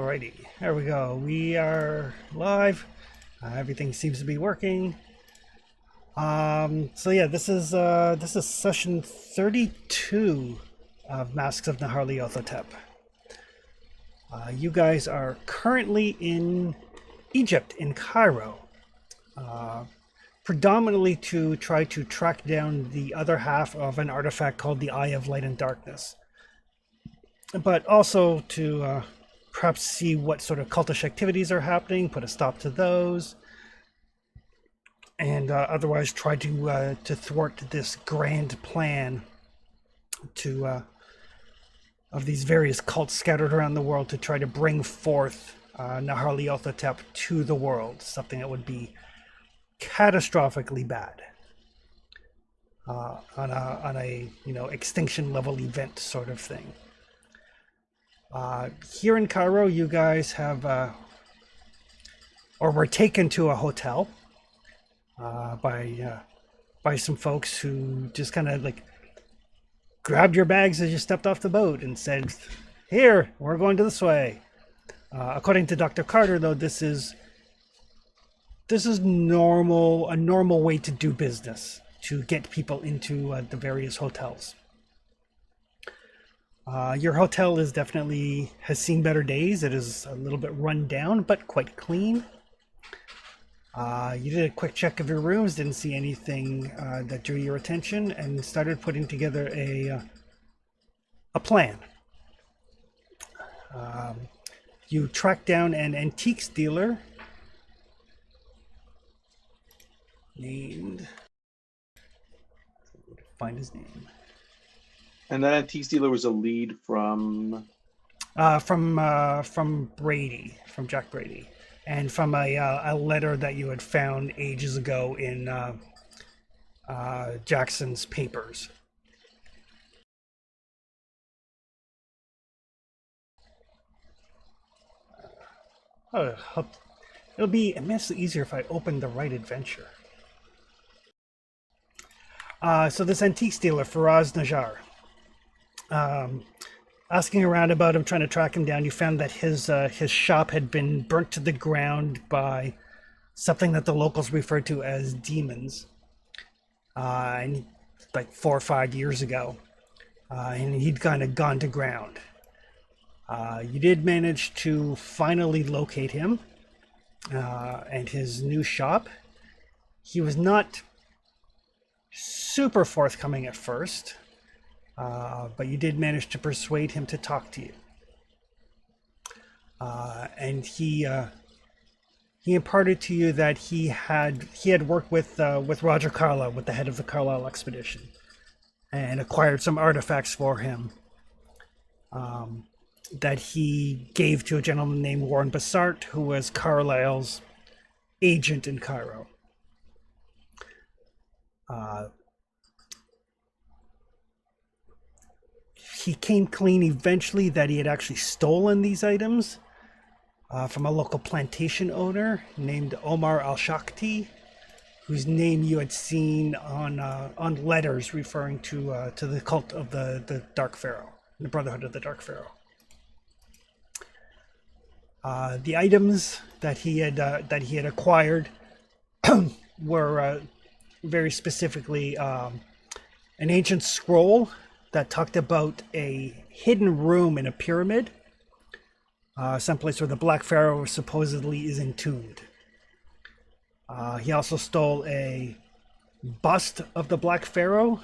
Alrighty, there we go. We are live. Everything seems to be working. So yeah, this is session 32 of Masks of Nyarlathotep. You guys are currently in Egypt, in Cairo, predominantly to try to track down the other half of an artifact called the Eye of Light and Darkness, but also to perhaps see what sort of cultish activities are happening, put a stop to those, and otherwise try to thwart this grand plan to of these various cults scattered around the world to try to bring forth Nyarlathotep to the world, something that would be catastrophically bad on a extinction level event sort of thing. Here in Cairo, you guys have or were taken to a hotel by some folks who just kind of like grabbed your bags as you stepped off the boat and said, "Here, we're going to this way." According to Dr. Carter, though, this is a normal way to do business, to get people into the various hotels. Your hotel has seen better days. It is a little bit run down, but quite clean. You did a quick check of your rooms, didn't see anything that drew your attention, and started putting together a plan. You tracked down an antiques dealer named, find his name. And that antiques dealer was a lead from Brady, from Jack Brady, and from a letter that you had found ages ago in Jackson's papers. It'll be immensely easier if I open the right adventure. So this antiques dealer, Faraz Najjar, asking around about him, trying to track him down, you found that his shop had been burnt to the ground by something that the locals refer to as demons, and like 4 or 5 years ago, and he'd kind of gone to ground. You did manage to finally locate him and his new shop. He was not super forthcoming at first, but you did manage to persuade him to talk to you. And he imparted to you that he had worked with Roger Carlyle, with the head of the Carlyle expedition, and acquired some artifacts for him that he gave to a gentleman named Warren Bassart, who was Carlyle's agent in Cairo. He came clean eventually that he had actually stolen these items from a local plantation owner named Omar Al-Shakti, whose name you had seen on letters referring to the cult of the Dark Pharaoh, the Brotherhood of the Dark Pharaoh. The items that he had acquired were very specifically an ancient scroll that talked about a hidden room in a pyramid, someplace where the Black Pharaoh supposedly is entombed. He also stole a bust of the Black Pharaoh,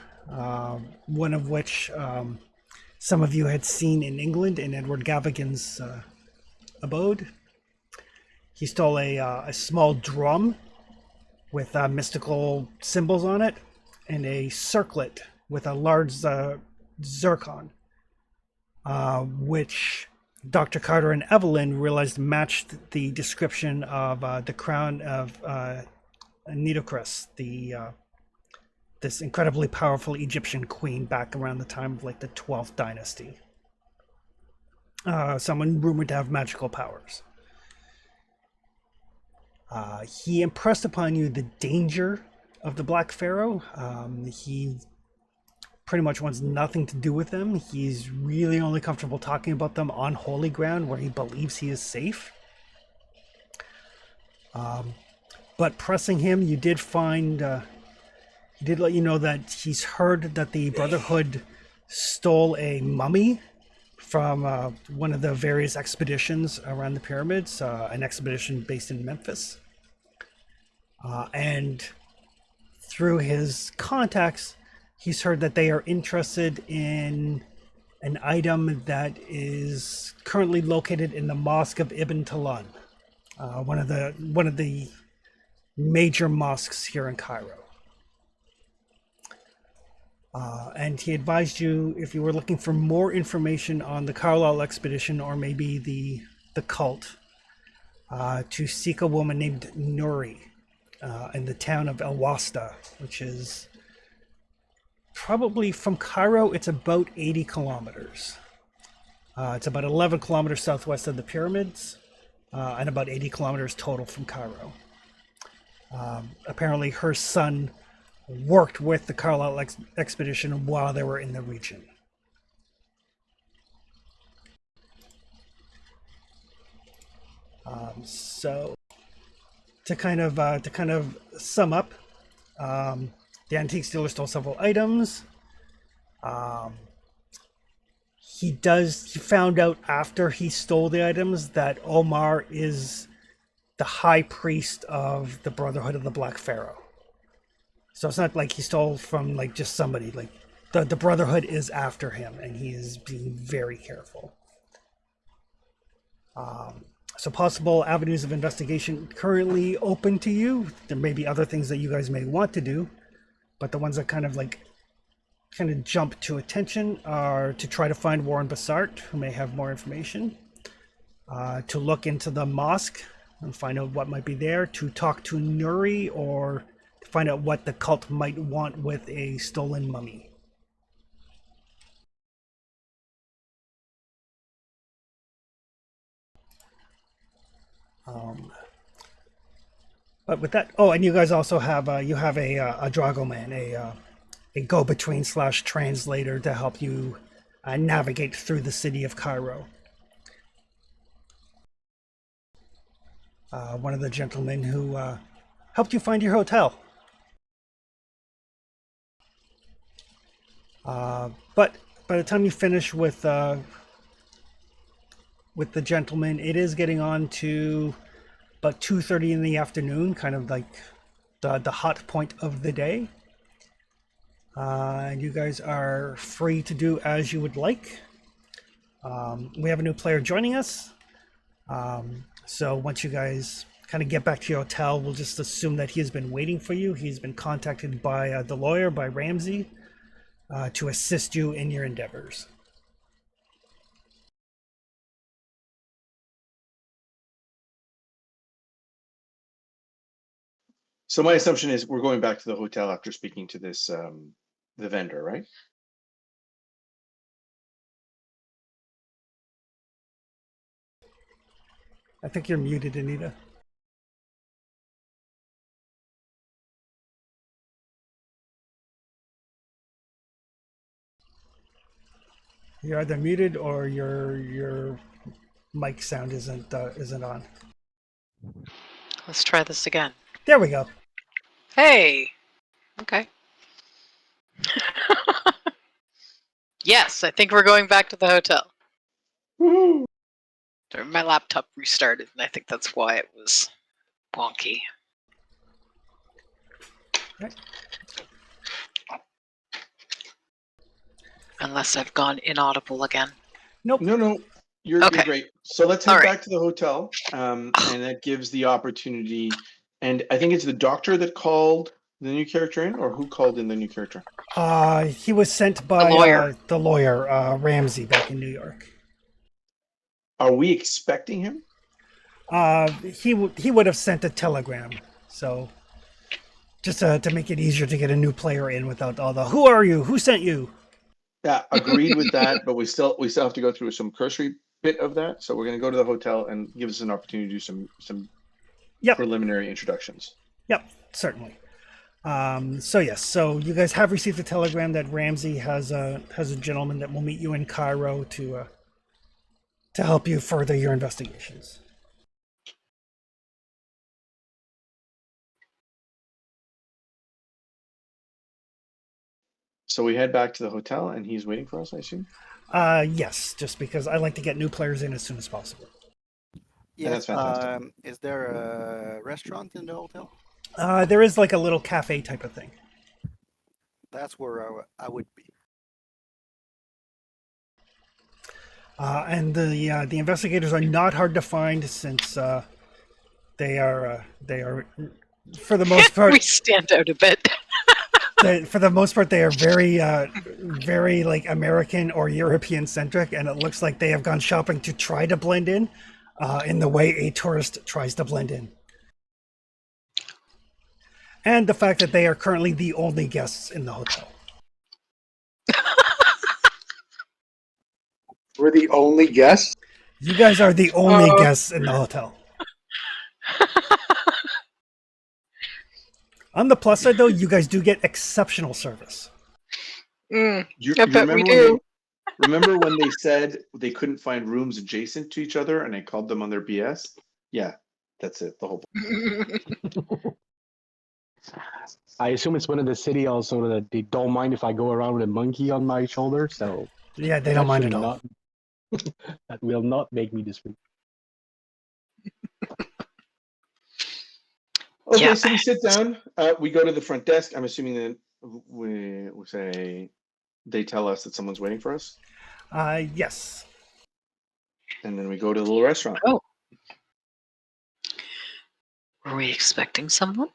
one of which some of you had seen in England in Edward Gavigan's abode. He stole a small drum with mystical symbols on it, and a circlet with a large zircon, which Dr. Carter and Evelyn realized matched the description of the crown of Nitocris, this incredibly powerful Egyptian queen back around the time of like the 12th dynasty. Someone rumored to have magical powers. He impressed upon you the danger of the Black Pharaoh. He pretty much wants nothing to do with them. He's really only comfortable talking about them on holy ground where he believes he is safe. But pressing him, you did find, he did let you know that he's heard that the Brotherhood stole a mummy from one of the various expeditions around the pyramids, an expedition based in Memphis. And through his contacts, he's heard that they are interested in an item that is currently located in the Mosque of Ibn Talan, one of the major mosques here in Cairo. And he advised you, if you were looking for more information on the Carlisle expedition or maybe the cult, to seek a woman named Nuri in the town of El Wasta, which is probably from Cairo. It's about 80 kilometers. It's about 11 kilometers southwest of the pyramids, and about 80 kilometers total from Cairo. Apparently her son worked with the Carlisle expedition while they were in the region. So to kind of sum up, the antique dealer stole several items. He found out after he stole the items that Omar is the high priest of the Brotherhood of the Black Pharaoh. So it's not like he stole from like just somebody. Like the Brotherhood is after him, and he is being very careful. So possible avenues of investigation currently open to you. There may be other things that you guys may want to do, but the ones that kind of jump to attention are to try to find Warren Bassart, who may have more information, to look into the mosque and find out what might be there, to talk to Nuri, or to find out what the cult might want with a stolen mummy. But with that, oh, and you guys also have a dragoman, a go-between / translator to help you navigate through the city of Cairo. One of the gentlemen who helped you find your hotel. But by the time you finish with the gentleman, it is getting on to about 2:30 in the afternoon, kind of like the hot point of the day. And you guys are free to do as you would like. We have a new player joining us. So once you guys kind of get back to your hotel, we'll just assume that he has been waiting for you. He's been contacted by the lawyer, by Ramsey, to assist you in your endeavors. So my assumption is we're going back to the hotel after speaking to this the vendor, right? I think you're muted, Anita. You're either muted or your mic sound isn't on. Let's try this again. There we go. Hey! Okay. Yes, I think we're going back to the hotel. Woohoo! My laptop restarted, and I think that's why it was wonky. Right. Unless I've gone inaudible again. Nope. No, you're great. So let's head back to the hotel, and that gives the opportunity. And I think it's the doctor that called the new character in, or who called in the new character? He was sent by the lawyer Ramsey back in New York. Are we expecting him? He would have sent a telegram, so just to make it easier to get a new player in without all the "Who are you? Who sent you?" Yeah, agreed with that, but we still have to go through some cursory bit of that. So we're going to go to the hotel and give us an opportunity to do some preliminary introductions. Yep, certainly. So yes, so you guys have received a telegram that Ramsey has a gentleman that will meet you in Cairo to help you further your investigations. So we head back to the hotel, and he's waiting for us, I assume? Yes, just because I like to get new players in as soon as possible. That's fantastic. Is there a restaurant in the hotel? There is like a little cafe type of thing. That's where I would be. And the investigators are not hard to find since they are for the most part We stand out a bit. for the most part they are very like American or European centric, and it looks like they have gone shopping to try to blend in the way a tourist tries to blend in. And the fact that they are currently the only guests in the hotel. We're the only guests? You guys are the only guests in the hotel. On the plus side, though, you guys do get exceptional service. I You bet we remember do. remember when they said they couldn't find rooms adjacent to each other and I called them on their BS? Yeah, that's it. The whole I assume it's one of the city also that they don't mind if I go around with a monkey on my shoulder, so Yeah, they don't mind should at all. not that will not make me discreet. Okay, Yeah. so we sit down. We go to the front desk. I'm assuming that we say they tell us that someone's waiting for us, Yes. and then we go to the little restaurant. Oh. Were we expecting someone?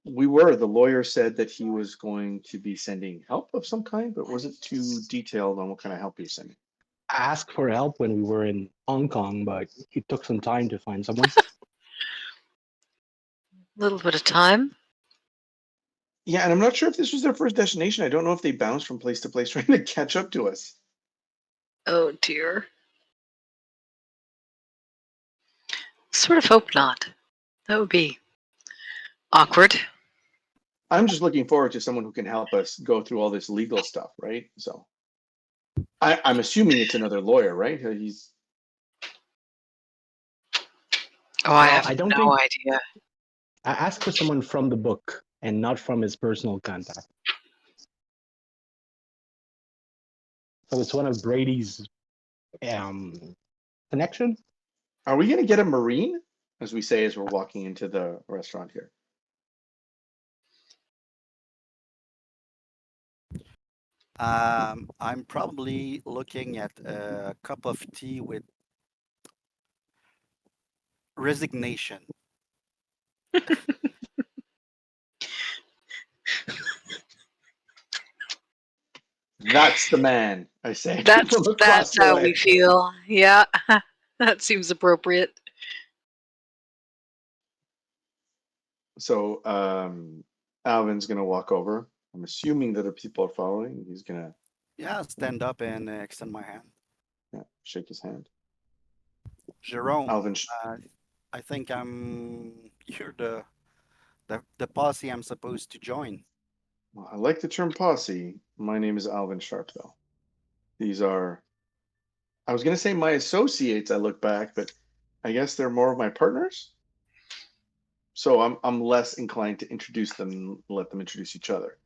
We were. The lawyer said that he was going to be sending help of some kind, but wasn't too detailed on what kind of help he was sending. I asked for help when we were in Hong Kong, but it took some time to find someone. A little bit of time. Yeah, and I'm not sure if this was their first destination. I don't know if they bounced from place to place trying to catch up to us. Oh dear. Sort of hope not. That would be awkward. I'm just looking forward to someone who can help us go through all this legal stuff, right? So I'm assuming it's another lawyer, right? He's Oh, I Well, have I don't no think- idea. I asked for someone from the book and not from his personal contact. So it's one of Brady's connection. Are we going to get a Marine, as we say as we're walking into the restaurant here? I'm probably looking at a cup of tea with resignation. That's the man, I say. That's from across the how way. we feel. Yeah. That seems appropriate. So Alvin's going to walk over. I'm assuming that the people are following. He's going to Yeah, stand up and extend my hand. shake his hand. Jerome, Alvin, I think you're the posse I'm supposed to join. well, I like the term posse. My name is Alvin Sharp, though. These are, I was going to say my associates, I look back, but I guess they're more of my partners. So I'm less inclined to introduce them and let them introduce each other.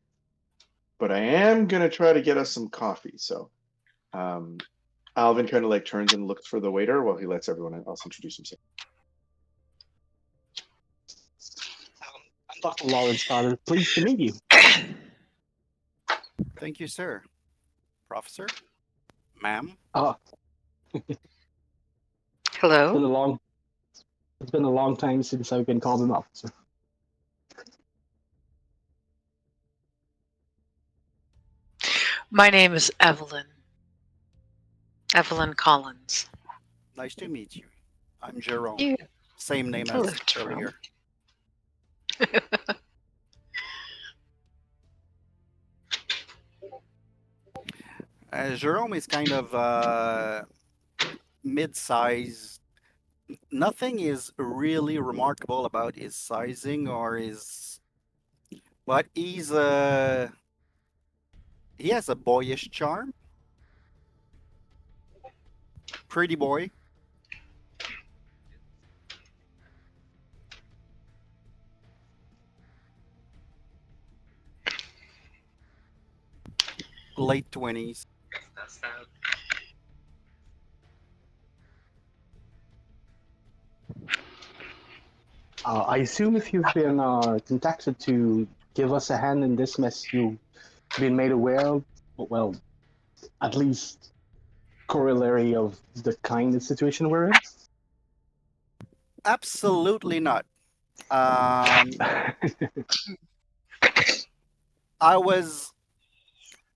But I am going to try to get us some coffee. So Alvin kind of like turns and looks for the waiter while he lets everyone else introduce himself. I'm Dr. Lawrence Carter. Pleased to meet you. Thank you, sir. Professor? Ma'am? Oh, Hello. It's been a long time since I've been called an officer. My name is Evelyn. Evelyn Collins. Nice to meet you. I'm Jerome. You. Same name Hello, as Jerome. earlier. Jerome is kind of mid-sized, nothing is really remarkable about his sizing or his, but he has a boyish charm. Pretty boy. Late 20s. I assume if you've been contacted to give us a hand in this mess, you've been made aware of, well, at least corollary of the kind of situation we're in. Absolutely not. Um, I was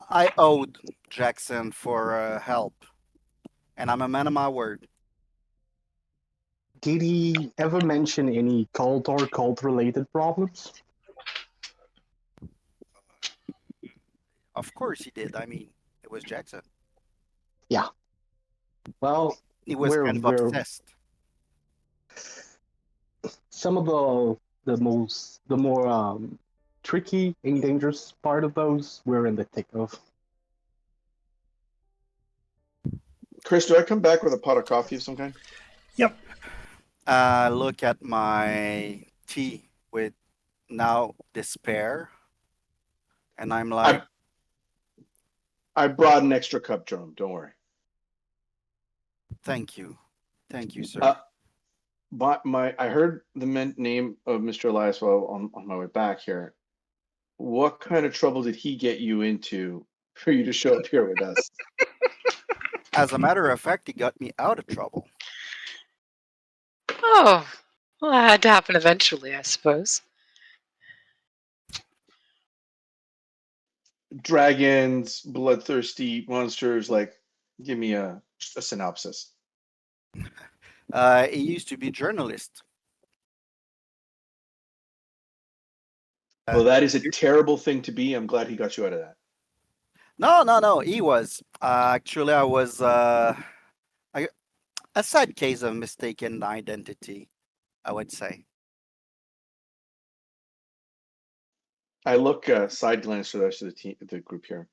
I owed Jackson for help, and I'm a man of my word. Did he ever mention any cult or cult related problems? Of course he did. I mean, it was Jackson. Yeah. Well, He was we're kind of we're obsessed. some of the more tricky and dangerous part of those we're in the thick of. Chris, do I come back with a pot of coffee of some kind? Yep. Look at my tea with now despair, and I'm like, I brought an extra cup, Jerome. Don't worry. thank you, Uh, sir. I heard the name of Mr. Elias while on my way back here. What kind of trouble did he get you into for you to show up here with us? As a matter of fact, he got me out of trouble. Oh, well, that had to happen eventually, I suppose. Dragons, bloodthirsty monsters. Like, give me a synopsis. He used to be journalist. Uh, Well, that is a terrible thing to be. I'm glad he got you out of that. no. He was actually I was I, a sad case of mistaken identity, I would say. I look side glance to the rest of the group here.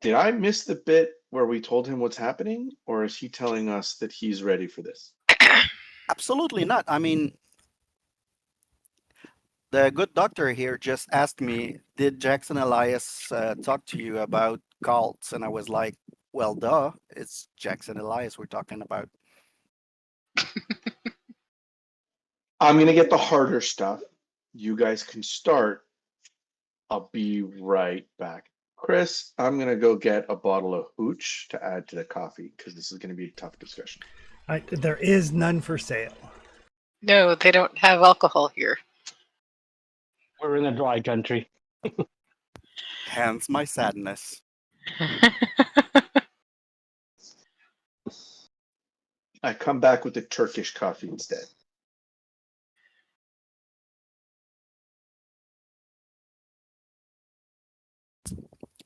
Did I miss the bit where we told him what's happening, or is he telling us that he's ready for this? Absolutely not. I mean, the good doctor here just asked me, "Did Jackson Elias talk to you about cults?" And I was like, "Well, duh, it's Jackson Elias we're talking about." I'm gonna get the harder stuff. You guys can start. I'll be right back. Chris, I'm gonna go get a bottle of hooch to add to the coffee because this is gonna be a tough discussion. There is none for sale. No, they don't have alcohol here. We're in a dry country. Hence my sadness. I come back with the Turkish coffee instead.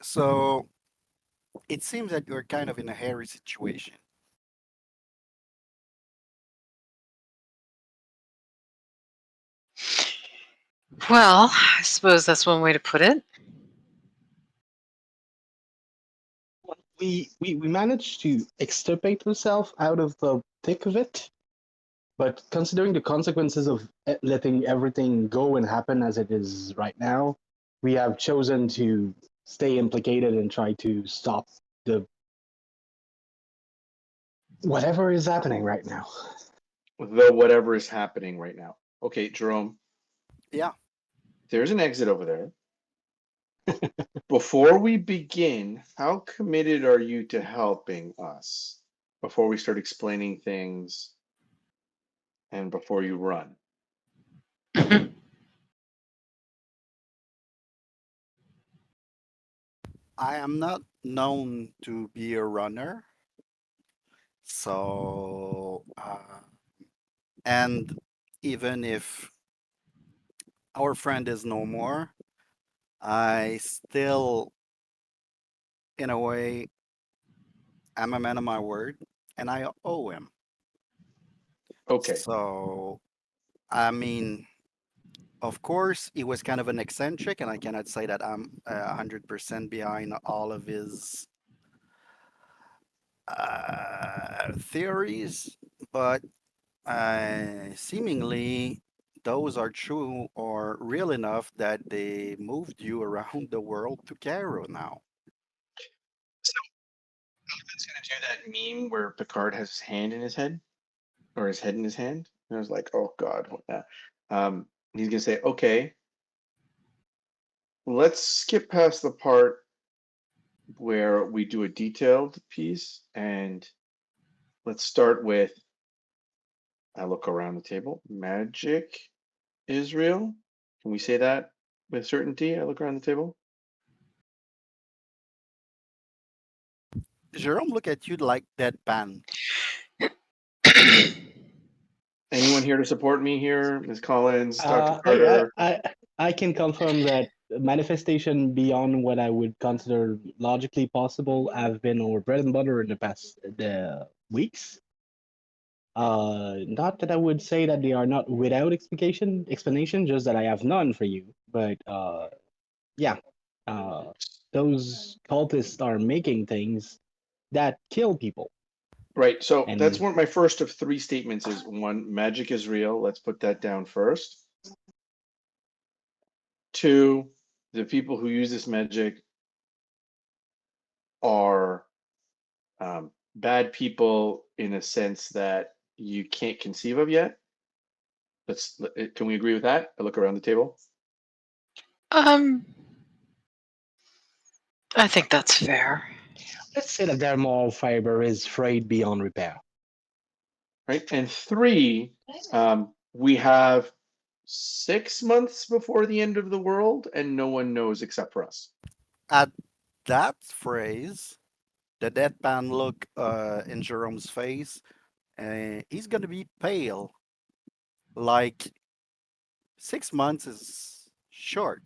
So it seems that you're kind of in a hairy situation. Well, I suppose that's one way to put it. We managed to extirpate ourselves out of the thick of it, but considering the consequences of letting everything go and happen as it is right now, we have chosen to stay implicated and try to stop the whatever is happening right now. Though whatever is happening right now. Okay, Jerome, Yeah. there's an exit over there. Before we begin, how committed are you to helping us before we start explaining things and before you run? I am not known to be a runner. So, and even if our friend is no more, I still, in a way, am a man of my word and I owe him. Okay. So, I mean, of course, he was kind of an eccentric, and I cannot say that I'm 100% behind all of his theories, but seemingly those are true or real enough that they moved you around the world to Cairo now. So Alvin's gonna do that meme where Picard has his hand in his head, or his head in his hand. And I was like, oh God, what that? He's gonna say, okay, let's skip past the part where we do a detailed piece, and let's start with, I look around the table. Magic is real. Can we say that with certainty? I look around the table. Jerome, look at you like deadpan. Anyone here to support me here? Ms. Collins, Dr. Uh, I, I Carter. I I can confirm that manifestation beyond what I would consider logically possible have been our bread and butter in the past the weeks. Not that I would say that they are not without explanation, just that I have none for you. But yeah, uh, those cultists are making things that kill people, Right. So that's and one my first of three statements is one, magic is real. Let's put that down first. Two, the people who use this magic are bad people in a sense that you can't conceive of yet. Can we agree with that? I look around the table. um, I think that's fair. let's say that their moral fiber is frayed beyond repair. Right. And three, we have 6 months before the end of the world, and no one knows except for us. At that phrase, the deadpan look in Jerome's face, he's gonna be pale. Like 6 months is short.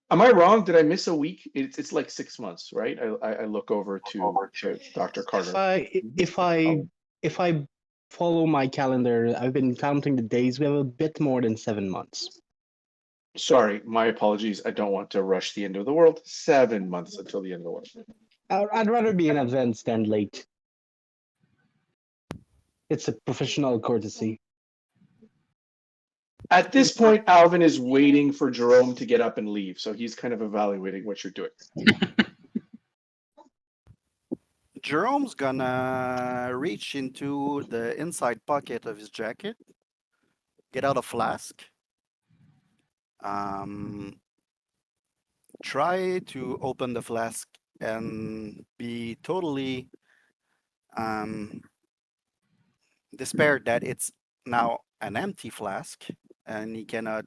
Am I wrong? Did I miss a week? It's like 6 months, right? I look over to Dr. If Carter. I Mhm. if I Oh, if I follow my calendar, I've been counting the days. We have a bit more than 7 months. sorry, my apologies. I don't want to rush the end of the world. 7 months until the end of the world. I'd rather be in advance than late. It's a professional courtesy. At this point, Alvin is waiting for Jerome to get up and leave, so he's kind of evaluating what you're doing. Jerome's gonna reach into the inside pocket of his jacket, get out a flask, um, try to open the flask and be totally um, despaired that it's now an empty flask and he cannot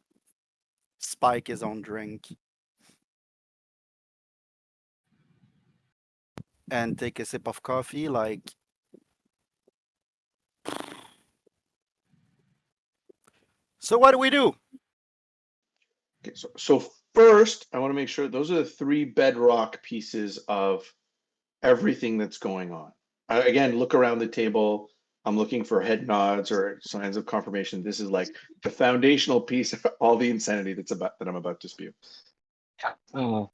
spike his own drink and take a sip of coffee like, so what do we do? Okay, so first, I want to make sure those are the three bedrock pieces of everything that's going on. Again, look around the table. I'm looking for head nods or signs of confirmation. This is like the foundational piece of all the insanity that I'm about to spew. Uh,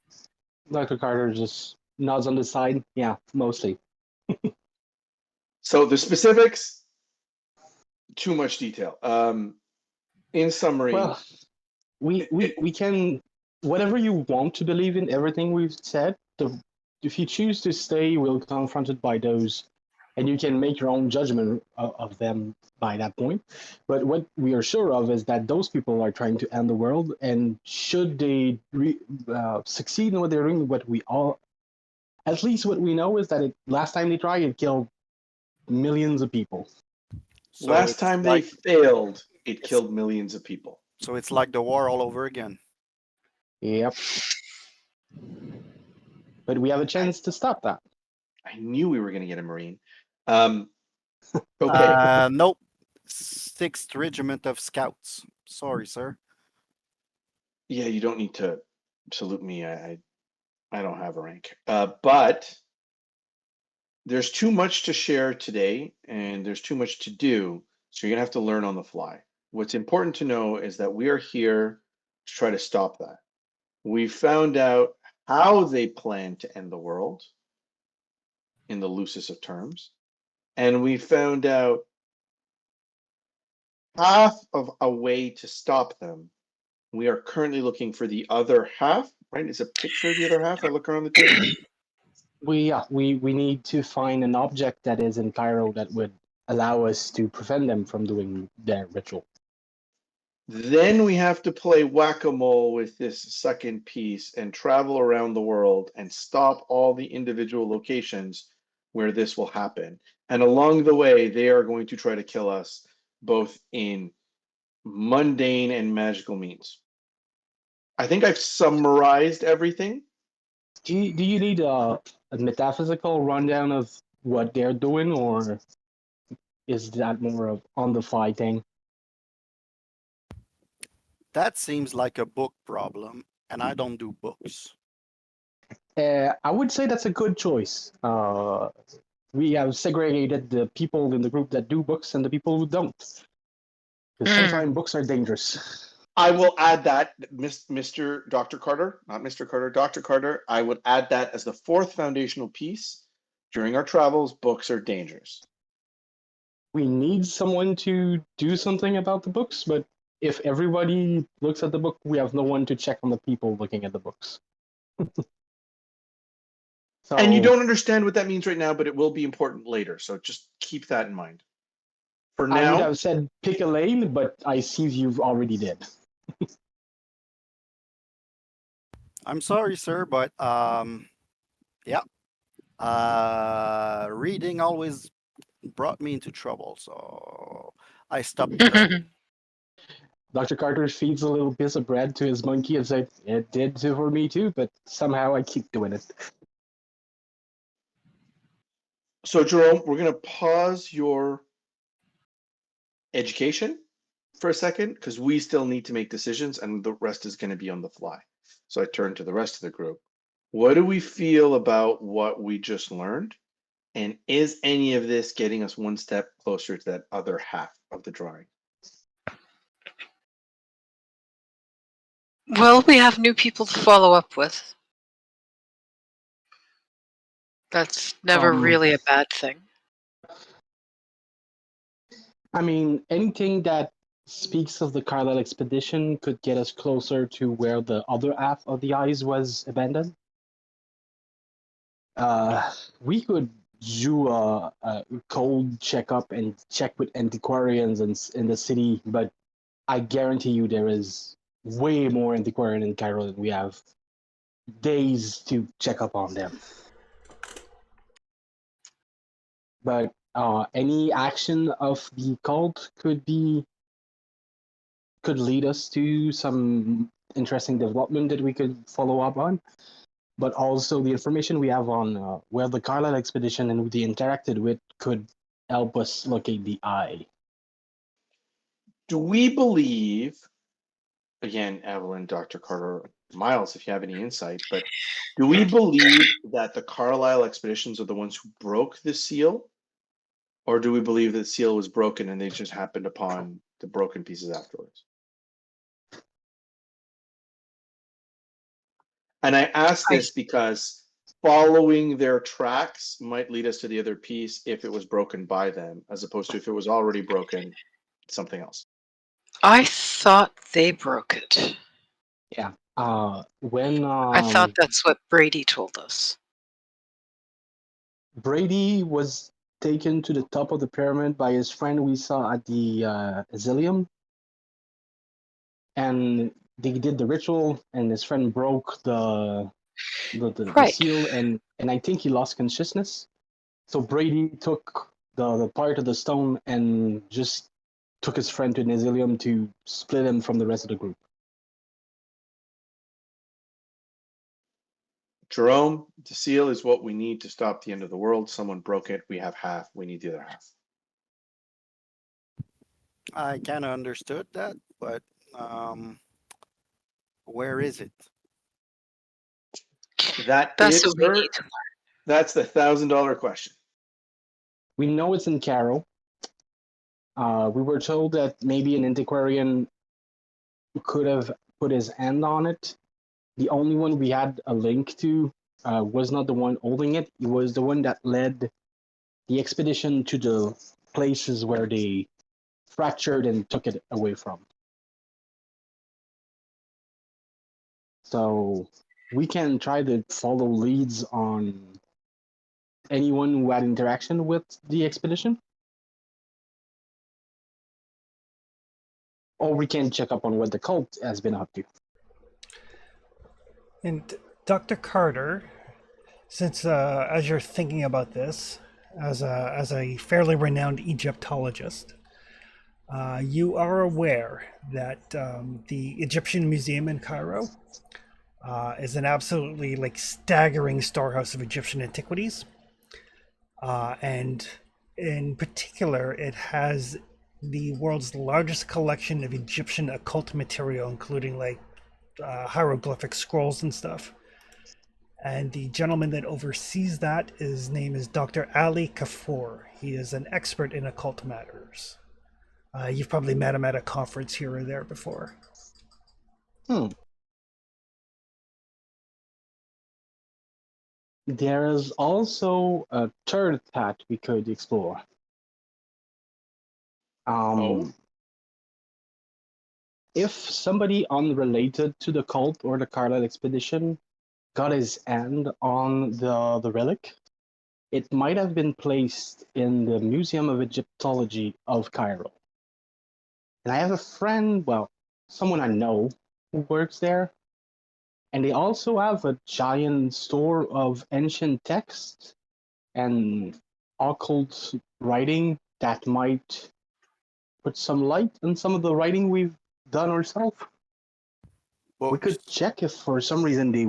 Dr. Carter just nods on the side. Yeah, mostly. So the specifics, too much detail. In summary, Well, we can whatever you want to believe in everything we've said. If you choose to stay, you will confronted by those, and you can make your own judgment of them by that point. But what we are sure of is that those people are trying to end the world, and should they succeed in what they're doing, what we all, at least what we know is that last time they tried, it killed millions of people. So last it's time they like failed, it it's killed millions of people. so it's like the war all over again. Yep. But we have a I, chance to stop that. I knew we were going to get a Marine. Um, okay. Nope. 6th Regiment of Scouts. Sorry, sir. Yeah, you don't need to salute me. I don't have a rank. But there's too much to share today and there's too much to do. So you're going to have to learn on the fly. What's important to know is that we are here to try to stop that. We found out how they plan to end the world in the loosest of terms. And we found out half of a way to stop them. We are currently looking for the other half, right? Is a picture of the other half. I look around the table. We need to find an object that is in Cairo that would allow us to prevent them from doing their ritual. Then we have to play whack-a-mole with this second piece and travel around the world and stop all the individual locations where this will happen. And along the way, they are going to try to kill us both in mundane and magical means. I think I've summarized everything. Do you need a metaphysical rundown of what they're doing, or is that more of on the fly thing? That seems like a book problem, and I don't do books. I would say that's a good choice. We have segregated the people in the group that do books and the people who don't. Because sometimes books are dangerous. I will add that, Mr. Dr. Carter, not Mr. Carter, Dr. Carter, I would add that as the fourth foundational piece. During our travels, books are dangerous. We need someone to do something about the books, but if everybody looks at the book, we have no one to check on the people looking at the books. So, And you don't understand what that means right now, but it will be important later. So just keep that in mind. For I would now, have said pick a lane, but I see you've already did. I'm sorry, sir, but yeah. Reading always brought me into trouble, so I stopped learning. Dr. Carter feeds a little piece of bread to his monkey and says, "It did too for me too, but somehow I keep doing it." so Jerome, we're going to pause your education for a second because we still need to make decisions and the rest is going to be on the fly. So I turn to the rest of the group. What do we feel about what we just learned? And is any of this getting us one step closer to that other half of the drawing? Well, we have new people to follow up with. That's never really a bad thing. I mean, anything that speaks of the Carlisle expedition could get us closer to where the other half of the eyes was abandoned. We could do a cold checkup and check with antiquarians in the city, but I guarantee you there is way more antiquarian in Cairo than we have days to check up on them. But any action of the cult could lead us to some interesting development that we could follow up on. But also the information we have on where the Carlisle expedition and who they interacted with could help us locate the eye. Do we believe, again, Evelyn, Dr. Carter, Miles, if you have any insight, but do we believe that the Carlisle expeditions are the ones who broke the seal? Or do we believe that the seal was broken and they just happened upon the broken pieces afterwards? And I ask this because following their tracks might lead us to the other piece if it was broken by them, as opposed to if it was already broken, something else. I thought they broke it. Yeah. When I thought that's what Brady told us. Brady was taken to the top of the pyramid by his friend we saw at the Asylum, and they did the ritual, and his friend broke the Right. seal, and I think he lost consciousness. So Brady took the part of the stone and just took his friend to an Asylum to split him from the rest of the group. Jerome, the seal is what we need to stop the end of the world. Someone broke it. We have half. We need the other half. I kind of understood that, but where is it? That That's is, what we sir, need to learn. that's the $1,000 question. We know it's in Cairo. We were told that maybe an antiquarian could have put his hand on it. The only one we had a link to was not the one holding it. It was the one that led the expedition to the places where they fractured and took it away from. So we can try to follow leads on anyone who had interaction with the expedition. Or we can check up on what the cult has been up to. And Dr. Carter, since as you're thinking about this, as a fairly renowned Egyptologist, you are aware that the Egyptian Museum in Cairo is an absolutely like staggering storehouse of Egyptian antiquities, and in particular, it has the world's largest collection of Egyptian occult material, including like hieroglyphic scrolls and stuff. And the gentleman that oversees that, his name is Dr. Ali Kafur. He is an expert in occult matters. You've probably met him at a conference here or there before. There is also a third path we could explore. If somebody unrelated to the cult or the Carlisle expedition got his hand on the relic, it might have been placed in the Museum of Egyptology of Cairo. And I have a friend, well, someone I know who works there, and they also have a giant store of ancient texts and occult writing that might put some light on some of the writing we've done ourselves. We could check if for some reason they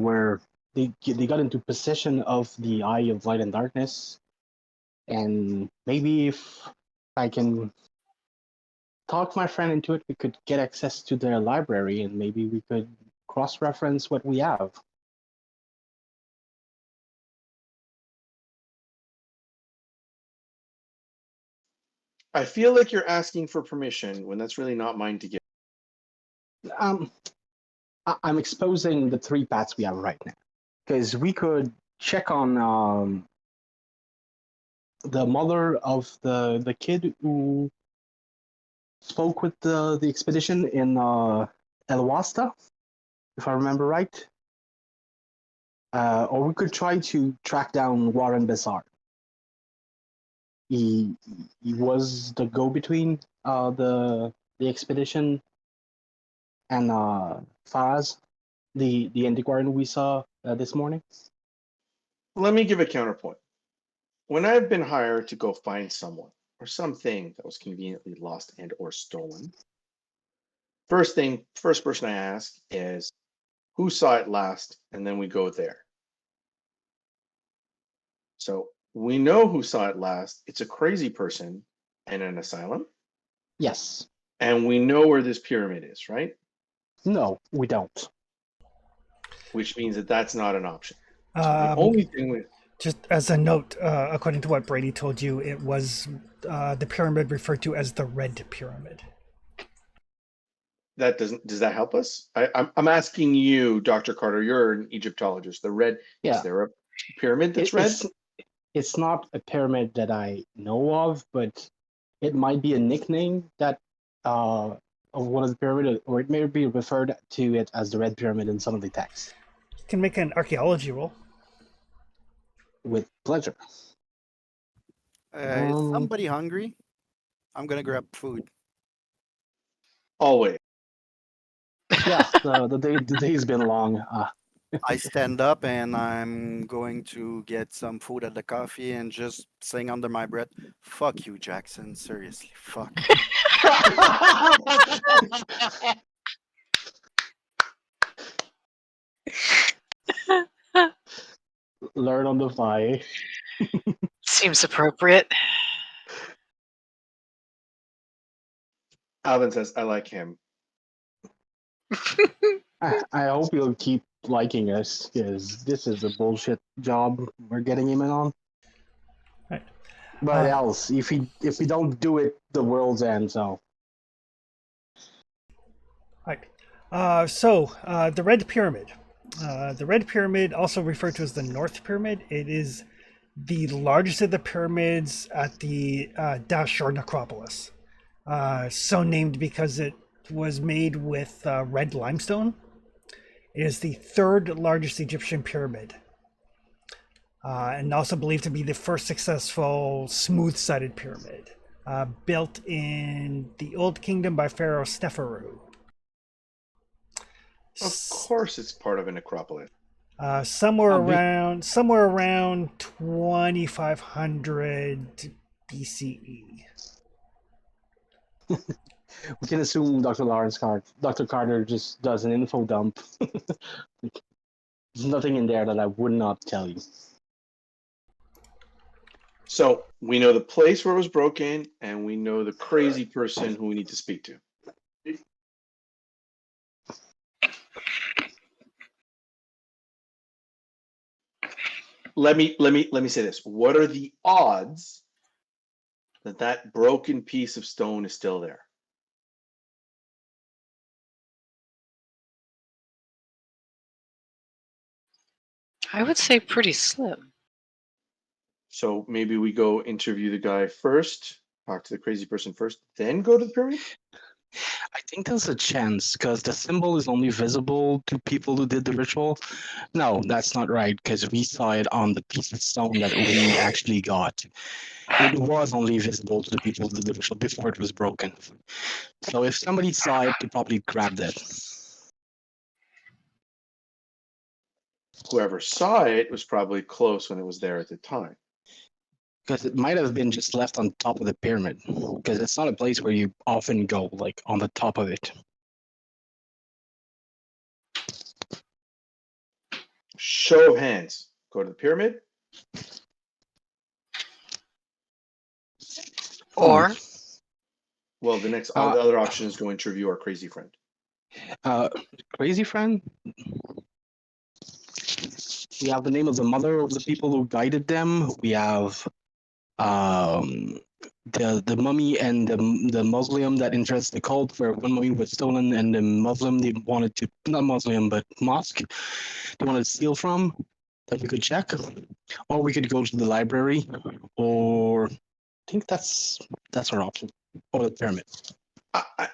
got into possession of the Eye of Light and Darkness, and maybe if I can talk my friend into it, we could get access to their library, and maybe we could cross-reference what we have. I feel like you're asking for permission when that's really not mine to give. I'm exposing the three paths we have right now, because we could check on the mother of the kid who spoke with the expedition in El Wasta, if I remember right. Or we could try to track down Warren Bessar. He was the go-between the expedition and Faraz, the antiquarian we saw this morning. Let me give a counterpoint. When I've been hired to go find someone or something that was conveniently lost and or stolen, first person I ask is who saw it last, and then we go there. So we know who saw it last. It's a crazy person in an asylum. Yes. And we know where this pyramid is, right? No, we don't. Which means that that's not an option. So the only thing just as a note, according to what Brady told you, it was the pyramid referred to as the Red Pyramid. That does that help us? I'm asking you, Dr. Carter. You're an Egyptologist. The red. Yeah. Is there a pyramid that's red? It's not a pyramid that I know of, but it might be a nickname that of one of the pyramid, or it may be referred to it as the Red Pyramid in some of the texts. You can make an archaeology roll. With pleasure. Is somebody hungry? I'm gonna grab food. Always. Yeah, the day's been long. I stand up and I'm going to get some food at the coffee and just saying under my breath, "Fuck you, Jackson. Seriously, fuck." Learn on the fly. Seems appropriate. Alvin says, "I like him." I hope you'll keep liking us, because this is a bullshit job we're getting him in on. Right. But Uh, else, if we don't do it, the world's end. So Right. The Red Pyramid. The Red Pyramid, also referred to as the North Pyramid, it is the largest of the pyramids at the Dashur necropolis. So named because it was made with red limestone. It is the third largest Egyptian pyramid, and also believed to be the first successful smooth-sided pyramid, built in the Old Kingdom by Pharaoh Sneferu. Of course, it's part of a necropolis. Somewhere around 2500 BCE. we can assume Dr. Carter just does an info dump. There's nothing in there that I would not tell you. So we know the place where it was broken, and we know the crazy person who we need to speak to. Let me say this. What are the odds that that broken piece of stone is still there? I would say pretty slim. So maybe we go interview the guy first, talk to the crazy person first, then go to the pyramid? I think there's a chance because the symbol is only visible to people who did the ritual. No, that's not right because we saw it on the piece of stone that we actually got. It was only visible to the people who did the ritual before it was broken. So if somebody saw it, they probably grabbed it. Whoever saw it was probably close when it was there at the time. Because it might have been just left on top of the pyramid. Because it's not a place where you often go, like on the top of it. Show of hands. Go to the pyramid. Or Well, the Uh, other option is go interview our crazy friend. Crazy friend? We have the name of the mother of the people who guided them. We have um, the mummy and the mausoleum that interests the cult, where one mummy was stolen and the Muslim they wanted to, not mausoleum but mosque, they wanted to steal from, that we could check, or we could go to the library, or I think that's our option, or the pyramid.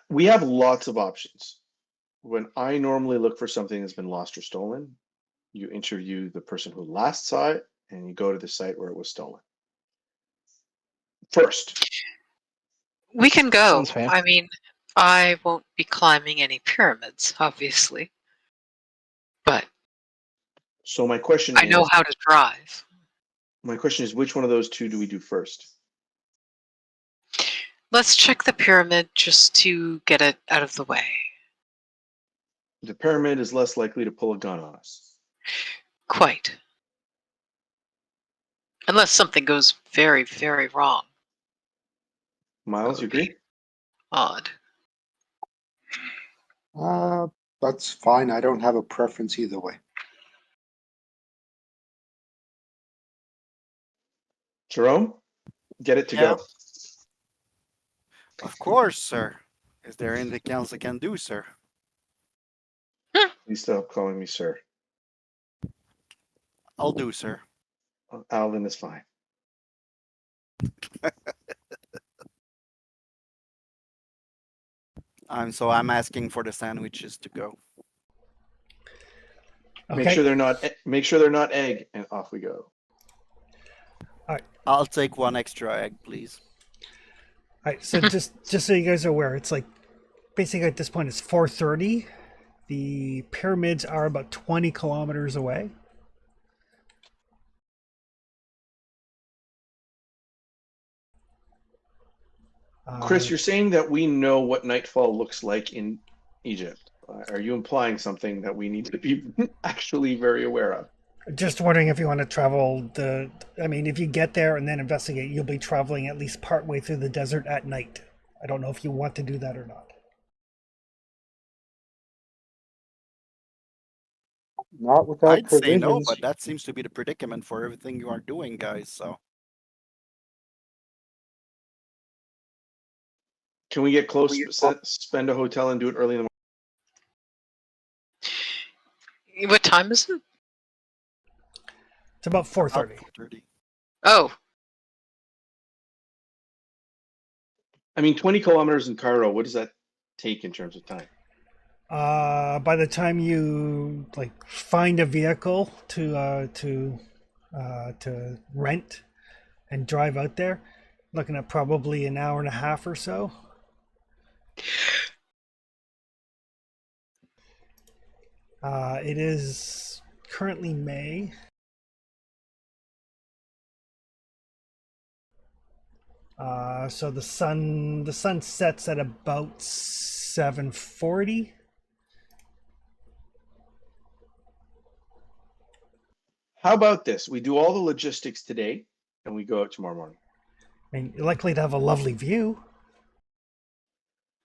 We have lots of options. When I normally look for something that's been lost or stolen, you interview the person who last saw it, and you go to the site where it was stolen. First. we can go. Sounds fair. I mean, I won't be climbing any pyramids, obviously. But So my question I know how to drive. is, which one of those two do we do first? Let's check the pyramid just to get it out of the way. The pyramid is less likely to pull a gun on us. Quite. Unless something goes very, very wrong. Miles, you agree? Odd. That's fine. I don't have a preference either way. Jerome, get it to Yeah. go. Of course, sir. Is there anything else I can do, sir? Please stop calling me sir. I'll do, sir. Alvin is fine. I'm asking for the sandwiches to go. Okay. Make sure they're not egg, and off we go. I'll take one extra egg, please. All right. So just so you guys are aware, it's like basically at this point it's 4:30. The pyramids are about 20 kilometers away. Chris, you're saying that we know what nightfall looks like in Egypt. Are you implying something that we need to be actually very aware of? Just wondering if you want to travel if you get there and then investigate, you'll be traveling at least partway through the desert at night. I don't know if you want to do that or not. Not without I'd say no, provisions. but that seems to be the predicament for everything you are doing, guys. So Can we get close, spend a hotel and do it early in the What time is it? It's about 4:30. 4:30. Oh, I mean, 20 kilometers in Cairo, what does that take in terms of time? By the time you like find a vehicle to rent and drive out there, looking at probably an hour and a half or so. It is currently May. So the sun sets at about 7:40. How about this? We do all the logistics today and we go out tomorrow morning. I mean, you're likely to have a lovely view.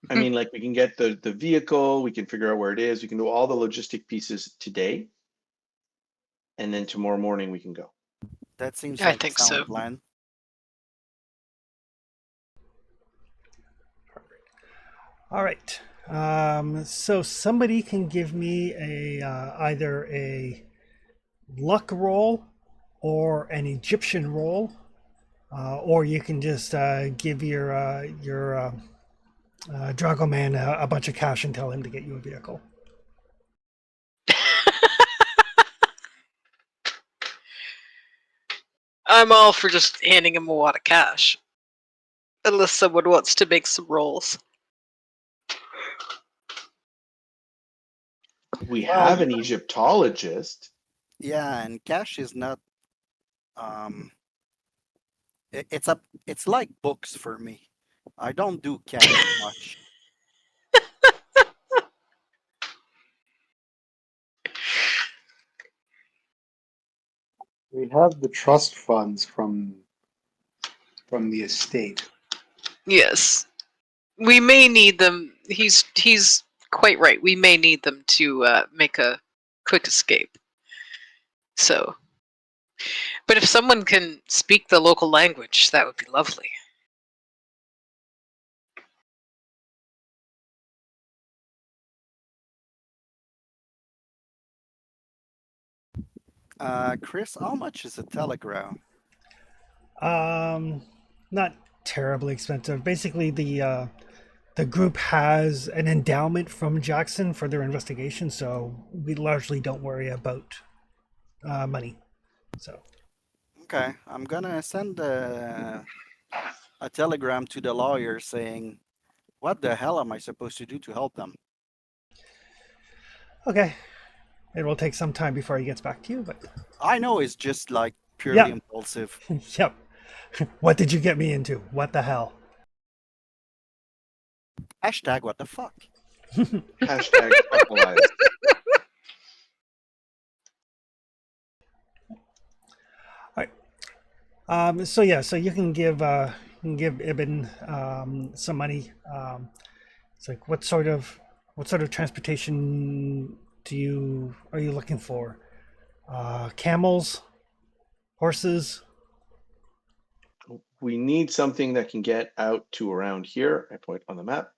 I mean, like we can get the vehicle, we can figure out where it is, we can do all the logistic pieces today, and then tomorrow morning we can go. That seems I like think a sound so. plan. All right. So somebody can give me a either a luck roll or an Egyptian roll, or you can just give your Dragoman a bunch of cash and tell him to get you a vehicle. I'm all for just handing him a wad of cash. Unless someone wants to make some rolls. We Well, have an Egyptologist. Yeah, and cash is not. Um, it's like books for me. I don't do cash much. We have the trust funds from the estate. Yes. We may need them. He's quite right. We may need them to make a quick escape. So, but if someone can speak the local language, that would be lovely. Chris, how much is a telegram? Not terribly expensive. Basically, the group has an endowment from Jackson for their investigation, so we largely don't worry about money. So Okay, I'm gonna send a telegram to the lawyer saying, "What the hell am I supposed to do to help them?" okay, it will take some time before he gets back to you, but I know it's just like purely yeah, impulsive. yep. What did you get me into? What the hell? Hashtag what the fuck. Hashtag Aqualize. All right. So yeah, so you can give Ibn some money. It's like what sort of transportation are you looking for? Camels, horses. We need something that can get out to around here. I point on the map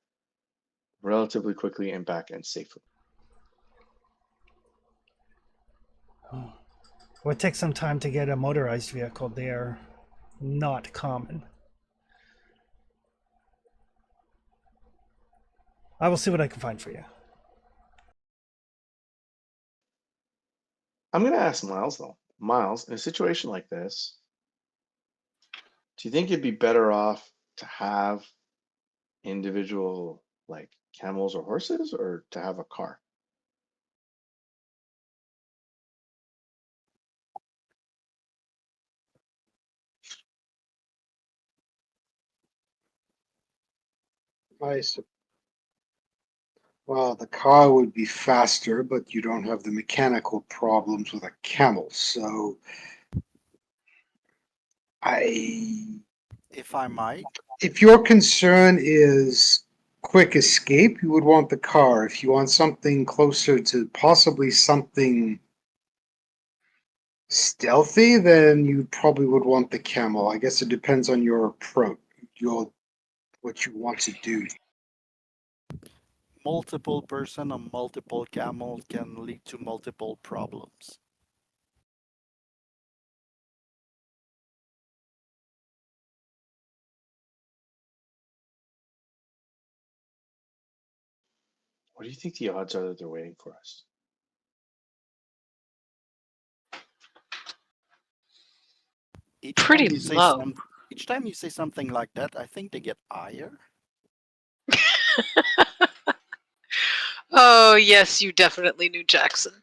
relatively quickly and back and safely. Oh. It would take some time to get a motorized vehicle. They are not common. I will see what I can find for you. I'm going to ask Miles though. Miles, in a situation like this, do you think it'd be better off to have individual like camels or horses or to have a car? Well, the car would be faster, but you don't have the mechanical problems with a camel. So If I might, if your concern is quick escape, you would want the car. If you want something closer to possibly something stealthy, then you probably would want the camel. I guess it depends on your approach, your what you want to do. multiple person on multiple camel can lead to multiple problems. What do you think the odds are that they're waiting for us? Pretty low. Each time you say something like that, I think they get higher. Oh, yes, you definitely knew Jackson.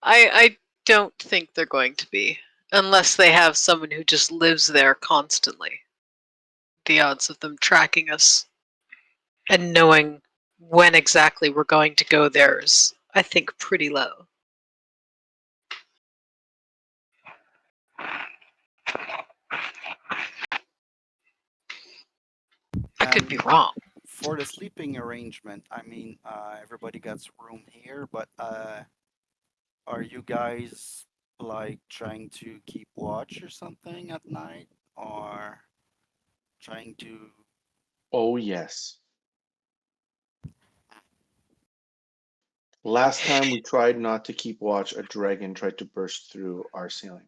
I don't think they're going to be, unless they have someone who just lives there constantly. The odds of them tracking us and knowing when exactly we're going to go there is, I think, pretty low. I could be wrong. For the sleeping arrangement, I mean, everybody gets room here, but are you guys like trying to keep watch or something at night, or trying to? Oh, yes. Last time we tried not to keep watch, a dragon tried to burst through our ceiling.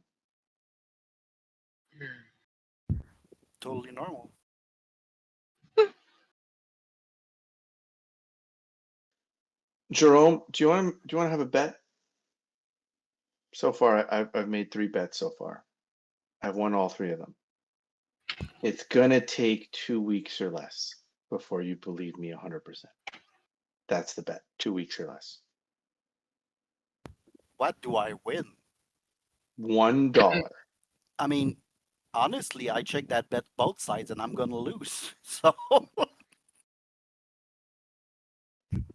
Totally normal. Jerome, do you want to have a bet? So far, I've made 3 bets so far. I've won all 3 of them. It's gonna take 2 weeks or less before you believe me 100%. That's the bet. 2 weeks or less. What do I win? $1. I mean, honestly, I checked that bet both sides, and I'm gonna lose. So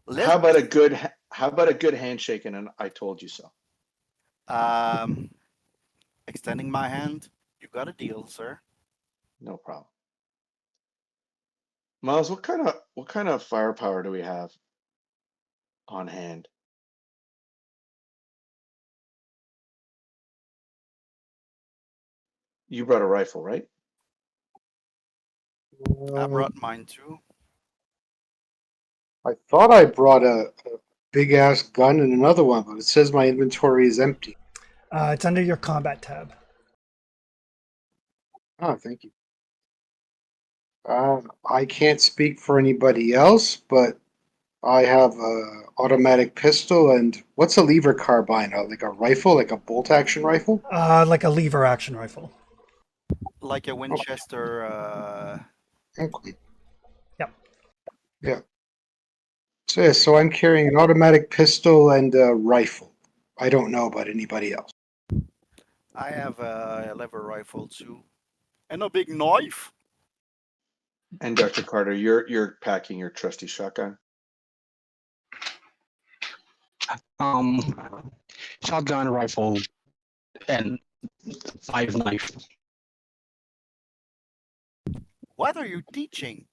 How let's about a good handshake and an I told you so? um extending my hand. You got a deal, sir. No problem. Miles, what kind of firepower do we have on hand? You brought a rifle, right? I brought mine too. I thought I brought a big ass gun and another one, but it says my inventory is empty. It's under your combat tab. Oh, thank you. I can't speak for anybody else, but I have a automatic pistol and what's a lever carbine? Like a rifle, like a bolt action rifle? Like a lever action rifle. Like a Oh, Winchester. okay. Yep. Yeah. So, yeah, so I'm carrying an automatic pistol and a rifle. I don't know about anybody else. I have a lever rifle too, and a big knife. And Dr. Carter, you're packing your trusty shotgun. Um, shotgun, rifle, and 5 knife. What are you teaching?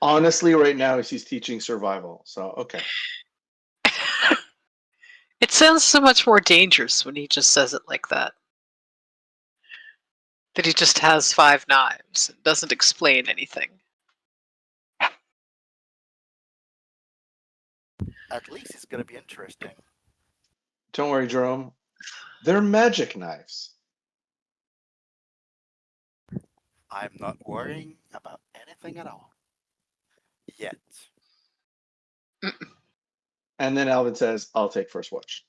Honestly, right now he's teaching survival. So okay. It sounds so much more dangerous when he just says it like that. That he just has 5 knives and doesn't explain anything. At least it's gonna be interesting. Don't worry, Jerome. They're magic knives. I'm not worrying about anything at all. Yet. And then Alvin says, I'll take first watch.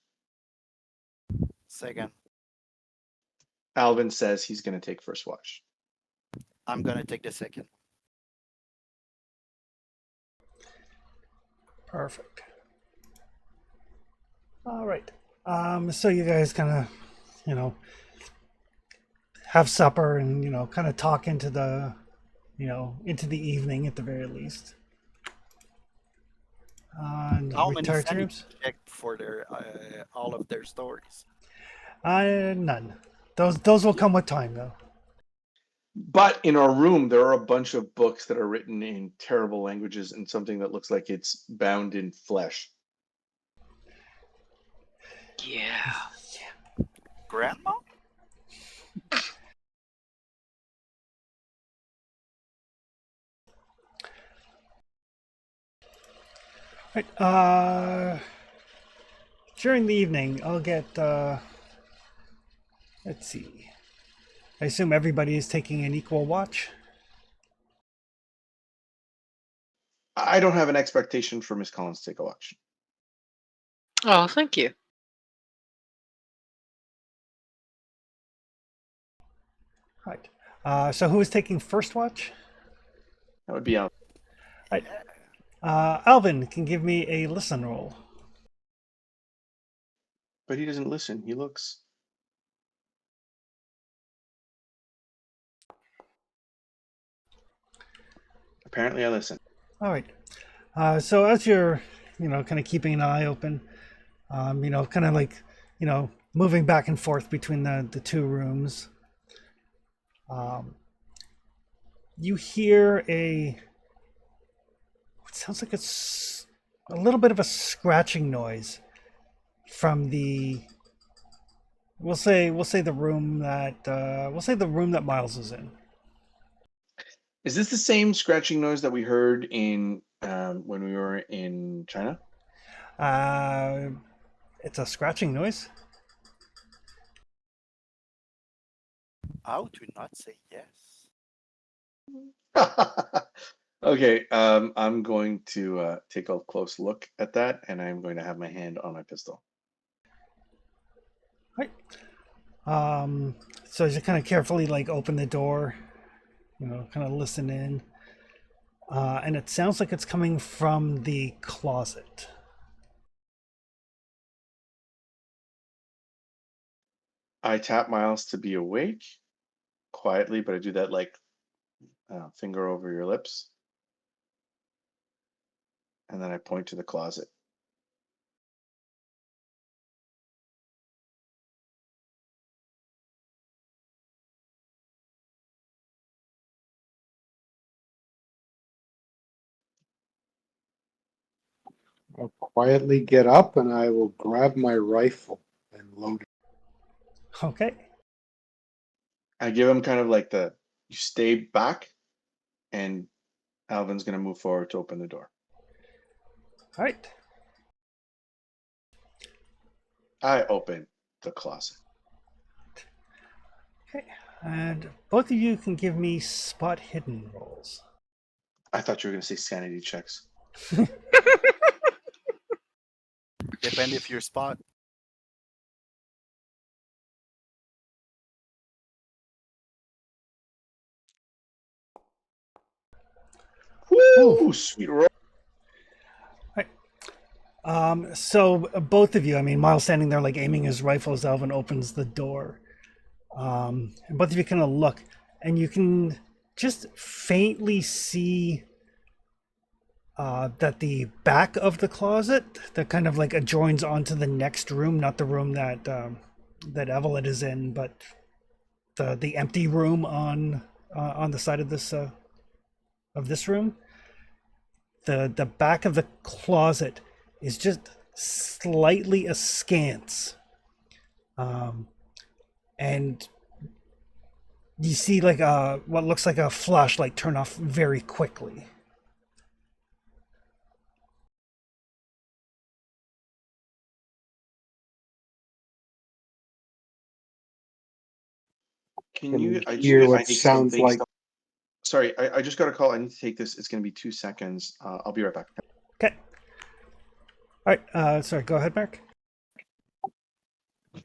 Second, Alvin says he's gonna take first watch. I'm gonna take the second. Perfect. All right. So you guys kind of, have supper and, kind of talk into the, into the evening at the very least. And How many retire to sanity rooms? check for their all of their stories? None. Those will come with time, though. But in our room, there are a bunch of books that are written in terrible languages and something that looks like it's bound in flesh. Yeah. Grandma? Right. During the evening, I'll get. Let's see. I assume everybody is taking an equal watch. I don't have an expectation for Miss Collins to take a watch. Oh, thank you. Right. So who is taking first watch? That would be out. Right. Alvin can give me a listen roll. But he doesn't listen. He looks. Apparently, I listen. All right. So as you're, kind of keeping an eye open, kind of like, moving back and forth between the two rooms, you hear what sounds like a little bit of a scratching noise from we'll say the room that Miles is in. Is this the same scratching noise that we heard in when we were in China? It's a scratching noise. How to not say yes? Okay, I'm going to take a close look at that, and I'm going to have my hand on my pistol. Right. So you kind of carefully like open the door, kind of listen in, and it sounds like it's coming from the closet. I tap Miles to be awake quietly, but I do that like finger over your lips, and then I point to the closet. I'll quietly get up and I will grab my rifle and load it. Okay. I give him kind of like you stay back, and Alvin's going to move forward to open the door. All right. I open the closet. Okay. And both of you can give me spot hidden rolls. I thought you were going to say sanity checks. Depend if your spot. Woo! Sweet roll. So both of you, I mean, Miles standing there like aiming his rifle as Alvin opens the door. And both of you kind of look, and you can just faintly see that the back of the closet that kind of like adjoins onto the next room, not the room that Evelyn is in, but the empty room on the side of this room. The back of the closet is just slightly askance, and you see like what looks like a flashlight turn off very quickly. Can you? I just hear need to what take sounds something. like Sorry, I just got a call. I need to take this. It's going to be 2 seconds. I'll be right back. Okay. All right. Sorry. Go ahead, Mark.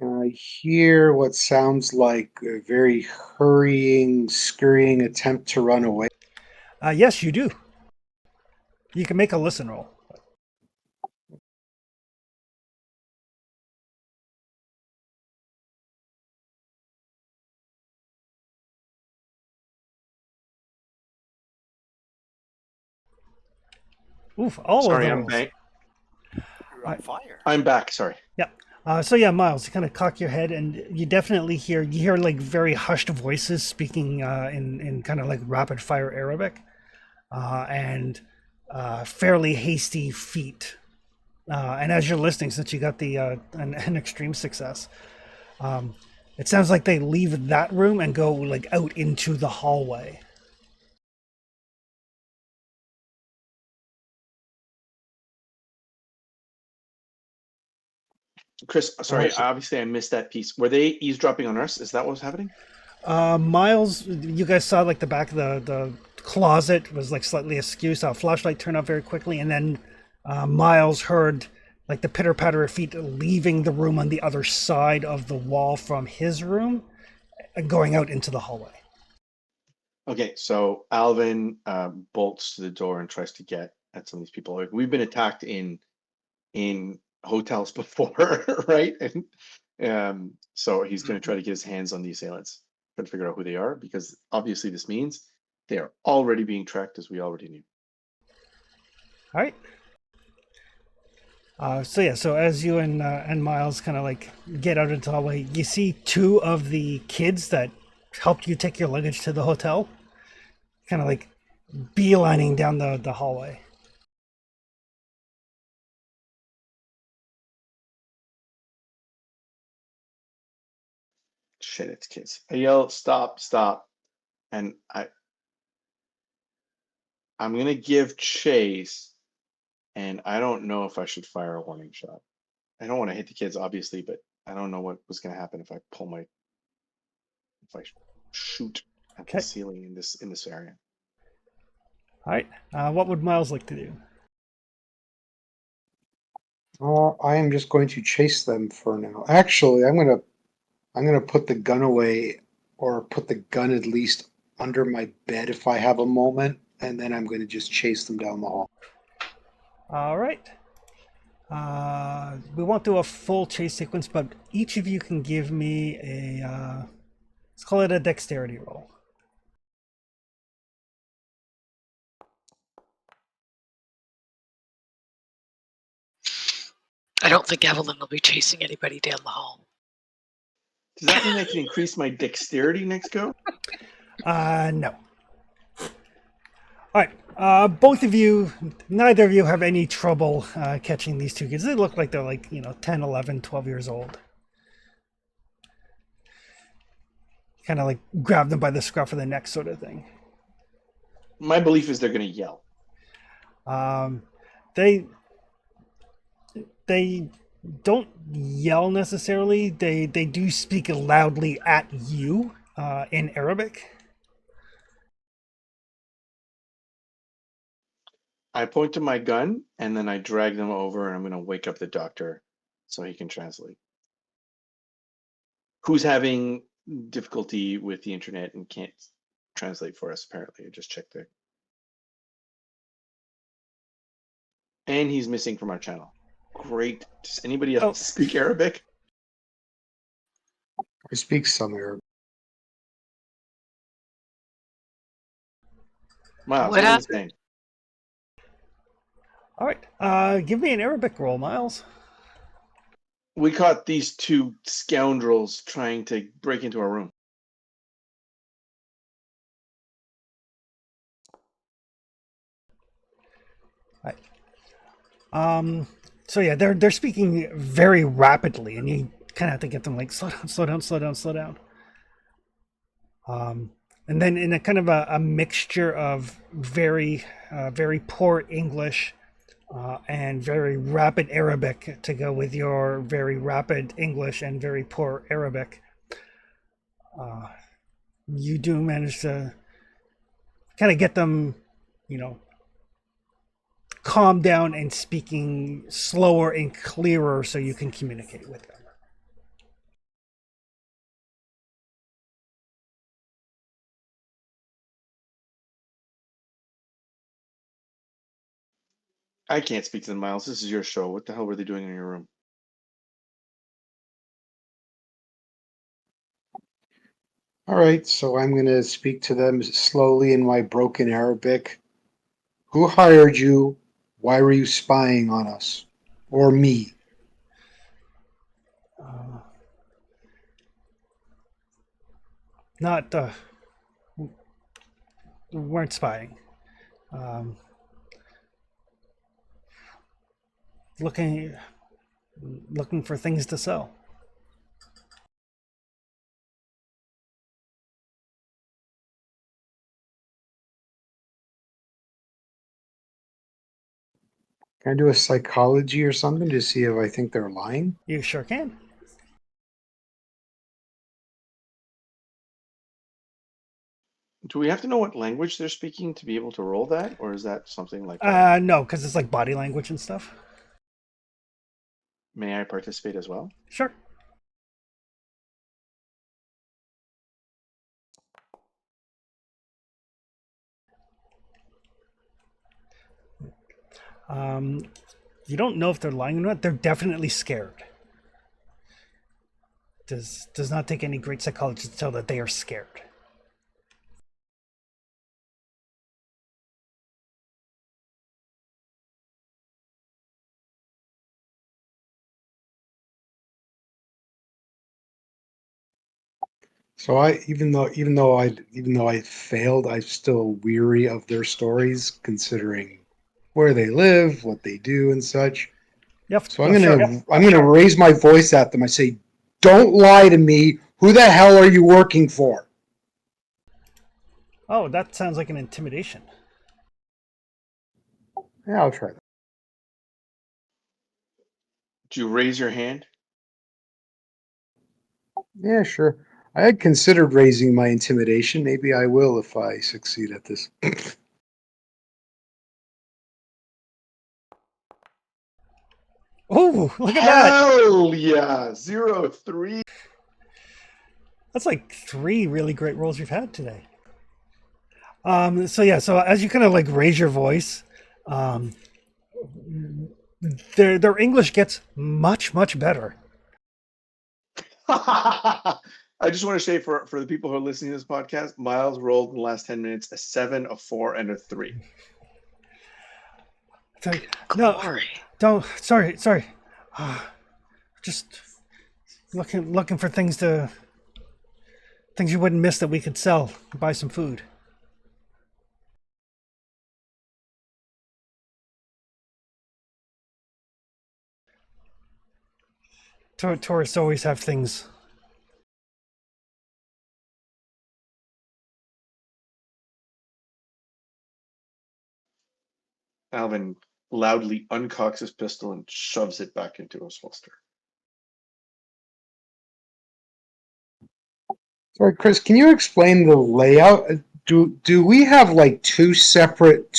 I hear what sounds like a very hurrying, scurrying attempt to run away. Yes, you do. You can make a listen roll. Oof! All Sorry, of the I'm rolls. back. You're on fire. I'm back. Sorry. Yeah. So yeah, Miles, you kind of cock your head, and you definitely hear like very hushed voices speaking in kind of like rapid fire Arabic, and fairly hasty feet. And as you're listening, since you got the an extreme success, it sounds like they leave that room and go like out into the hallway. Chris, sorry, so- obviously I missed that piece. Were they eavesdropping on us? Is that what was happening? Miles, you guys saw like the back of the closet was like slightly askew, so a flashlight turned off very quickly, and then Miles heard like the pitter patter of feet leaving the room on the other side of the wall from his room, going out into the hallway. Okay, so Alvin bolts to the door and tries to get at some of these people. Like, we've been attacked in hotels before, right? And so he's going to try to get his hands on the assailants, try to figure out who they are, because obviously this means they are already being tracked, as we already knew. All right. So yeah, so as you and Miles kind of like get out into the hallway, you see two of the kids that helped you take your luggage to the hotel, kind of like beelining down the hallway. Shit, it's kids. I yell, stop, stop. And I'm going to give chase, and I don't know if I should fire a warning shot. I don't want to hit the kids, obviously, but I don't know what was going to happen if I shoot at the Okay. ceiling in this area. All right. What would Miles like to do? I am just going to chase them for now. Actually, I'm gonna put the gun away, or put the gun at least under my bed if I have a moment, and then I'm going to just chase them down the hall. All right. We won't do a full chase sequence, but each of you can give me a let's call it a dexterity roll. I don't think Evelyn will be chasing anybody down the hall. Does that mean I can increase my dexterity next go? No. All right. Both of you, neither of you have any trouble catching these two kids. They look like they're like, 10, 11, 12 years old. Kind of like grab them by the scruff of the neck sort of thing. My belief is they're going to yell. They don't yell necessarily. They do speak loudly at you in Arabic. I point to my gun, and then I drag them over, and I'm going to wake up the doctor so he can translate. Who's having difficulty with the internet and can't translate for us, apparently. I just checked there. And he's missing from our channel. Great. Does anybody else speak Arabic? I speak some Arabic. Miles, What what are you happened? saying? All right. Give me an Arabic roll, Miles. We caught these two scoundrels trying to break into our room. All right. So yeah, they're speaking very rapidly, and you kind of have to get them like slow down, slow down, slow down, slow down. And then in a kind of a mixture of very poor English and very rapid Arabic to go with your very rapid English and very poor Arabic, you do manage to kind of get them, calm down and speaking slower and clearer so you can communicate with them. I can't speak to them, Miles. This is your show. What the hell were they doing in your room? All right, so I'm going to speak to them slowly in my broken Arabic. Who hired you? Why were you spying on us? Or me? Not weren't spying. Um, looking for things to sell. Can I do a psychology or something to see if I think they're lying? You sure can. Do we have to know what language they're speaking to be able to roll that, or is that something like No, because it's like body language and stuff. may I participate as well? Sure. Um, you don't know if they're lying or not. They're definitely scared. Does not take any great psychologist to tell that they are scared. So even though I failed, I'm still weary of their stories, considering where they live, what they do, and such. Yep. So Oh, sure. I'm gonna raise my voice at them. I say, "Don't lie to me. Who the hell are you working for?" Oh, that sounds like an intimidation. Yeah, I'll try that. Do you raise your hand? Yeah, sure. I had considered raising my intimidation. Maybe I will if I succeed at this. Oh, look at that. Hell yeah! 0-3. That's like 3 really great rolls you've had today. So yeah, so as you kind of like raise your voice, um, their English gets much better. I just want to say for the people who are listening to this podcast, Miles rolled in the last 10 minutes a 7, a 4, and a 3. It's like, no, Glory. don't. Sorry. Just looking for things you wouldn't miss that we could sell. Buy some food. Tourists always have things. Alvin loudly uncocks his pistol and shoves it back into his holster. Sorry, Chris, can you explain the layout? Do we have like two separate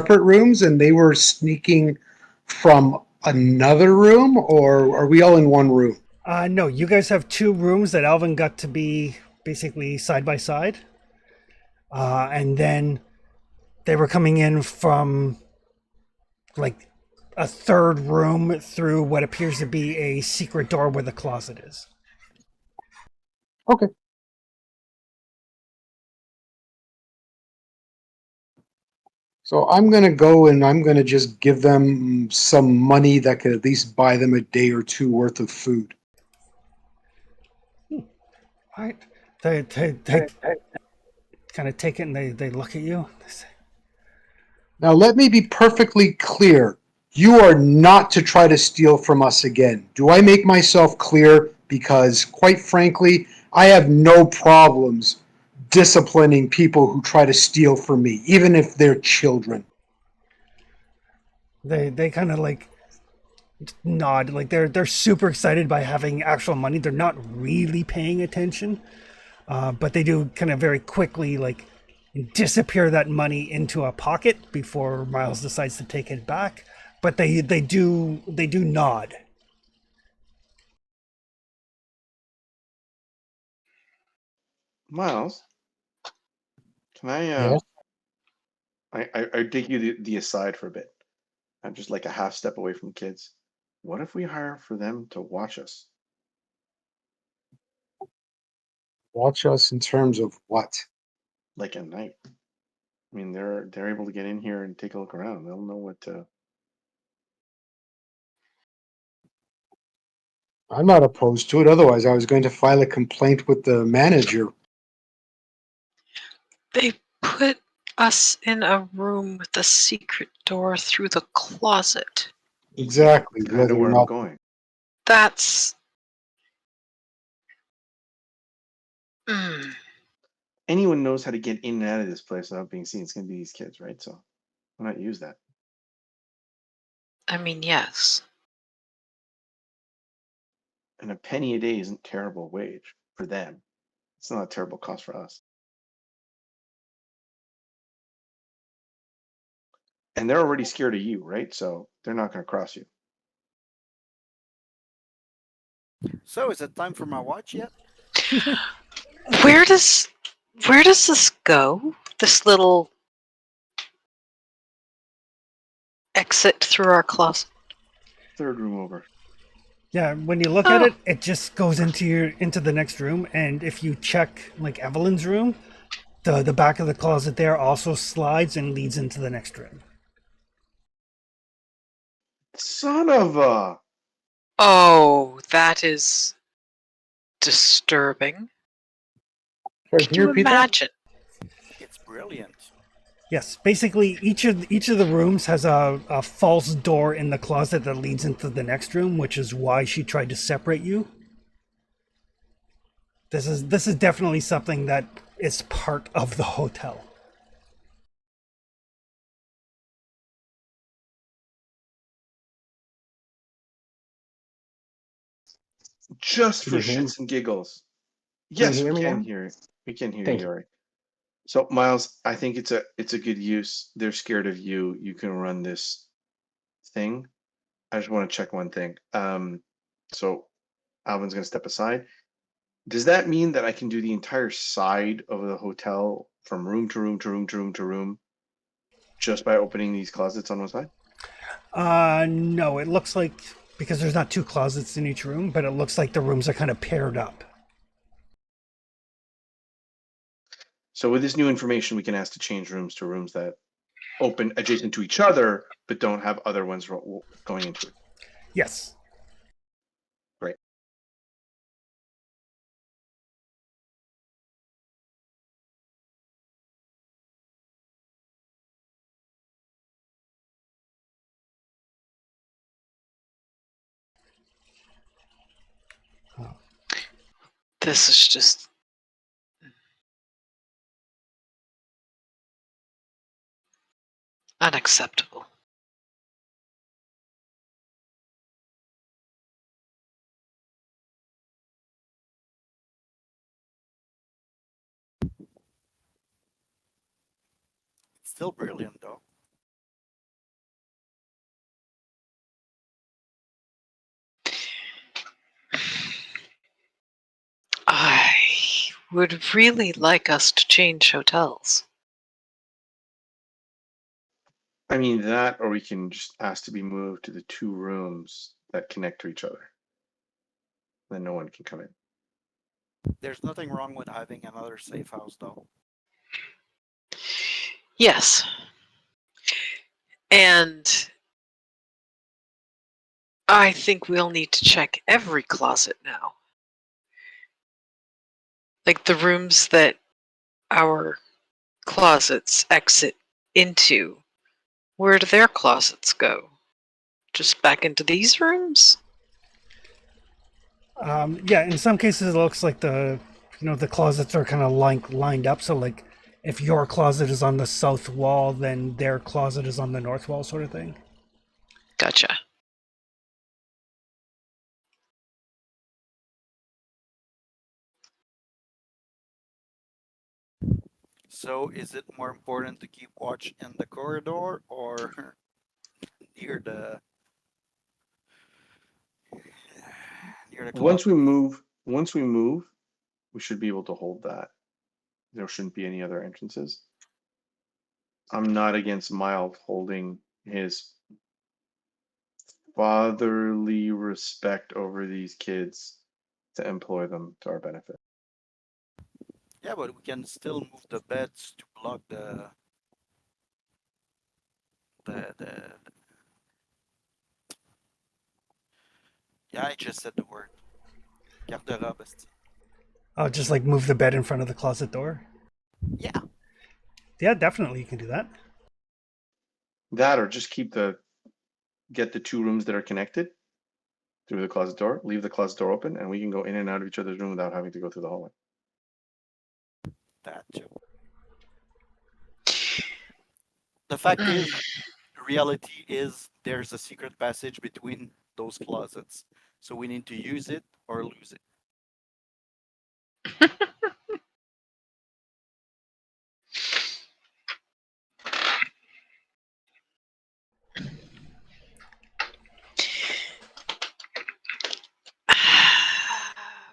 rooms, and they were sneaking from another room, or are we all in one room? No, you guys have 2 rooms that Alvin got to be basically side by side, and then they were coming in from like a third room through what appears to be a secret door where the closet is. Okay. So I'm gonna go and I'm gonna just give them some money that could at least buy them a day or two worth of food. Right? They kind of take it and they look at you. They say, Now let me be perfectly clear. You are not to try to steal from us again. Do I make myself clear? Because quite frankly, I have no problems disciplining people who try to steal from me, even if they're children. they kind of like nod, like they're super excited by having actual money. They're not really paying attention, but they do kind of very quickly like disappear that money into a pocket before Miles decides to take it back. But they do nod. Miles, can Yes. I dig you the aside for a bit. I'm just like a half step away from kids. What if we hire for them to watch us? Watch us in terms of what? Like at night. I mean, they're able to get in here and take a look around. They'll know what to. I'm not opposed to it. Otherwise, I was going to file a complaint with the manager. They put us in a room with a secret door through the closet. Yeah, Exactly. kind of Whether or where I'm not. going. That's. Mm. Anyone knows how to get in and out of this place without being seen. It's gonna be these kids, right? So why not use that? I mean, yes. And a penny a day isn't terrible wage for them. It's not a terrible cost for us. And they're already scared of you, right? So they're not going to cross you. So is it time for my watch yet? Where does this go? This little exit through our closet. Third room over. Yeah, when you look at it, it just goes into the next room, and if you check like Evelyn's room, the back of the closet there also slides and leads into the next room. Son of a. Oh, that is disturbing. Sorry, Can can you you repeat that? imagine? It's brilliant. Yes, basically each of the rooms has a false door in the closet that leads into the next room, which is why she tried to separate you. This is definitely something that is part of the hotel. Just Can for you hear me? shits and giggles. Can you Yes, hear we me can now? hear it. We can hear Thank you, you. Yori. So Miles, I think it's a good use. They're scared of you. You can run this thing. I just want to check one thing. So Alvin's gonna step aside. Does that mean that I can do the entire side of the hotel from room to room to room to room to room just by opening these closets on one side? No, it looks like, because there's not two closets in each room, but it looks like the rooms are kind of paired up. So with this new information, we can ask to change rooms to rooms that open adjacent to each other, but don't have other ones going into it. Yes. Great. This is just unacceptable. It's still brilliant though. I would really like us to change hotels. I mean that, or we can just ask to be moved to the two rooms that connect to each other. Then no one can come in. There's nothing wrong with having another safe house though. Yes. And I think we'll need to check every closet now. Like the rooms that our closets exit into. Where do their closets go? Just back into these rooms? Yeah, in some cases it looks like the closets are kind of lined up. So like, if your closet is on the south wall, then their closet is on the north wall, sort of thing. Gotcha. So is it more important to keep watch in the corridor or near the near the Once closet? we move, we should be able to hold that. There shouldn't be any other entrances. I'm not against Miles holding his fatherly respect over these kids to employ them to our benefit. Yeah, but we can still move the beds to block the yeah, I just said the word. Garde-robe. Oh, just like move the bed in front of the closet door. Yeah. Yeah, definitely you can do that. That, or just get the two rooms that are connected through the closet door, leave the closet door open, and we can go in and out of each other's room without having to go through the hallway. That too. The fact is, reality is there's a secret passage between those closets. So we need to use it or lose it.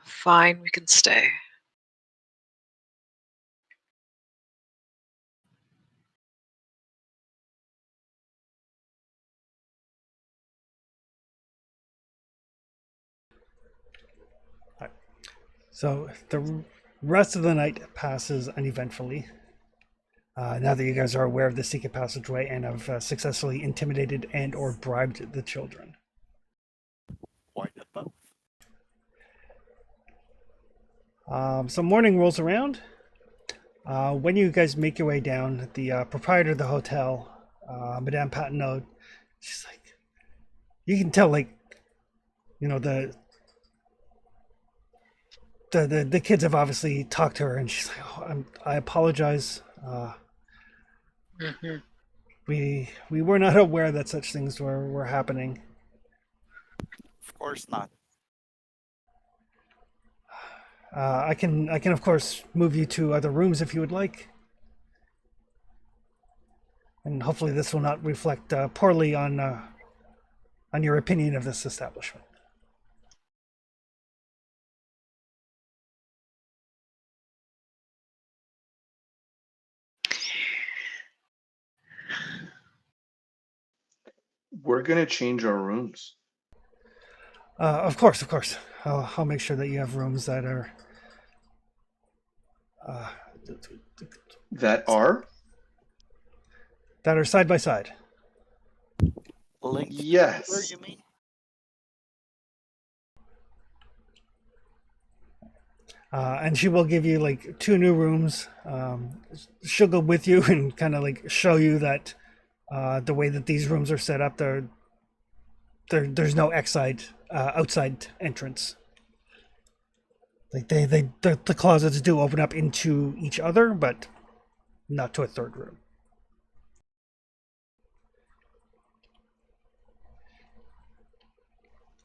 Fine, we can stay. So the rest of the night passes uneventfully. Now that you guys are aware of the secret passageway and have successfully intimidated and or bribed the children. Why not both? So morning rolls around. When you guys make your way down, the proprietor of the hotel, Madame Patino, she's like, you can tell, like, you know, the kids have obviously talked to her, and she's like, oh, I apologize. Mhm. We were not aware that such things were happening. Of course not. I can of course move you to other rooms if you would like, and hopefully this will not reflect poorly on your opinion of this establishment. We're gonna change our rooms. Of course, of course. I'll make sure that you have rooms that are uh, That are? side by side. Linked Yes. together, you mean? And she will give you like 2 new rooms. She'll go with you and kind of like show you that the way that these rooms are set up, there's no outside entrance. Like the closets do open up into each other, but not to a third room.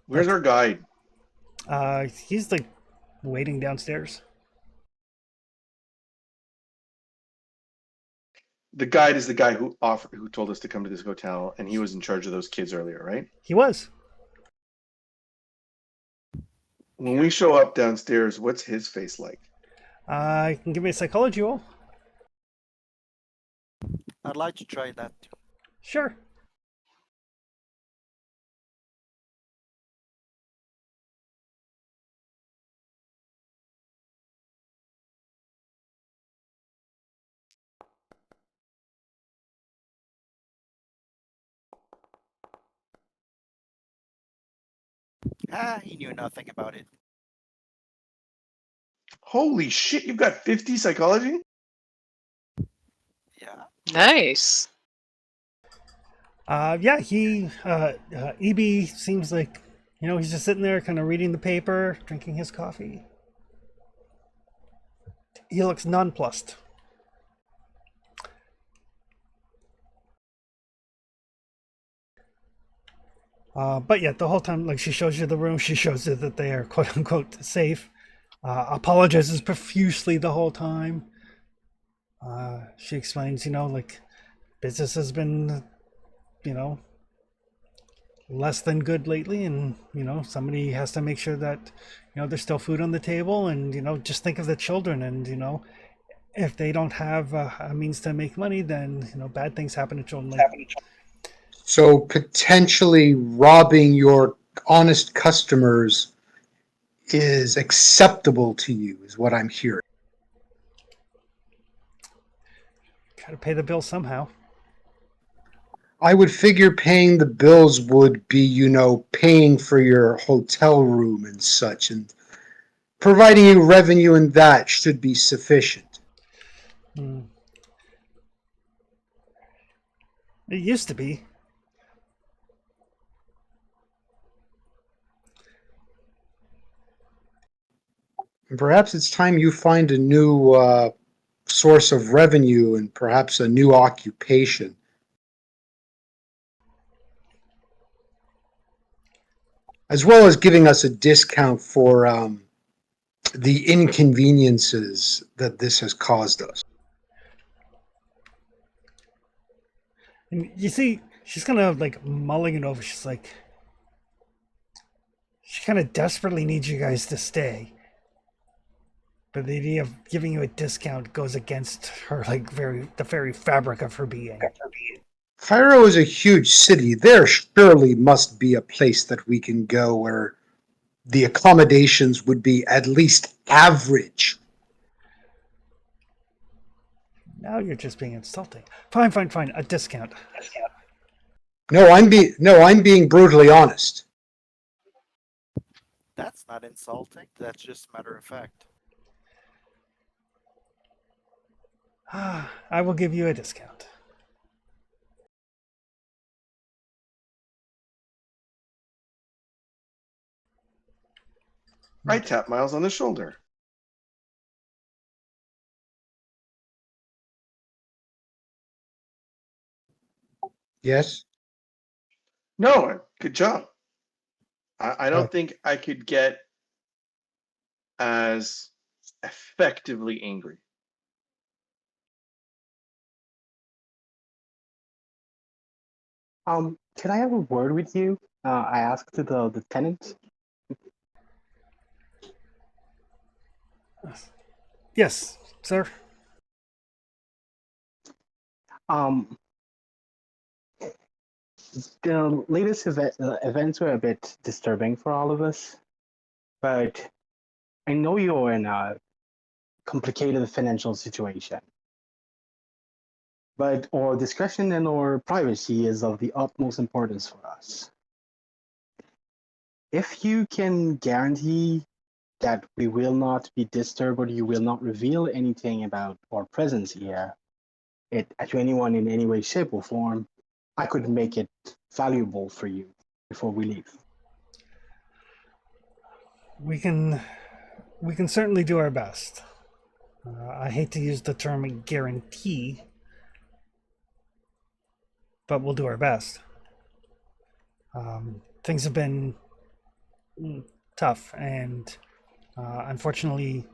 Where's our guide? He's like waiting downstairs. The guide is the guy who told us to come to this hotel, and he was in charge of those kids earlier, right? He was. When we show up downstairs, what's his face like? You can give me a psychology roll. I'd like to try that too. Sure. He knew nothing about it. Holy shit, you've got 50 psychology? Yeah. Nice. Yeah, EB seems like, he's just sitting there kind of reading the paper, drinking his coffee. He looks nonplussed. But yeah, the whole time, like, she shows you the room, she shows you that they are quote unquote safe. Apologizes profusely the whole time. She explains, like, business has been, less than good lately, and somebody has to make sure that there's still food on the table, and just think of the children, and if they don't have a means to make money, then bad things happen to children like So potentially robbing your honest customers is acceptable to you, is what I'm hearing. gotta pay the bill somehow. I would figure paying the bills would be, paying for your hotel room and such, and providing you revenue in that should be sufficient. Hmm. It used to be. And perhaps it's time you find a new source of revenue and perhaps a new occupation. as well as giving us a discount for the inconveniences that this has caused us. And you see, she's kind of like mulling it over. She's like, she kind of desperately needs you guys to stay. But the idea of giving you a discount goes against her, like, the very fabric of her being. Cairo is a huge city. There surely must be a place that we can go where the accommodations would be at least average. Now you're just being insulting. Fine, fine, fine. A discount. No, I'm being brutally honest. That's not insulting. That's just matter of fact. I will give you a discount. I tap Miles on the shoulder. Yes? No, good job. I don't think I could get as effectively angry. Can I have a word with you? I asked the tenant. Yes, sir. Um, the latest events were a bit disturbing for all of us, but I know you're in a complicated financial situation. But our discretion and our privacy is of the utmost importance for us. If you can guarantee that we will not be disturbed or you will not reveal anything about our presence here, to anyone in any way, shape, or form, I could make it valuable for you before we leave. We can certainly do our best. I hate to use the term guarantee, but we'll do our best. Things have been tough, and unfortunately,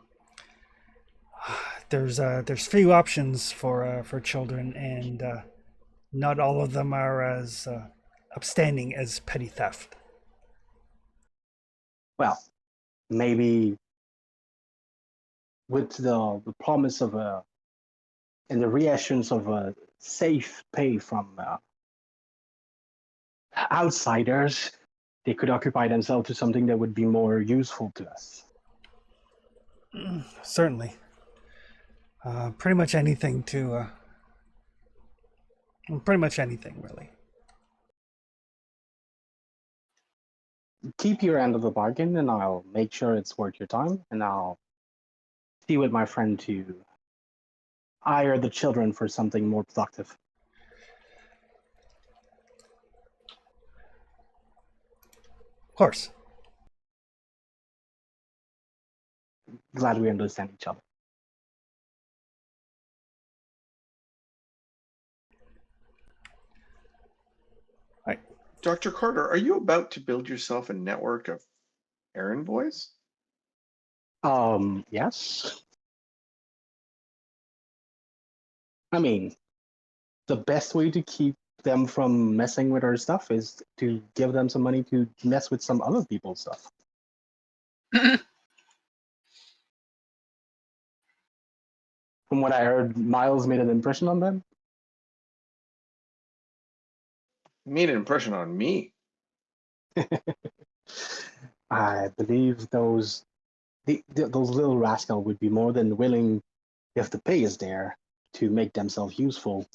there's few options for children, and not all of them are as upstanding as petty theft. Well, maybe with the promise of and the reassurance of a safe pay from outsiders, they could occupy themselves to something that would be more useful to us. Certainly. Pretty much anything pretty much anything, really. Keep your end of the bargain, and I'll make sure it's worth your time, and I'll see with my friend to hire the children for something more productive. Of course. Glad we understand each other. Right. Dr. Carter, are you about to build yourself a network of errand boys? Yes. I mean, the best way to keep them from messing with our stuff is to give them some money to mess with some other people's stuff. From what I heard, Miles made an impression on them. Made an impression on me. I believe those little rascals would be more than willing, if the pay is there, to make themselves useful,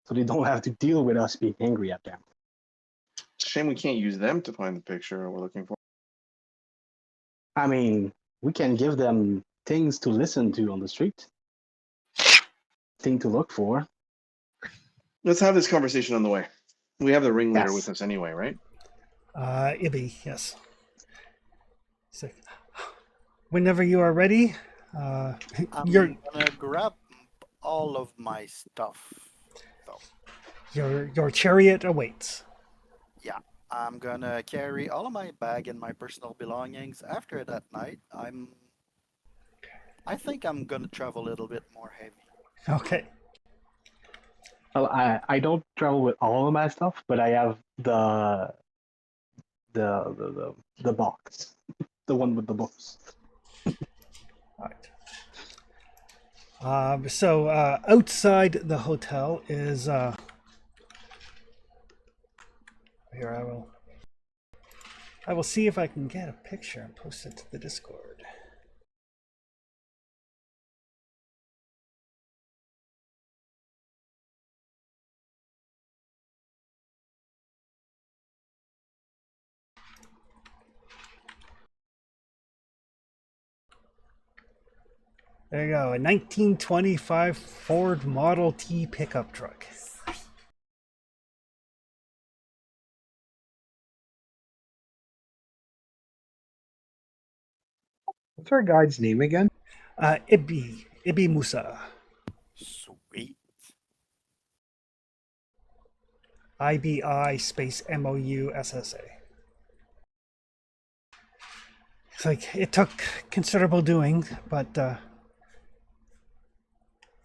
so they don't have to deal with us being angry at them. Shame we can't use them to find the picture we're looking for. I mean, we can give them things to listen to on the street, thing to look for. Let's have this conversation on the way. We have the ringleader Yes. with us anyway, right? Ibby, yes. So, whenever you are ready, I'm your gonna grab all of my stuff, though. your chariot awaits. Yeah, I'm gonna carry all of my bag and my personal belongings. After that night, I think I'm gonna travel a little bit more heavy. Okay. Well, I don't travel with all of my stuff, but I have the box, the one with the books. All right. So outside the hotel is here. I will see if I can get a picture and post it to the Discord. There you go, a 1925 Ford Model T pickup truck. What's our guide's name again? Ibi Musa. Sweet. IBI space MOUSSA. It's like it took considerable doing, but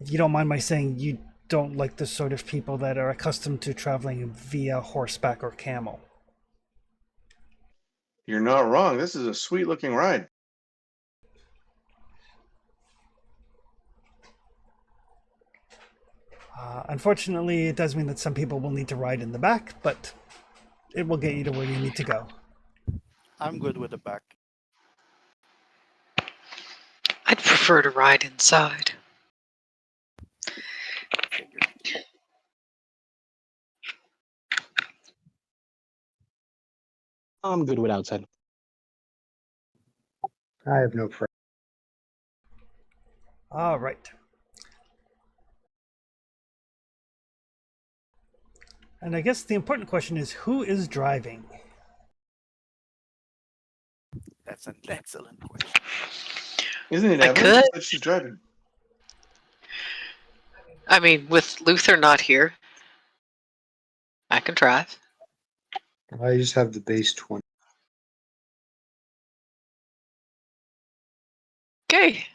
if you don't mind my saying, you don't like the sort of people that are accustomed to traveling via horseback or camel. You're not wrong. This is a sweet looking ride. Unfortunately, it does mean that some people will need to ride in the back, but it will get you to where you need to go. I'm good with the back. I'd prefer to ride inside. Figured. I'm good with outside. I have no friend. All right. And I guess the important question is, who is driving? That's an excellent question. Isn't it I Evelyn? could. She said she's driving. I mean, with Luther not here, I can drive. I just have the base 20. Okay.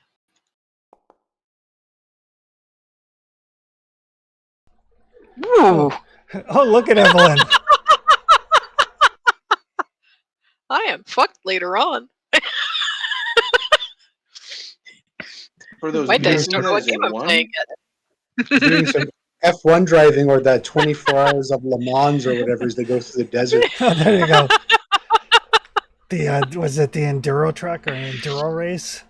Woo! Oh, look at Evelyn. I am fucked later on. For those My dice guessing, don't know that what is a game I'm playing one. Doing yet. some F1 driving or that 24 hours of Le Mans or whatever as they go through the desert. Oh, there you go. The was it the enduro truck or enduro race?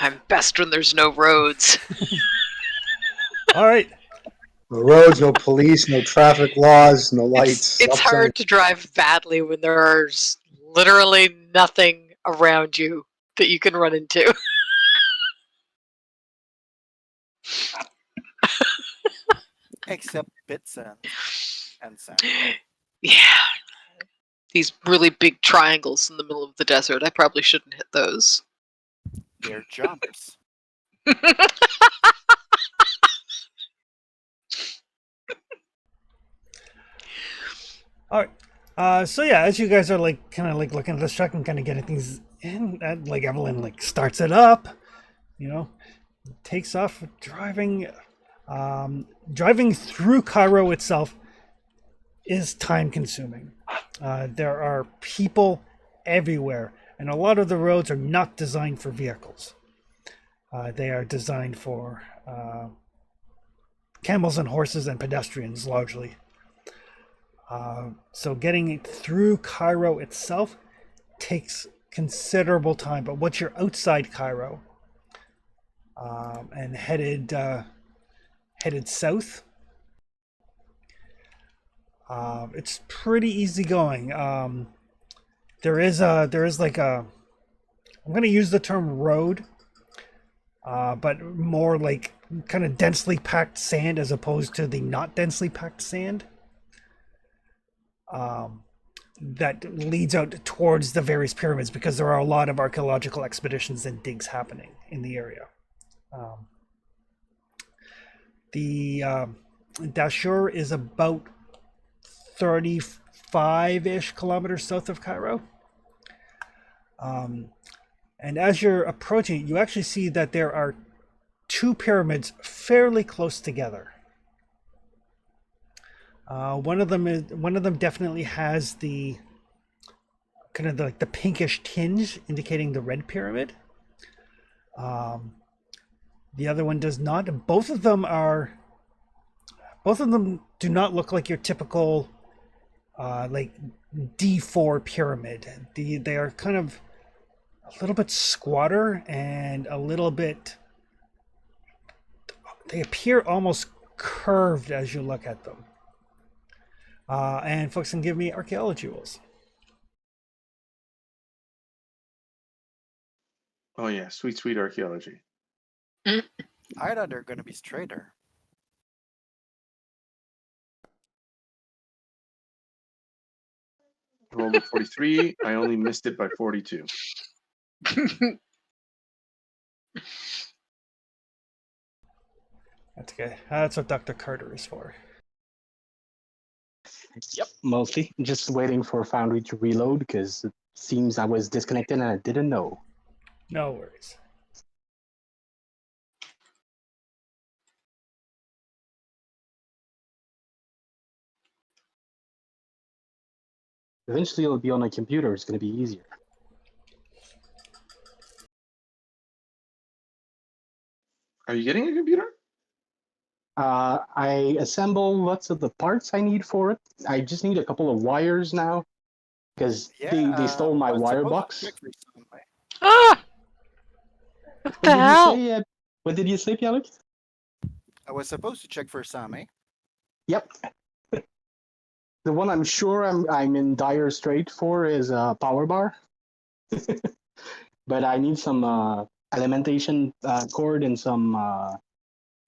I'm best when there's no roads. All right. No roads, no police, no traffic laws, no lights. It's Stop signs. hard to drive badly when there's literally nothing around you that you can run into. Except bits and sand. Yeah. These really big triangles in the middle of the desert. I probably shouldn't hit those. They're jumps. All right. So yeah, as you guys are like kind of like looking at this truck and kind of getting things in, like Evelyn like starts it up, you know, takes off driving. Driving through Cairo itself is time consuming. There are people everywhere, and a lot of the roads are not designed for vehicles. They are designed for camels and horses and pedestrians largely. So getting it through Cairo itself takes considerable time. But once you're outside Cairo and headed south, it's pretty easy going. There is like a, I'm going to use the term road, but more like kind of densely packed sand as opposed to the not densely packed sand. That leads out towards the various pyramids because there are a lot of archaeological expeditions and digs happening in the area. The Dashur is about 30, 5-ish kilometers south of Cairo. And as you're approaching, you actually see that there are 2 pyramids fairly close together. One of them definitely has the kind of the pinkish tinge, indicating the red pyramid. The other one does not. Both of them do not look like your typical like D4 pyramid. They are kind of a little bit squatter and a little bit. They appear almost curved as you look at them. And folks can give me archaeology rolls. Oh yeah, sweet archaeology. I thought they're gonna be straighter. I rolled a 43. I only missed it by 42. That's okay. That's what Dr. Carter is for. Yep, mostly. Just waiting for Foundry to reload because it seems I was disconnected and I didn't know. No worries. Eventually it'll be on a computer, it's going to be easier. Are you getting a computer? I assemble lots of the parts I need for it. I just need a couple of wires now because they stole my I was wire supposed to box. check for some- Ah! What What the did hell? you say? What did you say, Pierre? I was supposed to check for some, eh? Yep. The one I'm sure I'm in dire strait for is a power bar. But I need some alimentation cord and some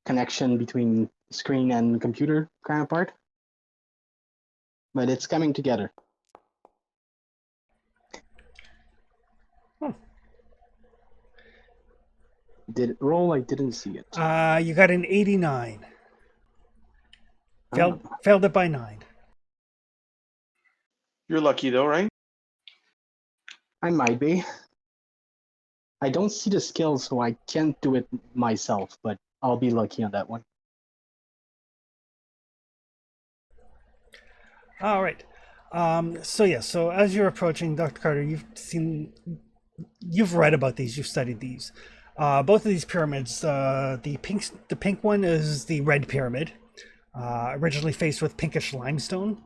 connection between screen and computer kind of part. But it's coming together. Did it roll? I didn't see it. You got an 89. Failed it by 9. You're lucky though, right? I might be. I don't see the skill, so I can't do it myself, but I'll be lucky on that one. All right. So as you're approaching Dr. Carter, you've read about these, you've studied these. Both of these pyramids, the pink one is the red pyramid, originally faced with pinkish limestone.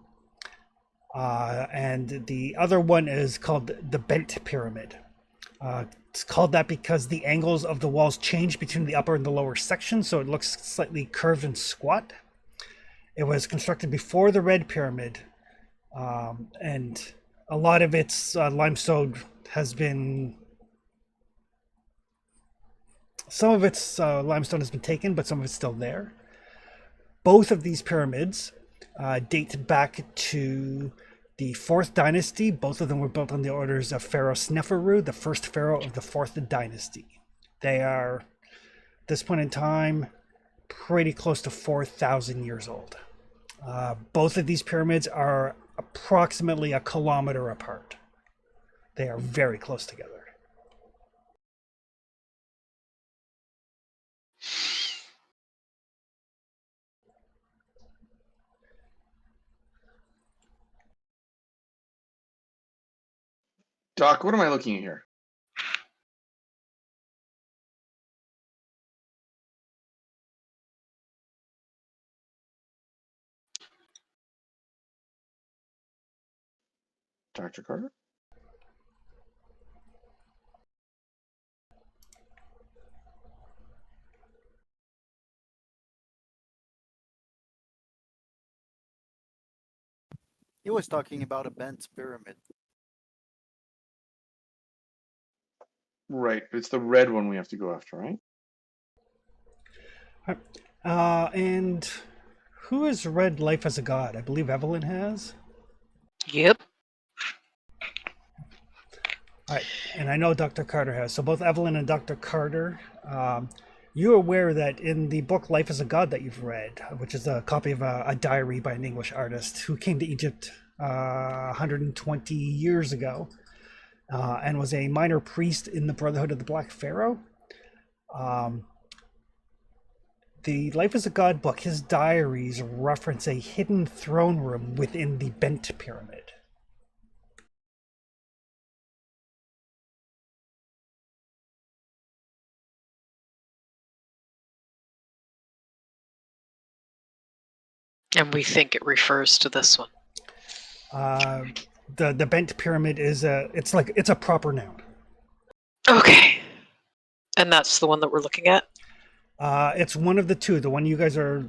And the other one is called the bent pyramid. It's called that because the angles of the walls change between the upper and the lower section, so it looks slightly curved and squat. It was constructed before the red pyramid, and a lot of its limestone has been. Some of its limestone has been taken, but some of it's still there. Both of these pyramids date back to the 4th dynasty. Both of them were built on the orders of Pharaoh Sneferu, the first pharaoh of the 4th dynasty. They are, at this point in time, pretty close to 4,000 years old. Both of these pyramids are approximately a kilometer apart. They are very close together. Doc, what am I looking at here? Dr. Carter? He was talking about a bent pyramid. Right. It's the red one we have to go after, right? And who has read Life as a God? I believe Evelyn has. Yep. All right, and I know Dr. Carter has. So both Evelyn and Dr. Carter, you're aware that in the book Life as a God that you've read, which is a copy of a diary by an English artist who came to Egypt 120 years ago, and was a minor priest in the Brotherhood of the Black Pharaoh. Um, the Life as a God book, his diaries reference a hidden throne room within the Bent Pyramid. And we think it refers to this one. The Bent Pyramid is it's a proper noun. Okay. And that's the one that we're looking at? It's one of the two. The one you guys are,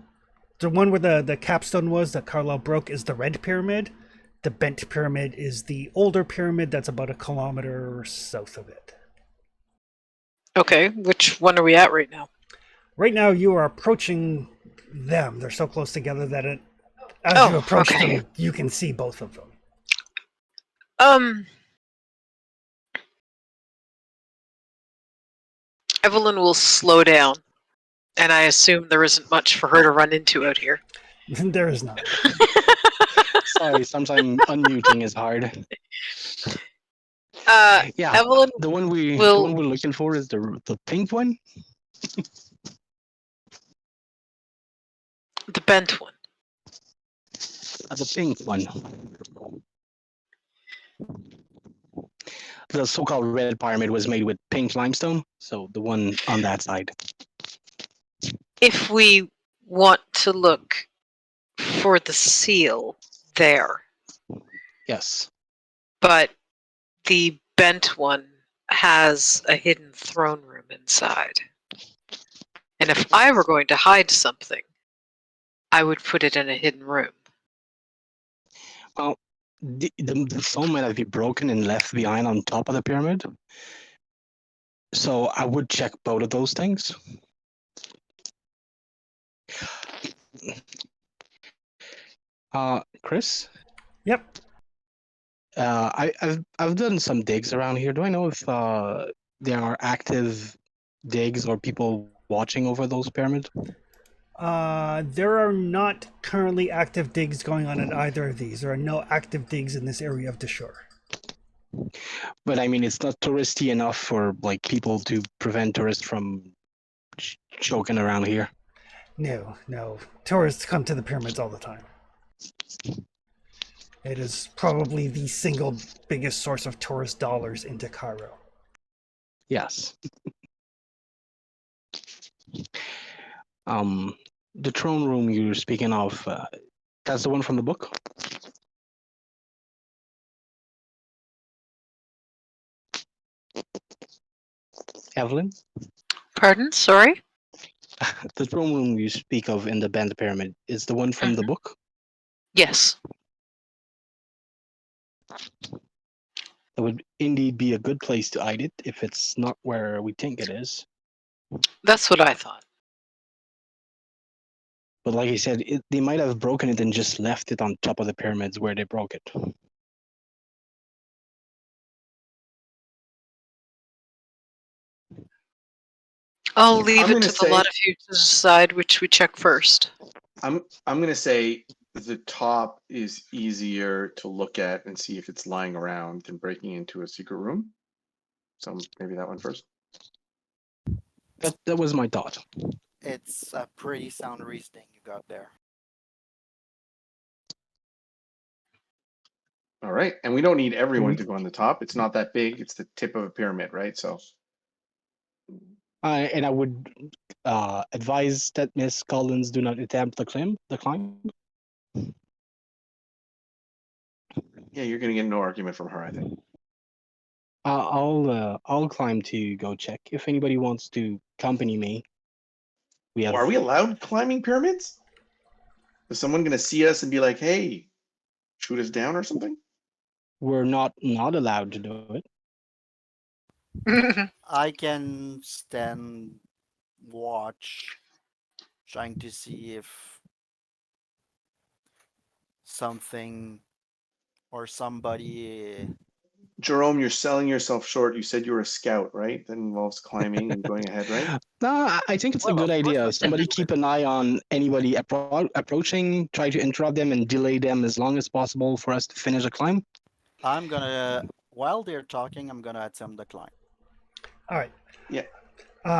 the one where the capstone was that Carlisle broke is the Red Pyramid. The Bent Pyramid is the older pyramid that's about a kilometer south of it. Okay. Which one are we at right now? Right now, you are approaching them. They're so close together that as you approach okay. them, you can see both of them. Evelyn will slow down, and I assume there isn't much for her to run into out here. There is none. Sorry, sometimes unmuting is hard. Yeah, Evelyn the one we're looking for is the pink one. the bent one. The pink one. The so-called red pyramid was made with pink limestone, so the one on that side. If we want to look for the seal there, Yes. but the bent one has a hidden throne room inside. And if I were going to hide something, I would put it in a hidden room. Well, the stone might have been broken and left behind on top of the pyramid. So I would check both of those things. Chris? Yep. I've done some digs around here. Do I know if there are active digs or people watching over those pyramids? There are not currently active digs going on at either of these. There are no active digs in this area of the shore. But I mean, it's not touristy enough for like people to prevent tourists from choking around here. No. Tourists come to the pyramids all the time. It is probably the single biggest source of tourist dollars into Cairo. Yes. The throne room you're speaking of, that's the one from the book? Evelyn? Pardon? Sorry? The throne room you speak of in the Band Pyramid is the one from the book? Yes. That would indeed be a good place to hide it if it's not where we think it is. That's what I thought. But like I said, they might have broken it and just left it on top of the pyramids where they broke it. I'll leave I'm it gonna to the say- lot of you to decide which we check first. I'm gonna say the top is easier to look at and see if it's lying around than breaking into a secret room. So maybe that one first. That was my thought. It's a pretty sound reasoning you got there. All right, and we don't need everyone to go on the top. It's not that big. It's the tip of a pyramid, right? So And I would advise that Miss Collins do not attempt the climb. yeah, you're gonna get no argument from her, I think. I'll climb to go check. If anybody wants to accompany me, we have. Are we allowed climbing pyramids? Is someone gonna see us and be like, "Hey, shoot us down" or something? We're not allowed to do it. I can stand watch, trying to see if something or somebody Jerome, you're selling yourself short. You said you were a scout, right? That involves climbing and going ahead, right? No, I think it's a Well, good of course idea. I can Somebody do keep it. an eye on anybody approaching, try to interrupt them and delay them as long as possible for us to finish the climb. I'm gonna, while they're talking, I'm gonna attempt the climb. All right. Yeah.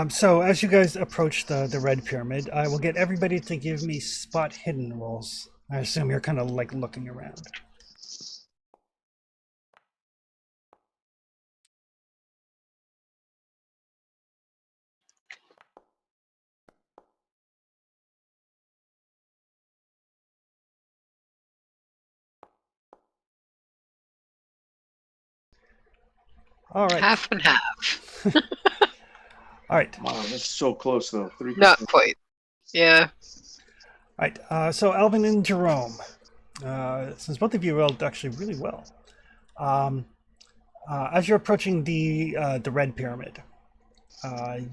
So as you guys approach the red pyramid, I will get everybody to give me spot hidden rolls. I assume you're kind of like looking around. All right. Half and half. All right. Wow, that's so close though. 3%. Not quite. Yeah. All right. So Alvin and Jerome, since both of you rolled actually really well, as you're approaching the red pyramid,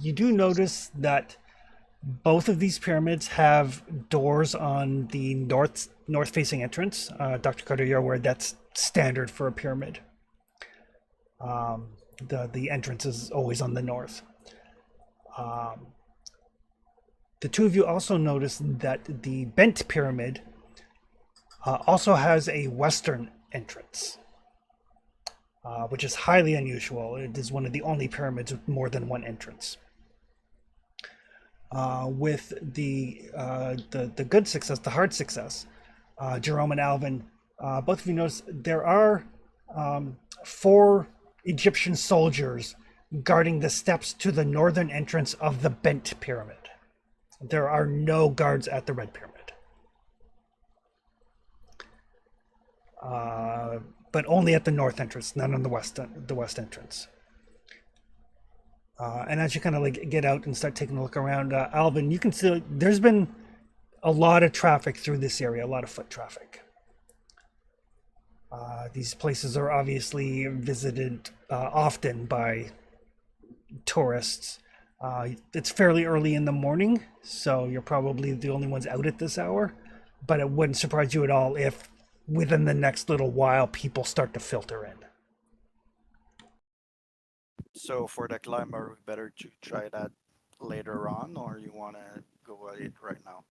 you do notice that both of these pyramids have doors on the north facing entrance. Dr. Carter, you're aware that's standard for a pyramid. The entrance is always on the north. The two of you also notice that the bent pyramid also has a western entrance, which is highly unusual. It is one of the only pyramids with more than one entrance. With the good success, the hard success, Jerome and Alvin, both of you notice there are 4 Egyptian soldiers guarding the steps to the northern entrance of the bent pyramid. There are no guards at the red pyramid. But only at the north entrance, none on the west entrance. And as you kind of like get out and start taking a look around, Alvin, you can see there's been a lot of traffic through this area, a lot of foot traffic. These places are obviously visited often by tourists. It's fairly early in the morning, so you're probably the only ones out at this hour, but it wouldn't surprise you at all if within the next little while people start to filter in. So for the climb, are we better to try that later on, or you want to go at it right now?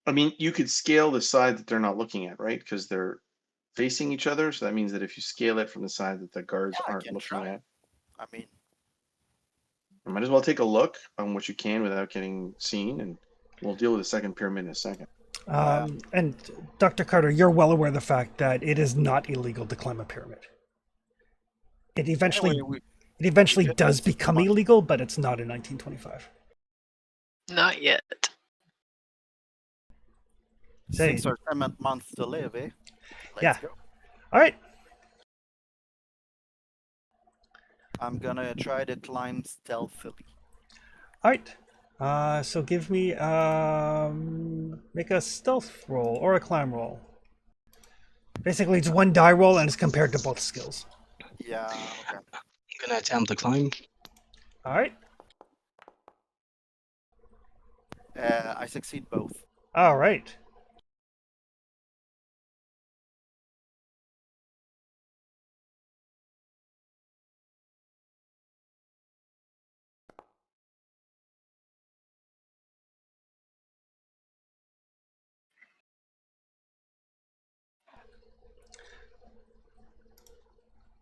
I mean, you could scale the side that they're not looking at, right? Because they're facing each other. So that means that if you scale it from the side that the guards Yeah, I aren't can looking try. at, I mean, you might as well take a look on what you can without getting seen, and we'll deal with the second pyramid in a second. And Dr. Carter, you're well aware of the fact that it is not illegal to climb a pyramid. It eventually anyway, just does need to become mark- illegal, but it's not in 1925. Not yet. 6 or 7 months to live, eh? Let's Yeah. go. All right. I'm gonna try to climb stealthily. All right. So give me make a stealth roll or a climb roll. Basically, it's one die roll and it's compared to both skills. Yeah, okay. I'm gonna attempt the climb. All right. I succeed both. All right.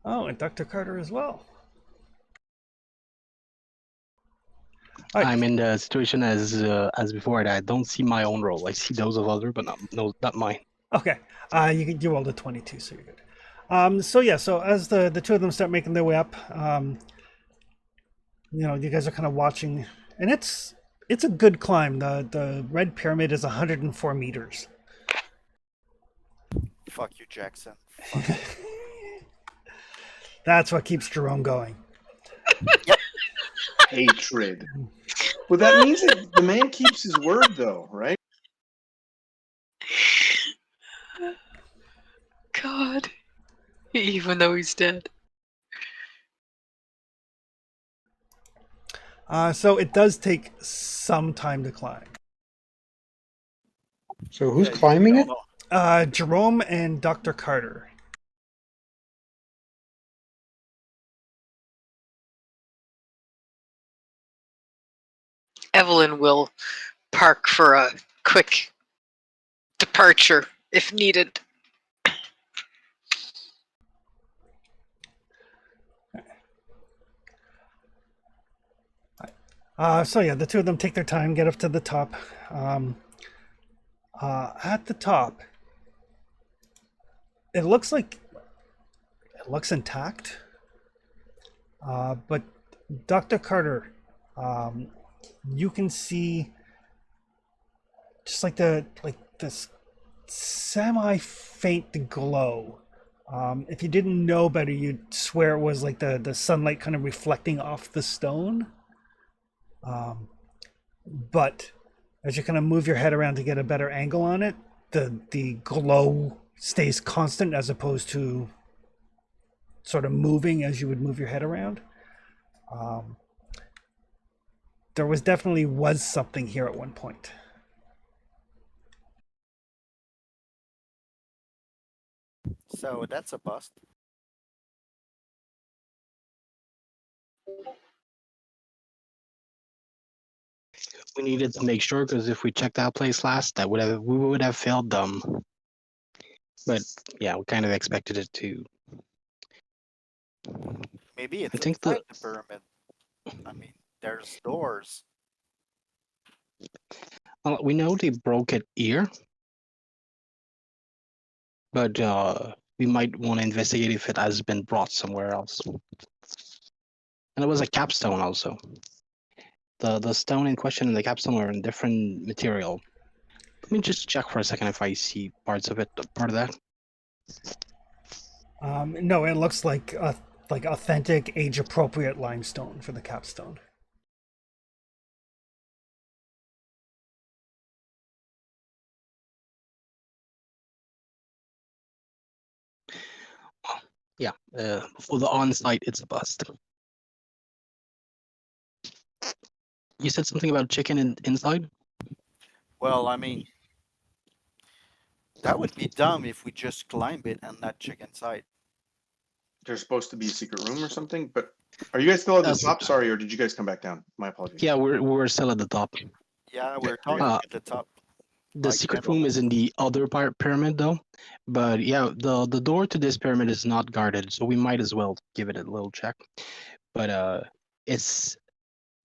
Oh, and Dr. Carter as well. All right. I'm in the situation as before that I don't see my own roll. I see those of other, but not mine. Okay. You rolled a 22, so you're good. So as the two of them start making their way up, you guys are kind of watching, and it's a good climb. The red pyramid is 104 meters. Fuck you, Jackson. That's what keeps Jerome going. Hatred. Well, that means that the man keeps his word, though, right? God. Even though he's dead. So it does take some time to climb. So who's Yeah, we climbing all it? know. Jerome and Dr. Carter. Evelyn will park for a quick departure if needed. So yeah, the two of them take their time, get up to the top. At the top, it looks intact. But Dr. Carter, um, you can see just like this semi faint glow. If you didn't know better, you'd swear it was like the sunlight kind of reflecting off the stone. But as you kind of move your head around to get a better angle on it, the glow stays constant as opposed to sort of moving as you would move your head around. There definitely was something here at one point. So that's a bust. We needed to make sure because if we checked that place last, we would have failed them. But yeah, we kind of expected it to. Maybe I it's think inside the pyramid. I mean, there's doors. we know they broke it here, but we might want to investigate if it has been brought somewhere else. And it was a capstone also. The stone in question and the capstone were in different material. Let me just check for a second if I see parts of it, part of that. No, it looks like authentic, age-appropriate limestone for the capstone. Yeah, for the on-site, it's a bust. You said something about chicken inside? Well, I mean, that would be dumb if we just climb it and not check inside. There's supposed to be a secret room or something, but are you guys still at the top? Sorry, or did you guys come back down? My apologies. Yeah, we're still at the top. Yeah, Okay, we're very talking good. at the top. The Like secret room is in the other pyramid though. But yeah, the door to this pyramid is not guarded, so we might as well give it a little check. But it's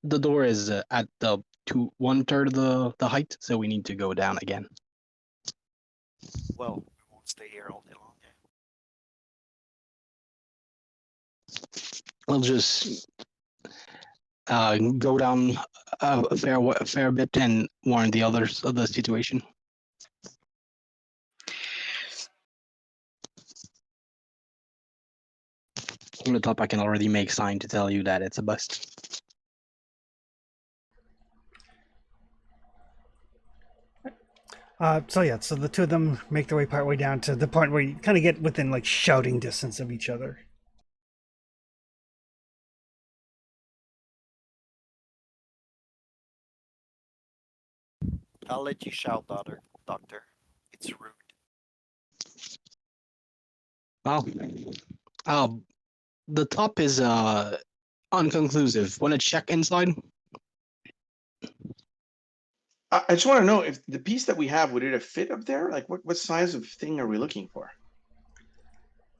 the door is at the 1/3 of the height, so we need to go down again. Well, we won't stay here all day long. We'll just go down a fair bit and warn the others of the situation. From the top, I can already make sign to tell you that it's a bust. So yeah, so the two of them make their way partway down to the point where you kind of get within like shouting distance of each other. I'll let you shout, doctor. It's rude. Well, uh, the top is unconclusive. Want to check inside? I just want to know if the piece that we have, would it have fit up there? Like, what size of thing are we looking for?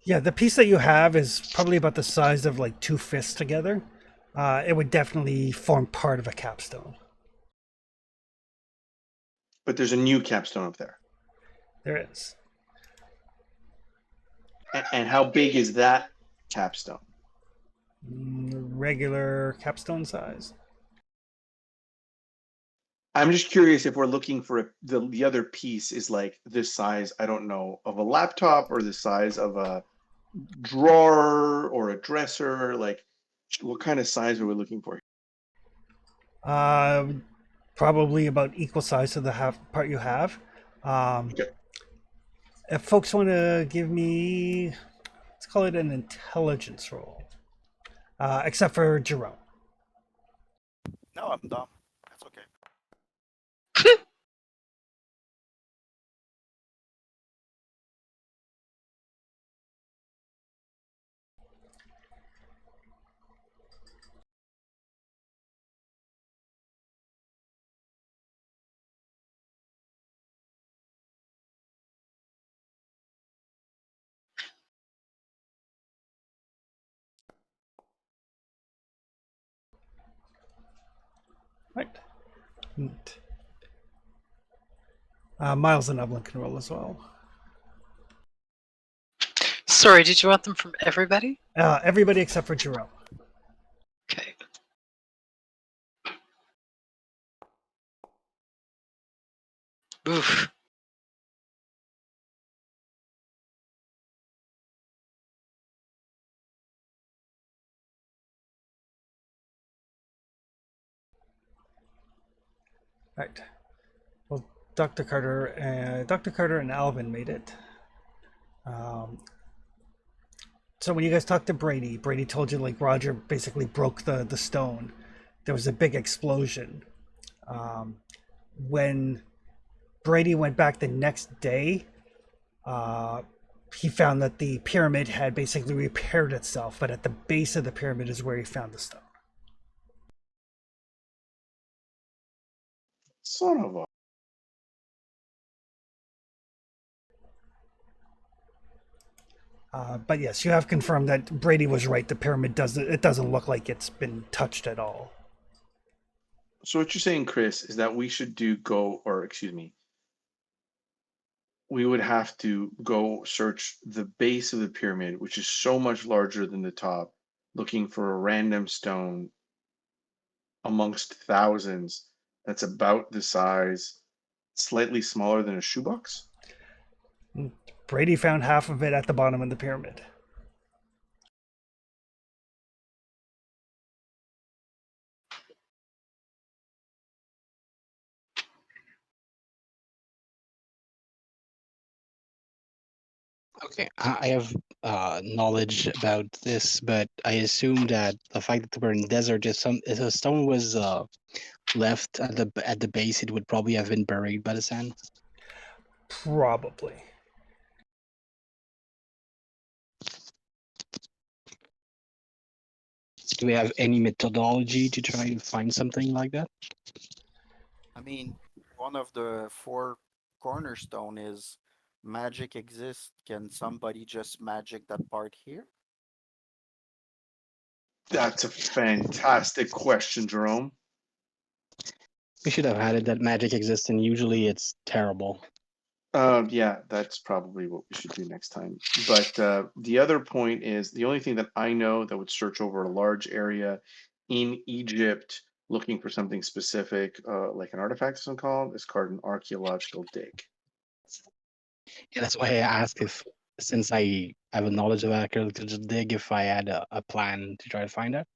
Yeah, the piece that you have is probably about the size of like two fists together. It would definitely form part of a capstone. But there's a new capstone up there. There is. And how big is that capstone? Regular capstone size. I'm just curious if we're looking for the other piece is like this size, I don't know, of a laptop or the size of a drawer or a dresser. Like, what kind of size are we looking for? Uh, Probably about equal size to the half part you have. Okay. If folks want to give me, let's call it an intelligence roll, except for Jerome. No, I'm dumb. That's okay. Right. Neat. Miles and Evelyn can roll as well. Sorry, did you want them from everybody? Everybody except for Jerome. Okay. Oof. Right. Well, Dr. Carter and Alvin made it. So when you guys talked to Brady, Brady told you like Roger basically broke the stone. There was a big explosion. When Brady went back the next day, he found that the pyramid had basically repaired itself, but at the base of the pyramid is where he found the stone. Son of a. But yes, you have confirmed that Brady was right. The pyramid doesn't look like it's been touched at all. So what you're saying, Chris, is that we should excuse me, we would have to go search the base of the pyramid, which is so much larger than the top, looking for a random stone amongst thousands that's about the size, slightly smaller than a shoebox. Brady found half of it at the bottom of the pyramid. Okay, I have knowledge about this, but I assume that the fact that we're in the desert is if a stone was left at the base, it would probably have been buried by the sand. Probably. Do we have any methodology to try to find something like that? I mean, one of the four cornerstone is magic exists. Can somebody just magic that part here? That's a fantastic question, Jerome. We should have had it that magic exists, and usually it's terrible. Yeah, that's probably what we should do next time. But the other point is the only thing that I know that would search over a large area in Egypt looking for something specific, like an artifact, some called, is called an archaeological dig. Yeah, that's why I asked if, since I have a knowledge of archaeological dig, if I had a plan to try to find out.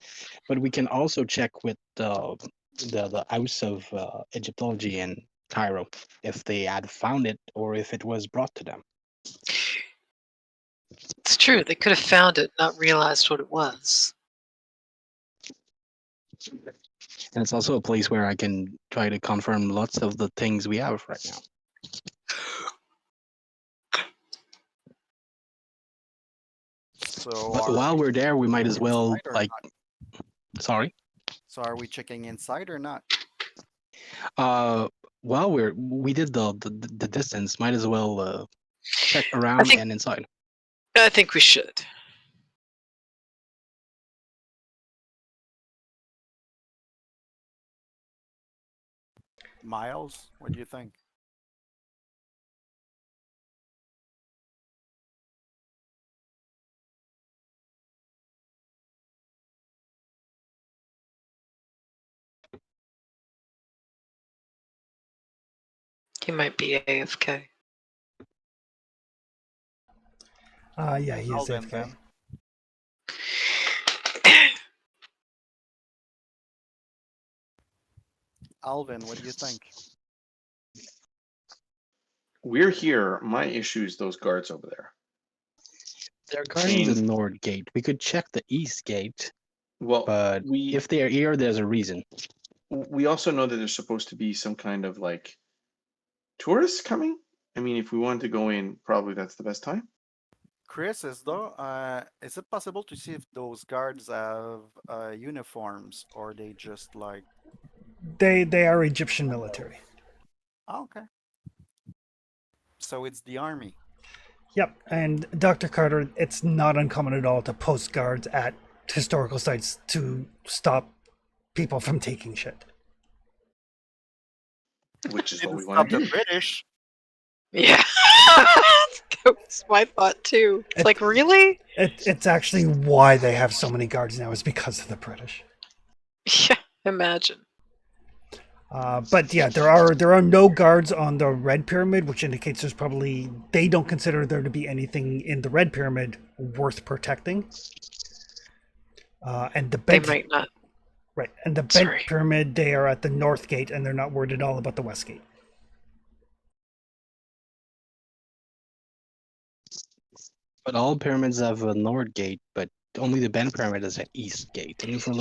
But we can also check with the House of Egyptology in Cairo if they had found it or if it was brought to them. It's true. They could have found it, not realized what it was. And it's also a place where I can try to confirm lots of the things we have right now. So But are while we we're there, we might as well, inside or like, not? sorry. So are we checking inside or not? While we did the distance, might as well check I around think and inside. we should. Miles, what do you think? He might be AFK. Yeah, he is Alvin, AFK. then. Alvin, what do you think? We're here. My issue is those guards over there. They're guarding the And north gate. We could check the east gate, well, but if they're here, there's a reason. we also know that there's supposed to be some kind of like tourists coming. I mean, if we wanted to go in, probably that's the best time. Chris, is it possible to see if those guards have uniforms or they just like? They are Egyptian military. Oh, okay. So it's the army. Yep, and Dr. Carter, it's not uncommon at all to post guards at historical sites to stop people from taking shit. which is what Didn't we stop want to the do. British. Yeah. That was my thought too. It's like, really? It's actually why they have so many guards now is because of the British. Yeah, imagine. But yeah, there are no guards on the Red Pyramid, which indicates they don't consider there to be anything in the Red Pyramid worth protecting. And the They bent might not. right, and the Bent Sorry. Pyramid, they are at the North Gate, and they're not worried at all about the West Gate. But all pyramids have a north gate, but only the Bend pyramid has an east gate. And if we're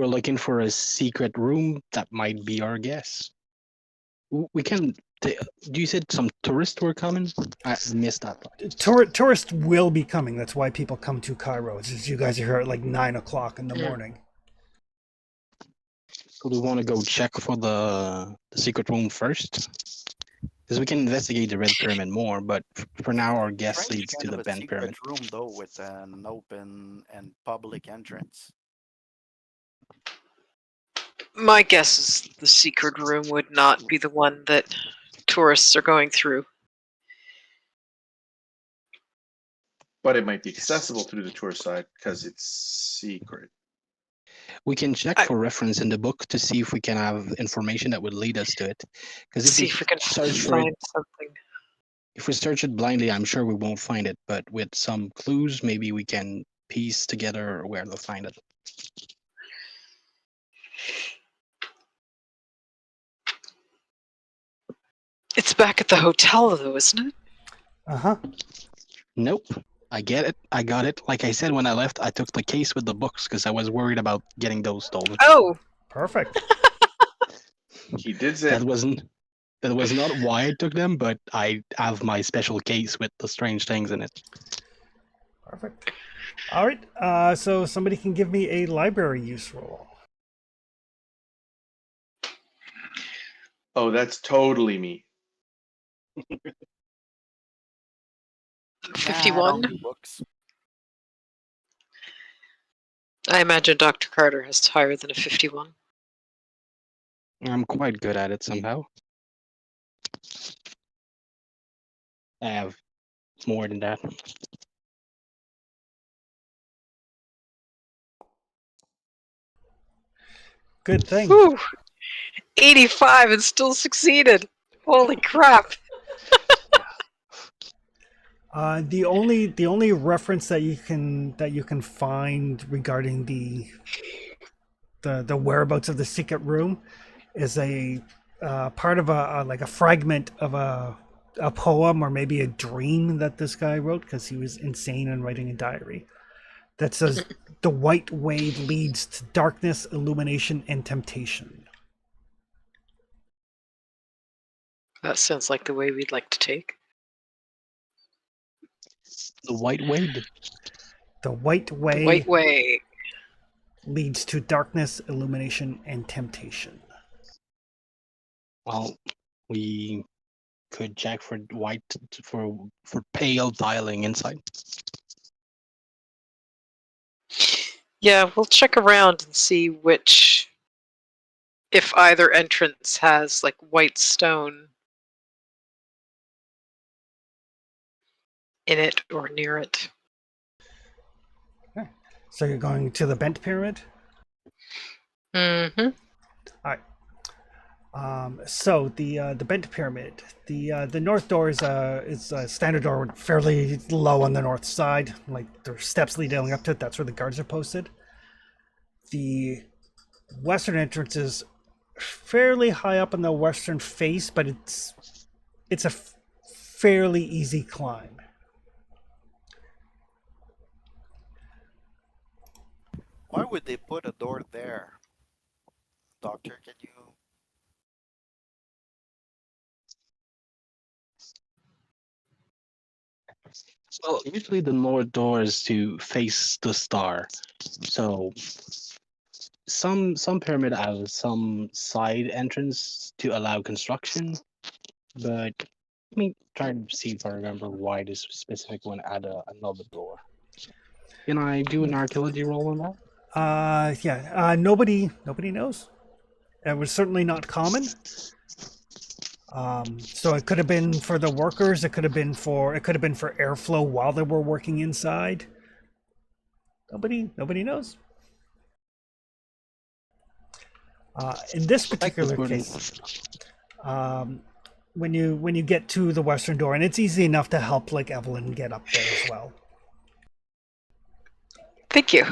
looking for a secret room, that might be our guess. We can. You said some tourists were coming? I missed that part. Tourists will be coming. That's why people come to Cairo. It's just you guys are here at like 9 o'clock in the morning. So we want to go check for the secret room first? Because we can investigate the Red Pyramid more, but for now our guess Strange leads to kind the of a Bend secret Pyramid. room though, with an open and public entrance. My guess is the secret room would not be the one that tourists are going through. But it might be accessible through the tour side because it's secret. We can check for reference in the book to see if we can have information that would lead us to it. Because See if we can search for find it, something. if we search it blindly, I'm sure we won't find it. But with some clues, maybe we can piece together where to find it. It's back at the hotel, though, isn't it? Uh-huh. Nope. I get it. I got it. Like I said when I left, I took the case with the books because I was worried about getting those stolen. Oh, Perfect. He did say That was not why I took them, but I have my special case with the strange things in it. Perfect. All right. So somebody can give me a library use roll. oh, that's totally me. 51. Books. I imagine Dr. Carter has higher than a 51. I'm quite good at it somehow. I have more than that. Good thing. Whew. 85 and still succeeded. Holy crap. The only reference that you can find regarding the whereabouts of the secret room is a part of a fragment of a poem or maybe a dream that this guy wrote because he was insane and writing a diary that says the white way leads to darkness, illumination, and temptation. That sounds like the way we'd like to take. The white wade. The white way, The white way. leads to darkness, illumination, and temptation. Well, we could check for white for pale tiling inside. Yeah, we'll check around and see if either entrance has like white stone in it or near it. Okay. So you're going to the Bent Pyramid? Mm-hmm. All right. So the Bent Pyramid, the north door is a standard door, fairly low on the north side. Like there's steps leading up to it. That's where the guards are posted. The western entrance is fairly high up on the western face, but it's a fairly easy climb. Why would they put a door there? Doctor, can you? So usually the north door is to face the star. So some pyramid have some side entrance to allow construction, but let me try to see if I remember why this specific one had another door. Can I do an archaeology roll on that? Yeah. Nobody knows. It was certainly not common. So it could have been for the workers. It could have been for airflow while they were working inside. Nobody knows. In this Like this particular burden. case, when you get to the western door, and it's easy enough to help like Evelyn get up there as well. Thank you.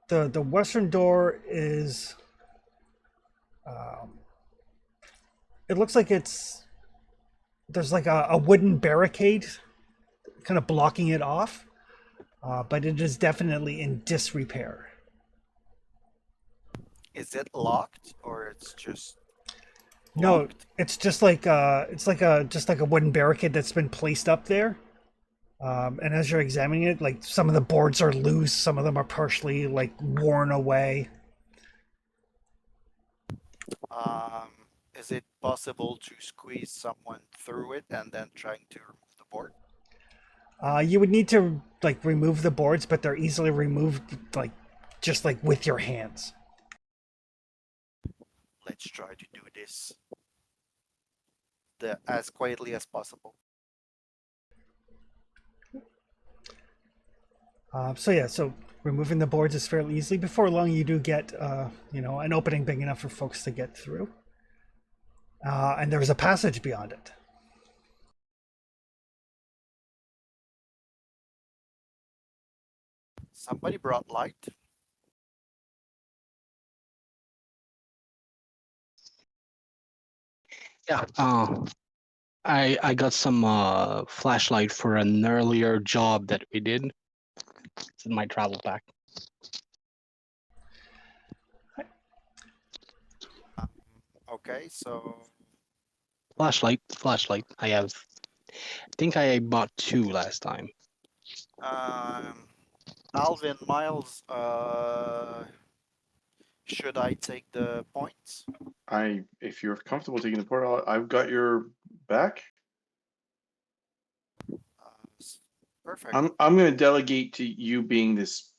The western door is. It looks like there's like a wooden barricade, kind of blocking it off, but it is definitely in disrepair. Is it locked or it's just No, locked? it's just like a wooden barricade that's been placed up there. And as you're examining it, like some of the boards are loose, some of them are partially like worn away. Is it possible to squeeze someone through it and then trying to remove the board? You would need to like remove the boards, but they're easily removed like just like with your hands. Let's try to do this as quietly as possible. So removing the boards is fairly easy. Before long, you do get an opening big enough for folks to get through, and there's a passage beyond it. Somebody brought light. Yeah. I got some flashlight for an earlier job that we did. It's in my travel pack. Okay, so Flashlight. I think I bought 2 last time. Alvin, Miles, should I take the points? If you're comfortable taking the port, I've got your back. Perfect. I'm going to delegate to you being this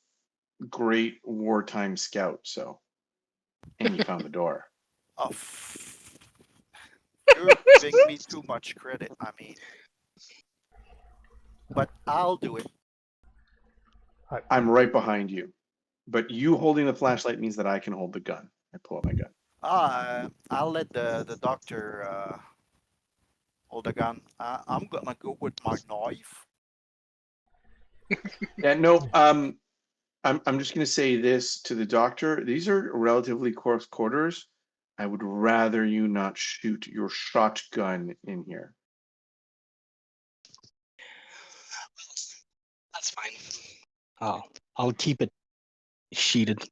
great wartime scout. So, and you found the door. Oh, you're giving me too much credit. I mean, but I'll do it. I'm right behind you, but you holding the flashlight means that I can hold the gun. I pull out my gun. I'll let the doctor hold the gun. I'm gonna go with my knife. Yeah, no. I'm just going to say this to the doctor. These are relatively close quarters. I would rather you not shoot your shotgun in here. That's fine. I'll keep it sheeted.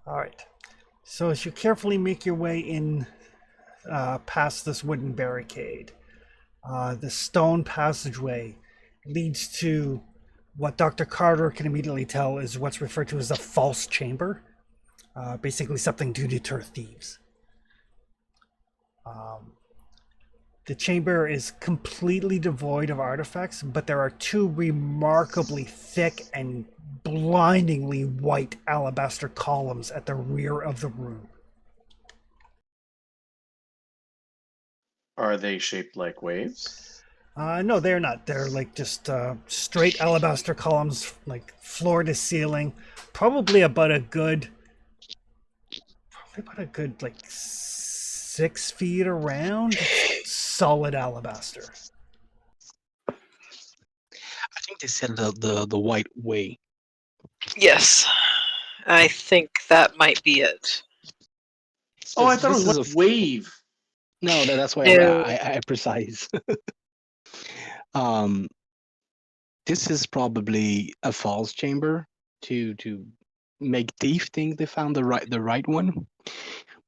All right. So as you carefully make your way in past this wooden barricade, the stone passageway leads to what Dr. Carter can immediately tell is what's referred to as a false chamber, basically something to deter thieves. The chamber is completely devoid of artifacts, but there are 2 remarkably thick and blindingly white alabaster columns at the rear of the room. Are they shaped like waves? No, they're not. They're like just straight alabaster columns, like floor to ceiling. Probably about a good like 6 feet around. Solid alabaster. I think they said the white way. Yes, I think that might be it. Oh, I thought This it was is a wave. No, that's why No. I precise. This is probably a false chamber to make thief think they found the right one,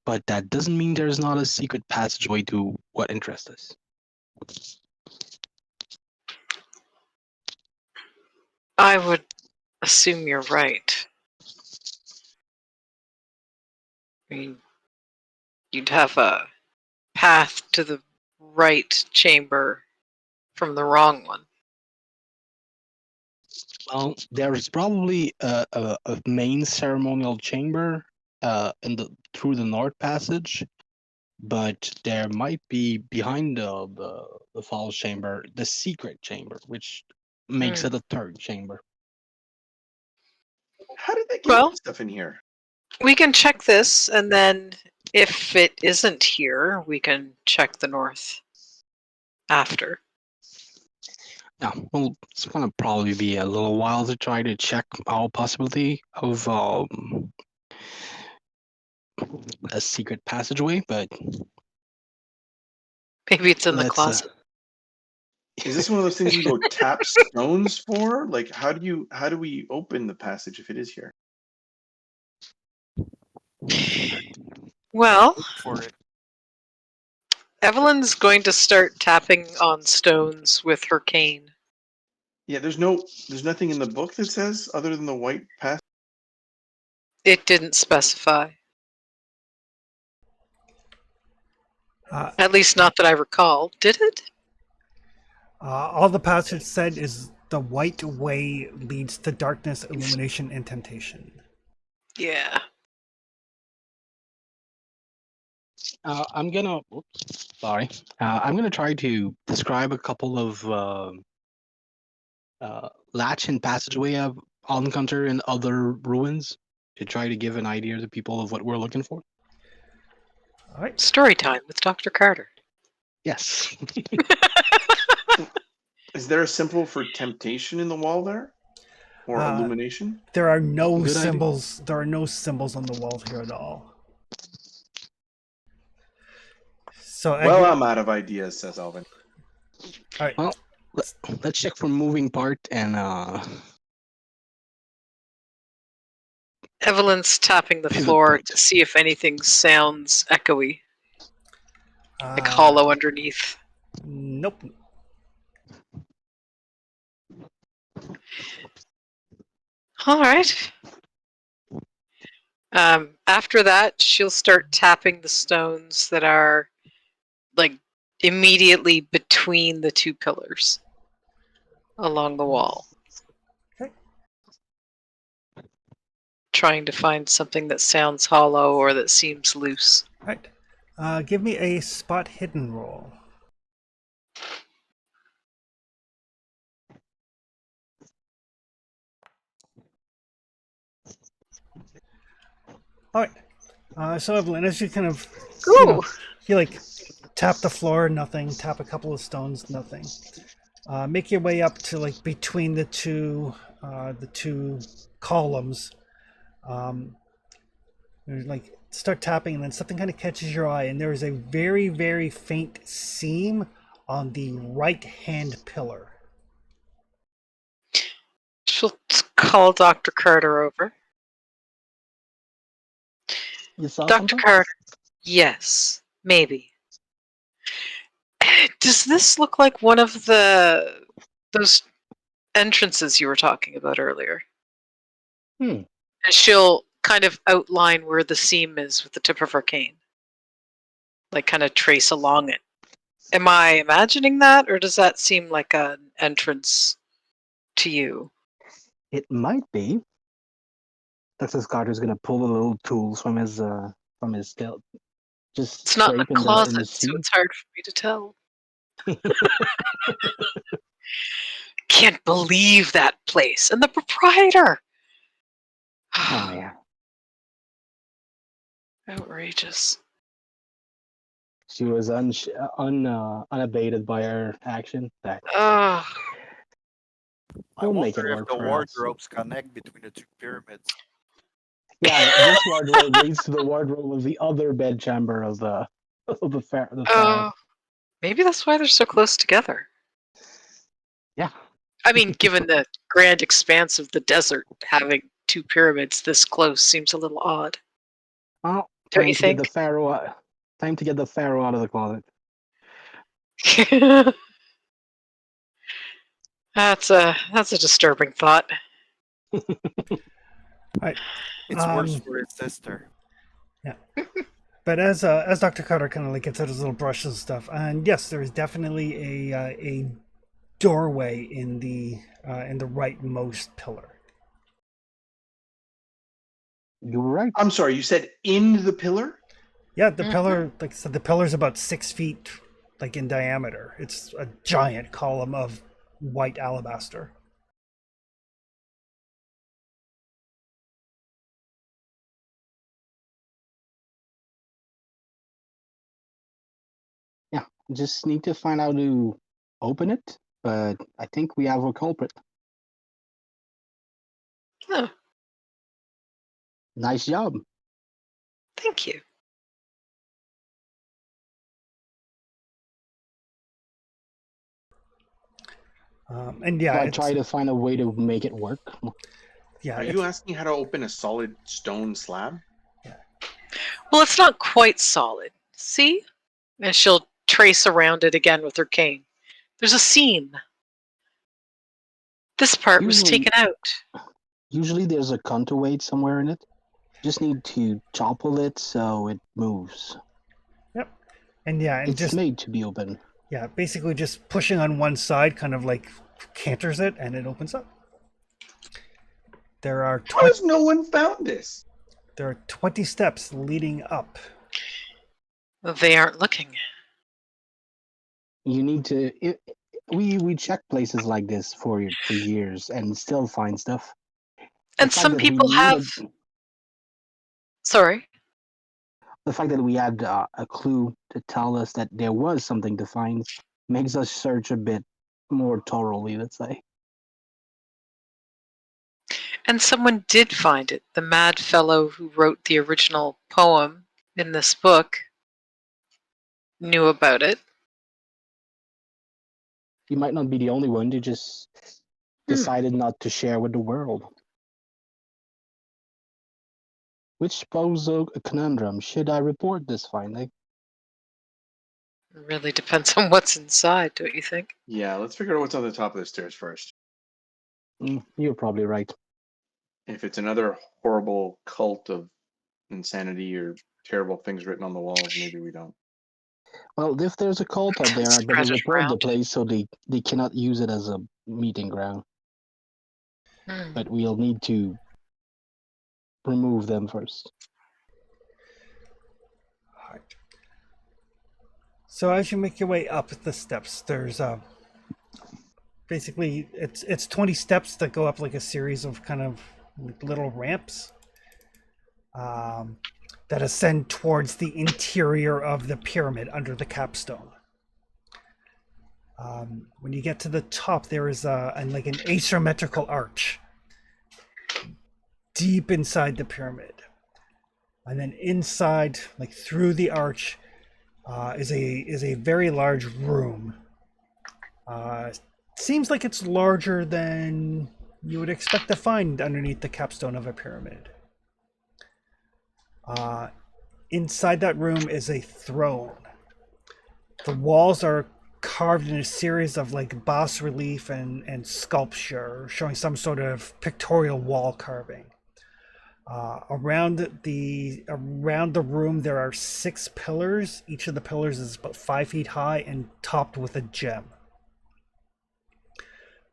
but that doesn't mean there's not a secret passageway to what interests us. I would assume you're right. I mean, you'd have a path to the right chamber from the wrong one. Well, there's probably a main ceremonial chamber through the north passage, but there might be behind the falls chamber the secret chamber, which makes it a third chamber. How did they get Well, that stuff in here? we can check this, and then if it isn't here, we can check the north after. Yeah, well, it's gonna probably be a little while to try to check all possibility of a secret passageway, but Maybe it's in the let's closet. Is this one of those things you go tap stones for? Like, how do we open the passage if it is here? Well, Look for it. Evelyn's going to start tapping on stones with her cane. Yeah, there's nothing in the book that says other than the white passage. It didn't specify. At least not that I recall. Did it? All the passage said is the white way leads to darkness, illumination, and temptation. Yeah. I'm gonna. Oops, sorry. I'm gonna try to describe a couple of latch and passageway I'll encounter in other ruins to try to give an idea to people of what we're looking for. All right. Story time with Dr. Carter. Yes. Is there a symbol for temptation in the wall there, or illumination? There are no Good idea. symbols. There are no symbols on the walls here at all. So Well, I'm out of ideas, says Alvin. all right. Well, let's check for moving part and Evelyn's tapping the Pivot floor point. to see if anything sounds echoey, like Uh, hollow underneath. Nope. All right. After that, she'll start tapping the stones that are like immediately between the two pillars along the wall. Okay. Trying to find something that sounds hollow or that seems loose. All right. Give me a spot hidden roll. All right. So Evelyn, as you kind of, you like tap the floor, nothing. Tap a couple of stones, nothing. Make your way up to like between the two columns. Like start tapping, and then something kind of catches your eye, and there is a very, very faint seam on the right hand pillar. She'll call Dr. Carter over. You saw Dr. something? Carter. Yes, maybe. Does this look like one of those entrances you were talking about earlier? And she'll kind of outline where the seam is with the tip of her cane. Like kind of trace along it. Am I imagining that, or does that seem like an entrance to you? It might be. Texas Carter's gonna pull the little tools from his belt. Just It's not in the scrape in closet, the so seam. it's hard for me to tell. Can't believe that place and the proprietor. Oh yeah. Outrageous. She was unabated by her action. That Ugh. I We'll make it wonder if work the for us. wardrobes connect between the two pyramids. Yeah, this wardrobe leads to the wardrobe of the other bedchamber of the pharaoh. Oh, maybe that's why they're so close together. Yeah. I mean, given the grand expanse of the desert, having two pyramids this close seems a little odd. Well, Don't time you to get think? the pharaoh. Time to get the pharaoh out of the closet. That's a disturbing thought. All right. It's worse for his sister. Yeah. But as Dr. Carter kind of like gets out his little brushes and stuff, and yes, there is definitely a doorway in the rightmost pillar. You were right. I'm sorry, you said in the pillar? Yeah, the pillar, like I said, the pillar's about 6 feet, like in diameter. It's a giant column of white alabaster. Yeah, just need to find out how to open it. But I think we have a culprit. Oh, Nice job. thank you. And yeah, So I it's try to find a way to make it work. yeah, Are it's, you asking how to open a solid stone slab? Well, it's not quite solid. See? And she'll trace around it again with her cane. There's a seam. This part was Usually, taken out. usually there's a counterweight somewhere in it. Just need to topple it so it moves. yep, and yeah, and It's just made to be open. yeah, basically just pushing on one side, kind of like canters it, and it opens up. There are How has no one found this? 20 steps leading up. They aren't looking. You need to. We check places like this for years and still find stuff. And some people have. Sorry. The fact that we had a clue to tell us that there was something to find makes us search a bit more thoroughly. Let's say. And someone did find it. The mad fellow who wrote the original poem in this book knew about it. You might not be the only one. You just decided not to share with the world. Which poses a conundrum. Should I report this finding? It really depends on what's inside, don't you think? Yeah, let's figure out what's on the top of the stairs first. You're probably right. If it's another horrible cult of insanity or terrible things written on the walls, maybe we don't. Well, if there's a cult up there, I better Spread it report the around. place so they cannot use it as a meeting ground. But we'll need to remove them first. All right. So as you make your way up the steps, there's basically it's 20 steps that go up like a series of kind of little ramps that ascend towards the interior of the pyramid under the capstone. When you get to the top, there is like an asymmetrical arch deep inside the pyramid, and then inside, like through the arch, is a very large room. Seems like it's larger than you would expect to find underneath the capstone of a pyramid. Inside that room is a throne. The walls are carved in a series of like bas relief and sculpture, showing some sort of pictorial wall carving. Around the room, there are 6 pillars. Each of the pillars is about 5 feet high and topped with a gem.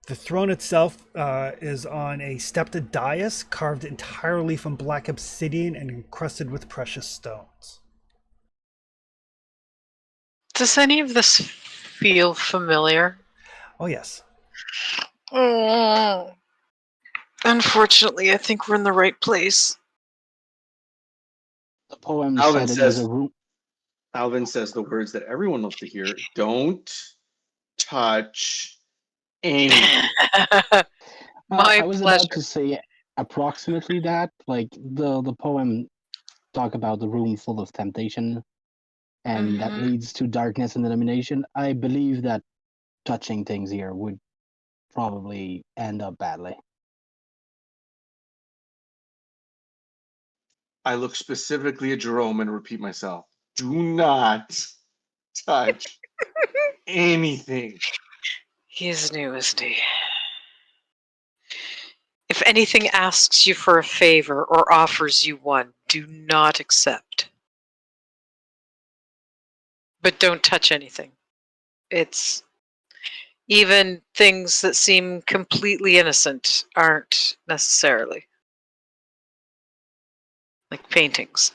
The throne itself is on a stepped dais carved entirely from black obsidian and encrusted with precious stones. Does any of this feel familiar? Oh yes. Oh. Unfortunately, I think we're in the right place. The poem Alvin said it was says- a room. Alvin says the words that everyone loves to hear: "Don't touch anything." My I was pleasure. about to say approximately that. Like the poem talk about the room full of temptation, and that leads to darkness and elimination. I believe that touching things here would probably end up badly. I look specifically at Jerome and repeat myself: "Do not touch anything." He's new, isn't he? If anything asks you for a favor or offers you one, do not accept. But don't touch anything. It's Even things that seem completely innocent aren't necessarily. Like paintings.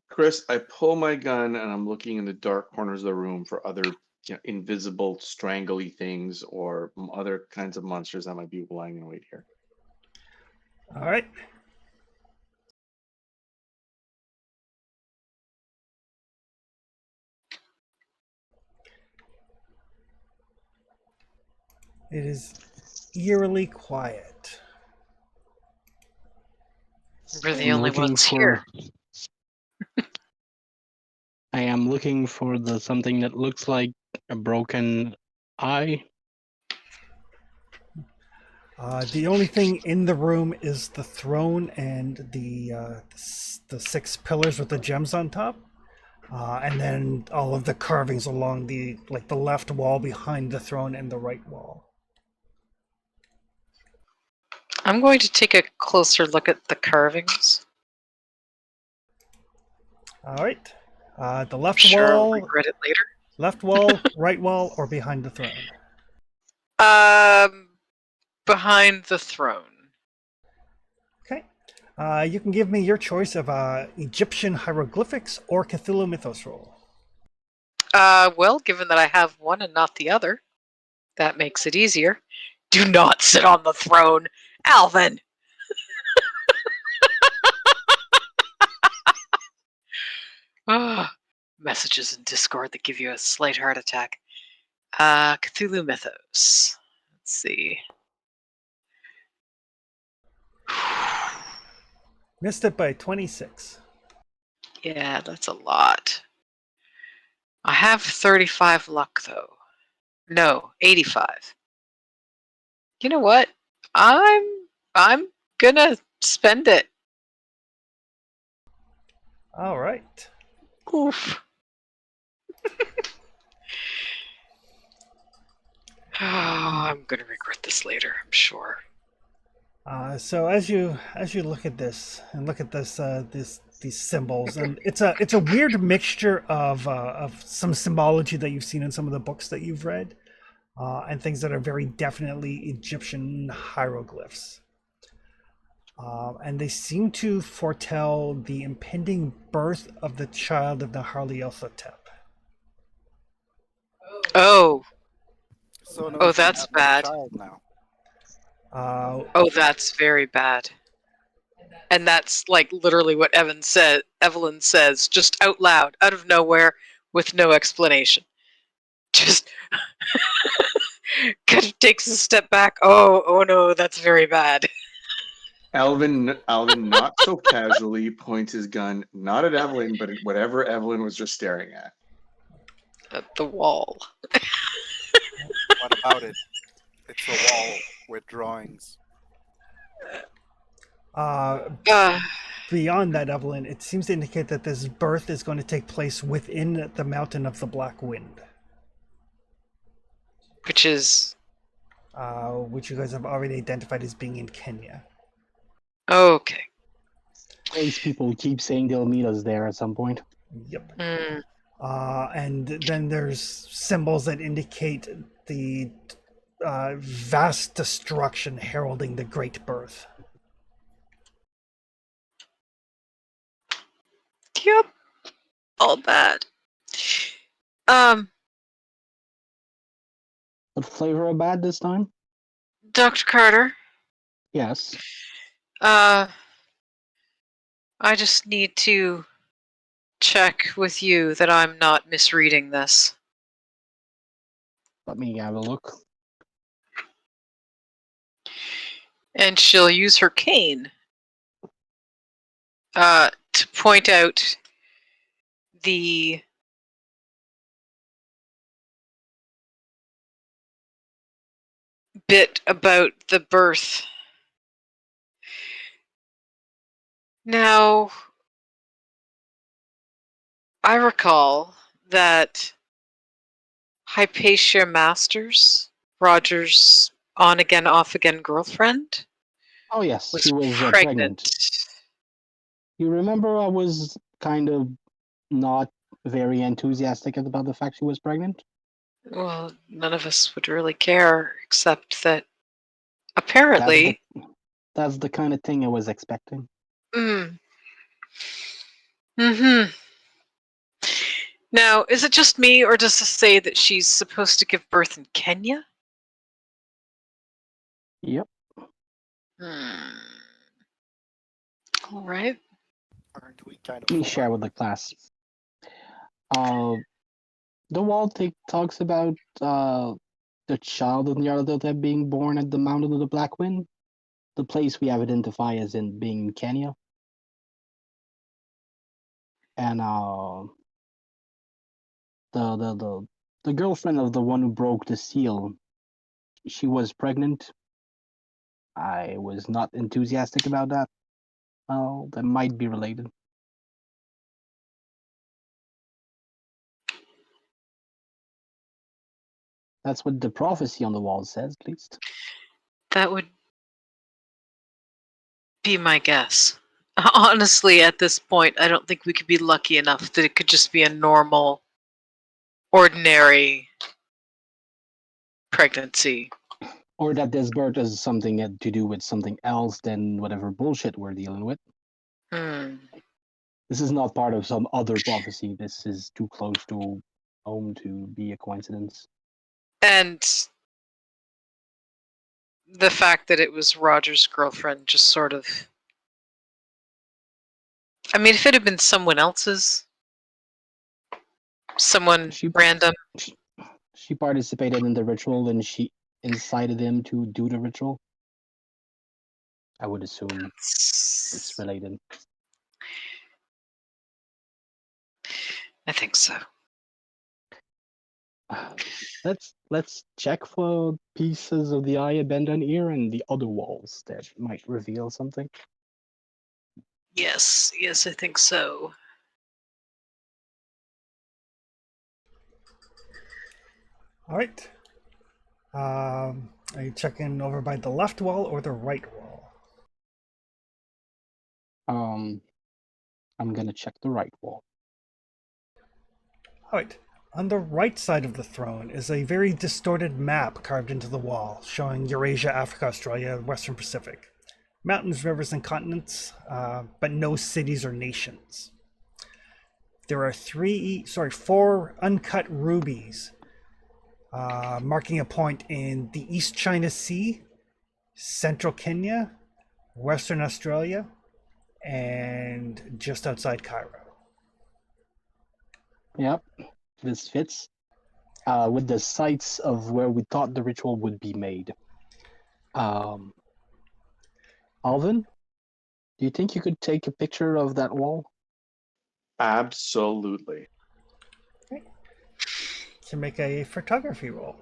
Chris, I pull my gun and I'm looking in the dark corners of the room for other invisible, strangly things or other kinds of monsters that might be lying in wait here. All right. It is eerily quiet. We're the I'm only looking ones for. here. I am looking for the something that looks like a broken eye. The only thing in the room is the throne and the 6 pillars with the gems on top, and then all of the carvings along the left wall behind the throne and the right wall. I'm going to take a closer look at the carvings. All right. The I'm left sure I'll wall, regret it later. left wall, right wall, or behind the throne. Behind the throne. Okay. You can give me your choice of Egyptian hieroglyphics or Cthulhu Mythos roll. Well, given that I have one and not the other, that makes it easier. Do not sit on the throne, Alvin! Messages in Discord that give you a slight heart attack. Cthulhu Mythos. Let's see. Missed it by 26. Yeah, that's a lot. I have 35 luck, though. No, 85. You know what? I'm gonna spend it. All right. Oof. Oh, I'm gonna regret this later, I'm sure. So as you look at this and look at these symbols, and it's a weird mixture of some symbology that you've seen in some of the books that you've read, and things that are very definitely Egyptian hieroglyphs. And they seem to foretell the impending birth of the child of the Nyarlathotep. Oh, So no, oh, she that's has a bad. child now. Oh, that's very bad. And that's like literally what Evelyn says, just out loud, out of nowhere, with no explanation. Just kind of takes a step back. Oh no, that's very bad. Alvin not so casually points his gun not at Evelyn, but at whatever Evelyn was just staring at. At the wall. What about it? It's a wall with drawings. Beyond that, Evelyn, it seems to indicate that this birth is going to take place within the Mountain of the Black Wind, Which is which you guys have already identified as being in Kenya. okay. These people keep saying they'll meet us there at some point. Yep. Mm. And then there's symbols that indicate the vast destruction heralding the great birth. Yep. All bad. What flavor of bad this time? Dr. Carter, Yes. I just need to check with you that I'm not misreading this. Let me have a look. And she'll use her cane to point out the bit about the birth. Now, I recall that Hypatia Masters, Roger's on again, off again girlfriend, Oh yes, was she was pregnant. pregnant. You remember I was kind of not very enthusiastic about the fact she was pregnant? Well, none of us would really care, except that That's the apparently. that's the kind of thing I was expecting. Mm, hmm Now, is it just me, or does this say that she's supposed to give birth in Kenya? Yep. Hmm. All right. Aren't we kind Let of me far? share with the class. Uh, the wall talks about the child of Nyarlathotep being born at the Mountain of the Black Wind, the place we have identified as in being in Kenya. And the girlfriend of the one who broke the seal, she was pregnant. I was not enthusiastic about that. Well, that might be related. That's what the prophecy on the wall says, at least. That would be my guess. Honestly, at this point, I don't think we could be lucky enough that it could just be a normal, ordinary pregnancy. Or that this bird has something to do with something else than whatever bullshit we're dealing with. Hmm. This is not part of some other prophecy. This is too close to home to be a coincidence. And the fact that it was Roger's girlfriend just sort of. I mean, if it had been someone else's, someone She random. she, she participated in the ritual and she incited him to do the ritual. I would assume it's related. I think so. Let's check for pieces of the eye abandoned ear and the other walls that might reveal something. Yes, I think so. All right. Are you checking over by the left wall or the right wall? I'm gonna check the right wall. All right. On the right side of the throne is a very distorted map carved into the wall, showing Eurasia, Africa, Australia, Western Pacific. Mountains, rivers, and continents, but no cities or nations. There are four uncut rubies, marking a point in the East China Sea, central Kenya, Western Australia, and just outside Cairo. Yep, this fits. With the sites of where we thought the ritual would be made. Alvin, do you think you could take a picture of that wall? Absolutely. Okay. To make a photography roll.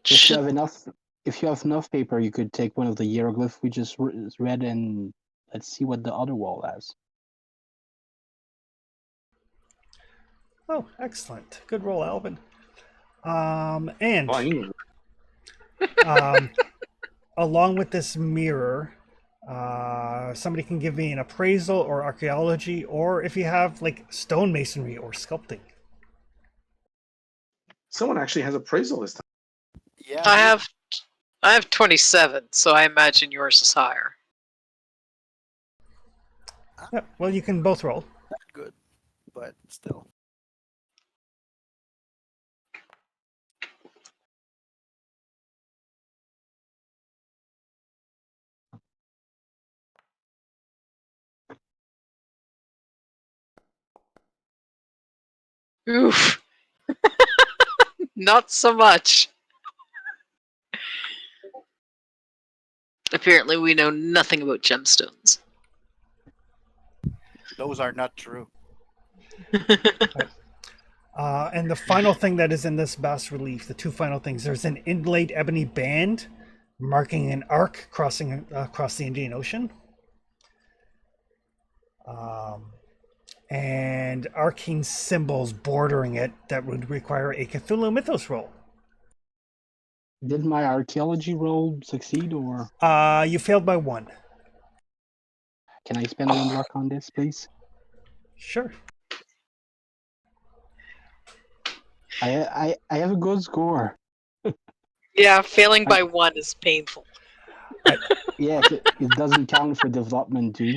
If you Should, have enough paper, you could take one of the hieroglyphs we just read and let's see what the other wall has. Oh, excellent. Good roll, Alvin. And Fine. along with this mirror, somebody can give me an appraisal or archaeology, or if you have like stonemasonry or sculpting. Someone actually has appraisal this time. Yeah, I have 27, so I imagine yours is higher. Yeah, well, you can both roll. not good, but still. Oof. Not so much. Apparently, we know nothing about gemstones. Those are not true. And the final thing that is in this bas relief, the two final things, there's an inlaid ebony band marking an arc crossing across the Indian Ocean. And arcane symbols bordering it that would require a Cthulhu Mythos roll. Did my archaeology roll succeed, or You failed by 1. can I spend 1 luck on this, please? Sure. I have a good score. Yeah, failing by 1 is painful. Yeah, it doesn't count for development too.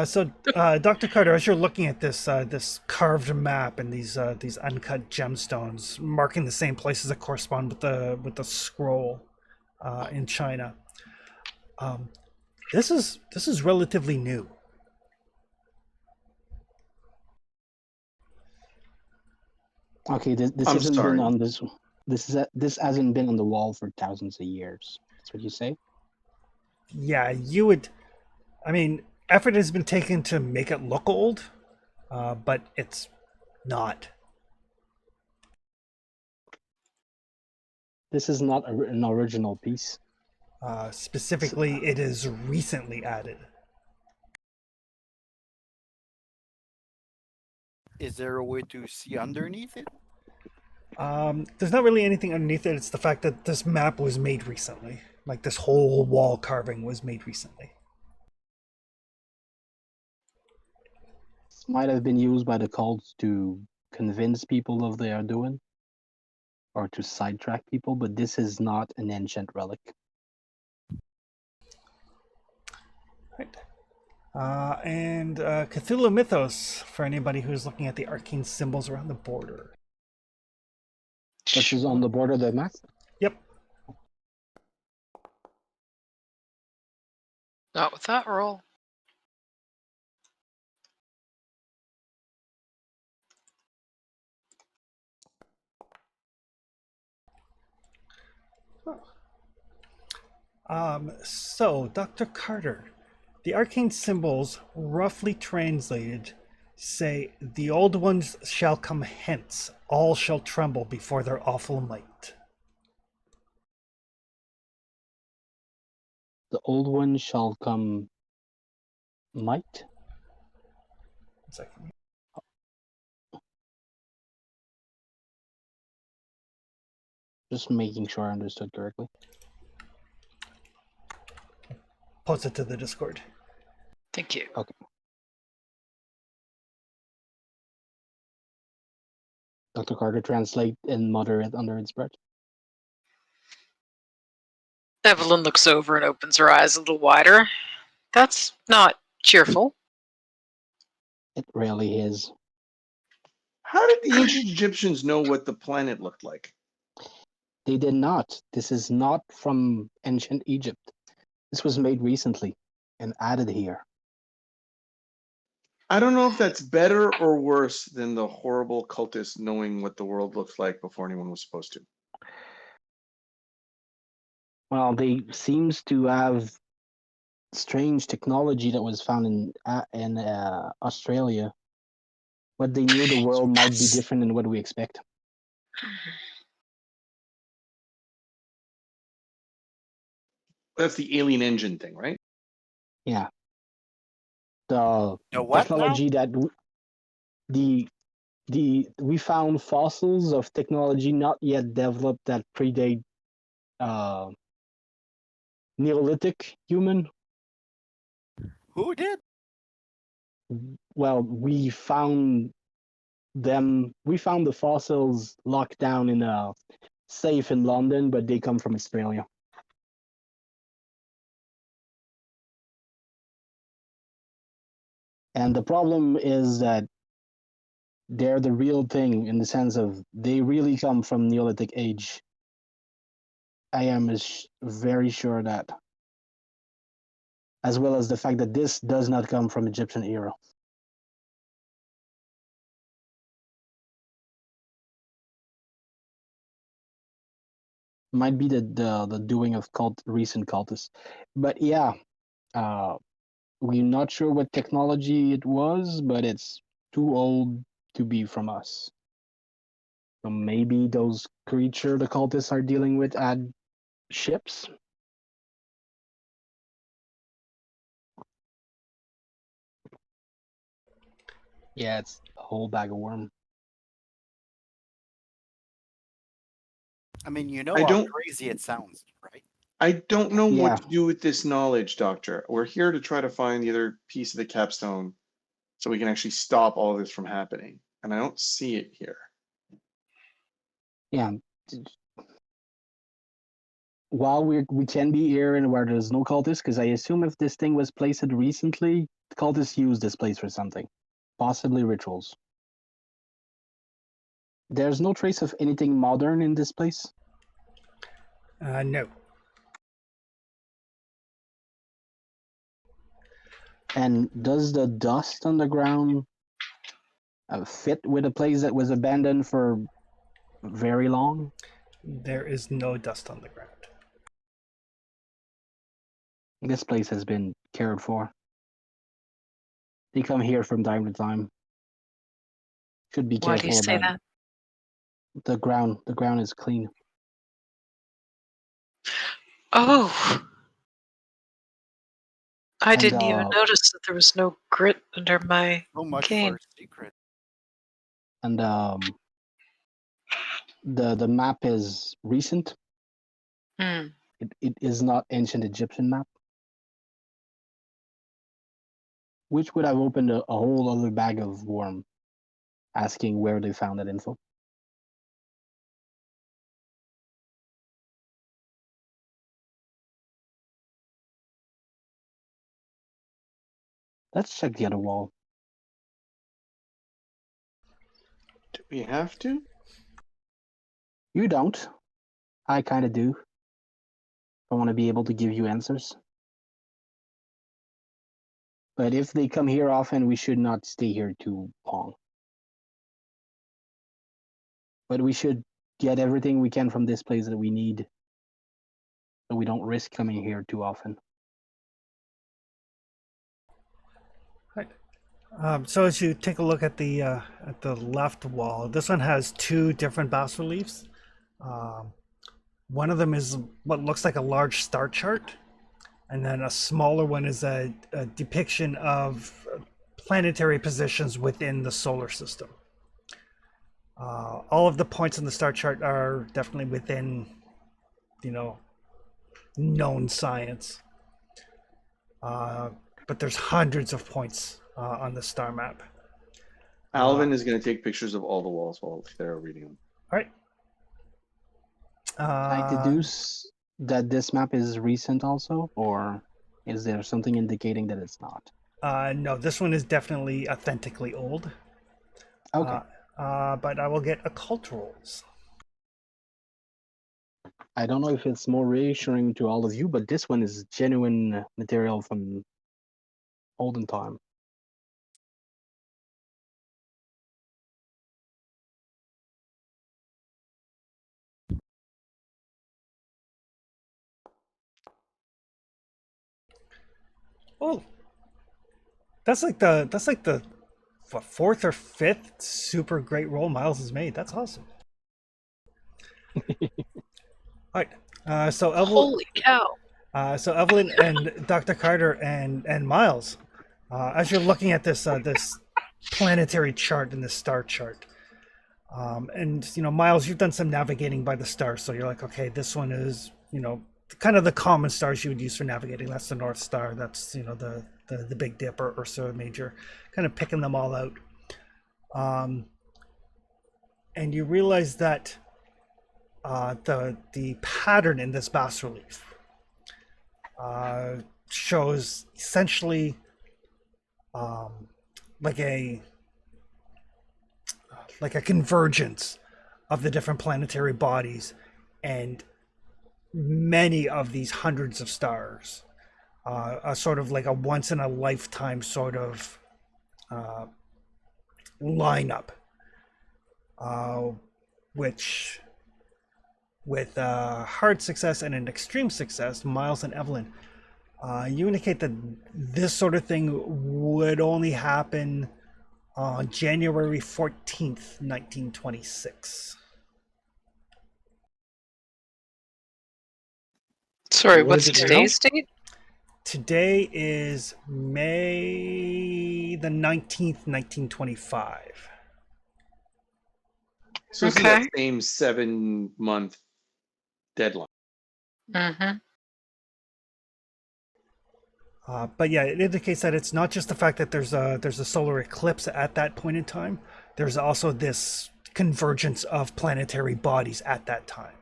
So, Dr. Carter, as you're looking at this carved map and these uncut gemstones marking the same places that correspond with the scroll in China, this is relatively new. Okay, this I'm hasn't been sorry. on this. This hasn't been on the wall for thousands of years. That's what you say. Yeah, you would. I mean, effort has been taken to make it look old, but it's not. This is not an original piece. Specifically, it is recently added. Is there a way to see underneath it? There's not really anything underneath it. It's the fact that this map was made recently. Like this whole wall carving was made recently. This might have been used by the cults to convince people of they are doing, or to sidetrack people. But this is not an ancient relic. Right. And Cthulhu Mythos for anybody who's looking at the arcane symbols around the border. This is on the border of the map. Yep. Not with that roll. So, Dr. Carter, the arcane symbols, roughly translated, say, "The old ones shall come hence, all shall tremble before their awful might." The old one shall come. Might. 1 second. Just making sure I understood correctly. Post it to the Discord. Thank you. Okay. Dr. Carter, translate and mutter it under its breath. Evelyn looks over and opens her eyes a little wider. That's not cheerful. It really is. How did the ancient Egyptians know what the planet looked like? They did not. This is not from ancient Egypt. This was made recently and added here. I don't know if that's better or worse than the horrible cultists knowing what the world looked like before anyone was supposed to. Well, they seems to have strange technology that was found in Australia, but they knew the world might be different than what we expect. That's the alien engine thing, right? Yeah. The The what now? technology that we found fossils of technology not yet developed that predate Neolithic human. Who did? Well, we found them. We found the fossils locked down in a safe in London, but they come from Australia. And the problem is that they're the real thing in the sense of they really come from Neolithic age. I am very sure that, as well as the fact that this does not come from Egyptian era. Might be the doing of recent cultists, but yeah, we're not sure what technology it was, but it's too old to be from us. So maybe those creature the cultists are dealing with had ships. Yeah, it's a whole bag of worm. I mean, you I know how don't crazy it sounds, right? I don't know what Yeah. to do with this knowledge, Doctor. We're here to try to find the other piece of the capstone so we can actually stop all this from happening. And I don't see it here. Yeah. While we can be here and where there's no cultists, because I assume if this thing was placed recently, the cultists use this place for something, possibly rituals. There's no trace of anything modern in this place. No. And does the dust on the ground fit with a place that was abandoned for very long? There is no dust on the ground. This place has been cared for. They come here from time to time. Should be Why do you careful say about that? the ground. The ground is clean. Oh, I And didn't even notice that there was no grit under my So much cane. for secret. and the map is recent. Hmm. It is not ancient Egyptian map, which would have opened a whole other bag of worm, asking where they found that info. Let's check the other wall. Do we have to? You don't. I kind of do. I want to be able to give you answers. But if they come here often, we should not stay here too long. But we should get everything we can from this place that we need, so we don't risk coming here too often. Right. So as you take a look at the left wall, this one has two different bas reliefs. One of them is what looks like a large star chart, and then a smaller one is a depiction of planetary positions within the solar system. All of the points in the star chart are definitely within, known science. But there's hundreds of points on the star map. Alvin is going to take pictures of all the walls while they're reading them. All right. I deduce that this map is recent also, or is there something indicating that it's not? No, this one is definitely authentically old. Okay. But I will get occult rolls. I don't know if it's more reassuring to all of you, but this one is genuine material from olden time. Oh, that's like the what, fourth or fifth super great roll Miles has made. That's awesome. All right. Holy cow! So Evelyn and Dr. Carter and Miles, as you're looking at this this planetary chart and this star chart, and Miles, you've done some navigating by the stars, so you're like, okay, this one is kind of the common stars you would use for navigating. That's the North Star. That's the Big Dipper, Ursa Major, kind of picking them all out. And you realize that the pattern in this bas relief shows essentially like a convergence of the different planetary bodies, and many of these hundreds of stars, a sort of like a once in a lifetime sort of lineup, which with hard success and an extreme success, Miles and Evelyn, you indicate that this sort of thing would only happen on January 14th, 1926. Sorry, What what's is it now? today's date? Today is May the 19th, 1925. So this is Okay. that same 7-month deadline. Mm-hmm. But yeah, it indicates that it's not just the fact that there's a solar eclipse at that point in time. There's also this convergence of planetary bodies at that time.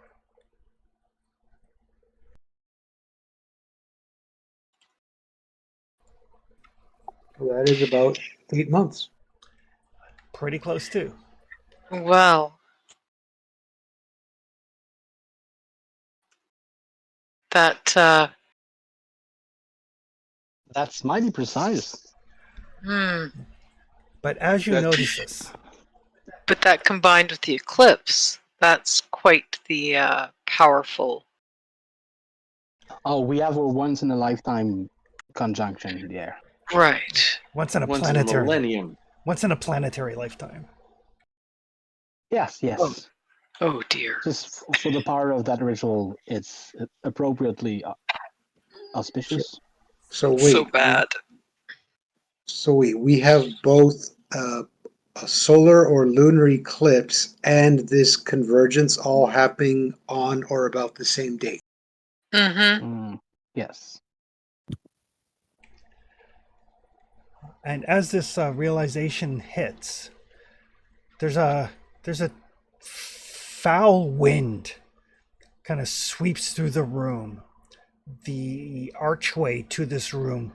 That is about 8 months. Pretty close too. Well, that That's mighty precise. But as you That- notice this, but that combined with the eclipse, that's quite the powerful. Oh, we have a once in a lifetime conjunction there. Right. once in a Once in a planetary, millennium. once in a planetary lifetime. Yes, yes. Oh dear. Just for the power of that ritual, it's appropriately auspicious. So wait, So bad. we have both a solar or lunar eclipse and this convergence all happening on or about the same date. Mm-hmm. Yes. And as this realization hits, there's a foul wind kind of sweeps through the room. The archway to this room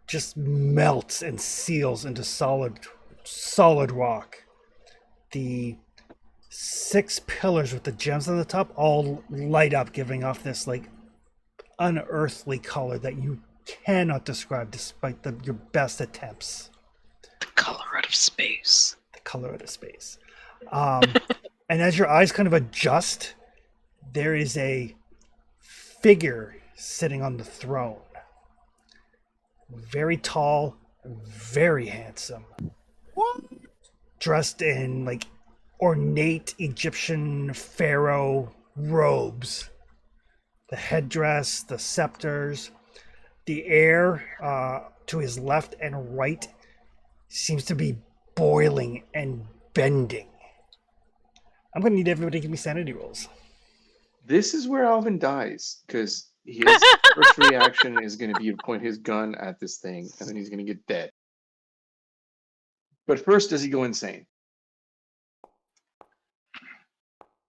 just melts and seals into solid rock. The 6 pillars with the gems on the top all light up, giving off this like unearthly color that you cannot describe despite your best attempts. The color out of space. The color of the space. And as your eyes kind of adjust, there is a figure sitting on the throne. Very tall, very handsome. What? Dressed in like ornate Egyptian pharaoh robes. The headdress, the scepters, the air to his left and right seems to be boiling and bending. I'm going to need everybody to give me sanity rolls. This is where Alvin dies, because his first reaction is going to be to point his gun at this thing, and then he's going to get dead. But first, does he go insane?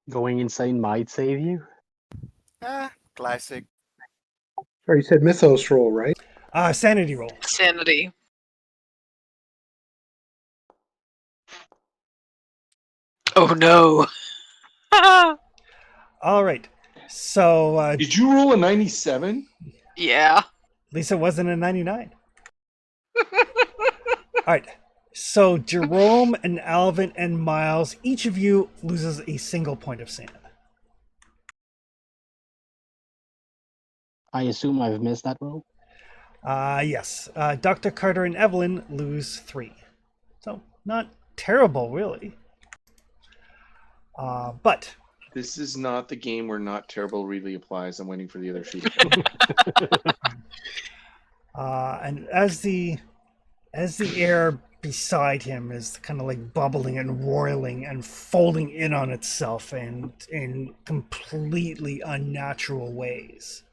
Going insane might save you. Classic. Sorry, you said mythos roll, right? Sanity roll. Sanity. Oh no. All right. So Did you roll a 97? Yeah. Lisa wasn't a 99. All right. So Jerome and Alvin and Miles, each of you loses a single point of sand. I assume I've missed that roll. Yes. Dr. Carter and Evelyn lose 3. So not terrible, really. But This is not the game where not terrible really applies. I'm waiting for the other sheet. and as the air beside him is kind of like bubbling and roiling and folding in on itself and in completely unnatural ways.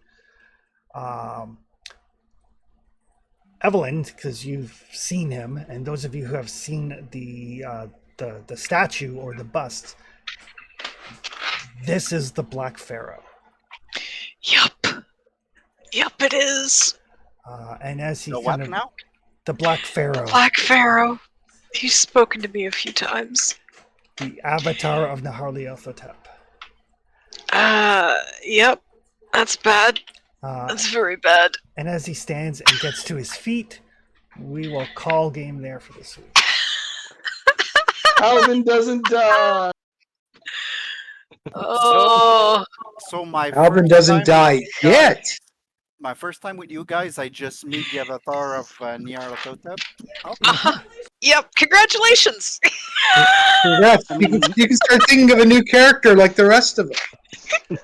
Evelyn, because you've seen him, and those of you who have seen the statue or the bust, this is the Black Pharaoh. Yup. Yup, it is. And as he The kind what of now? the Black Pharaoh, Black Pharaoh. He's spoken to me a few times. the avatar of Nyarlathotep. Yep. That's bad. That's very bad. And as he stands and gets to his feet, we will call game there for this week. Alvin doesn't die. Oh. So my Alvin first doesn't time die with you guys- yet. My first time with you guys, I just meet the avatar of Nyarlathotep. Yep. Congratulations. Congrats. You can start thinking of a new character like the rest of them.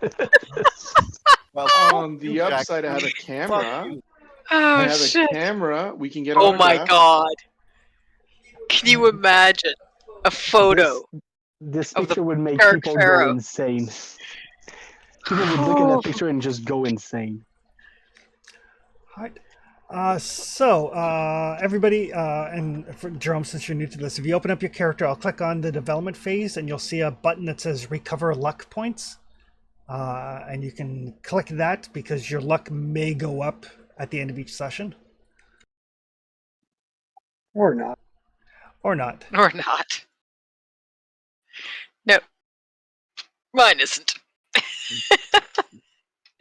Well, On the Jack, upside, I have a fuck camera. you. Oh I have shit. a camera. We can get Oh my autographs. god. Can you imagine a photo? This Of the picture would make Dark people Pharaoh. go insane. People would look at that picture and just go insane. All right. So, everybody, and for Jerome, since you're new to this, if you open up your character, I'll click on the development phase, and you'll see a button that says Recover Luck Points. And you can click that because your luck may go up at the end of each session. Or not. Or not. Or not. No. Mine isn't.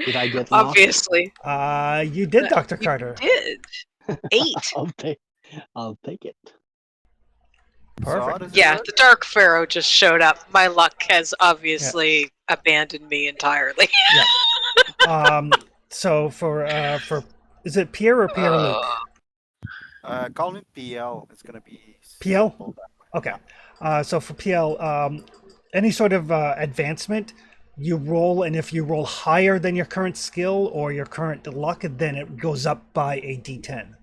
Did I get lost? Obviously. You did, Dr. You Carter. did. 8. I'll take it. So how Perfect. does it Yeah, work? the Dark Pharaoh just showed up. My luck has obviously abandoned me entirely. So for is it Pierre or Pierre Luc? Call me PL. It's gonna be PL? simple. Okay. So for PL, any sort of advancement, you roll, and if you roll higher than your current skill or your current luck, then it goes up by a D10.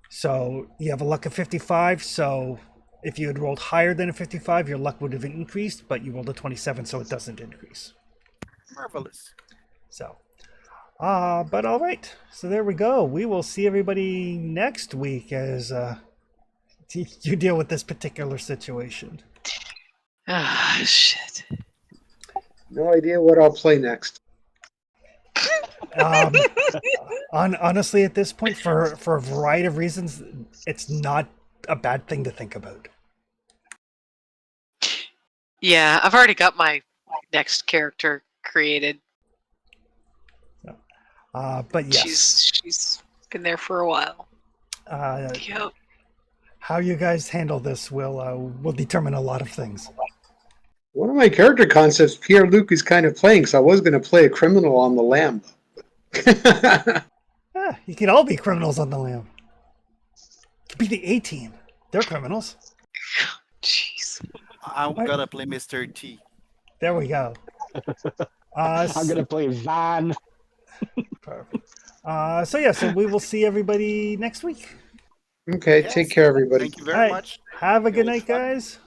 So you have a luck of 55. So if you had rolled higher than a 55, your luck would have increased, but you rolled a 27, so it doesn't increase. Marvelous. So, but all right. So there we go. We will see everybody next week as you deal with this particular situation. Ah, shit. No idea what I'll play next. Honestly, at this point, for a variety of reasons, it's not a bad thing to think about. Yeah, I've already got my next character created. But yes, She's been there for a while. Yep. how you guys handle this will determine a lot of things. One of my character concepts, Pierre Luc is kind of playing, so I was going to play a criminal on the lamb. You can all be criminals on the lam. Be the A team. They're criminals. Jeez. I'm gonna play Mr. T. There we go. I'm gonna play Van. Perfect. So we will see everybody next week. Okay, Yes. take care, everybody. Thank you very All right. much. Have a good It was night, fun. guys.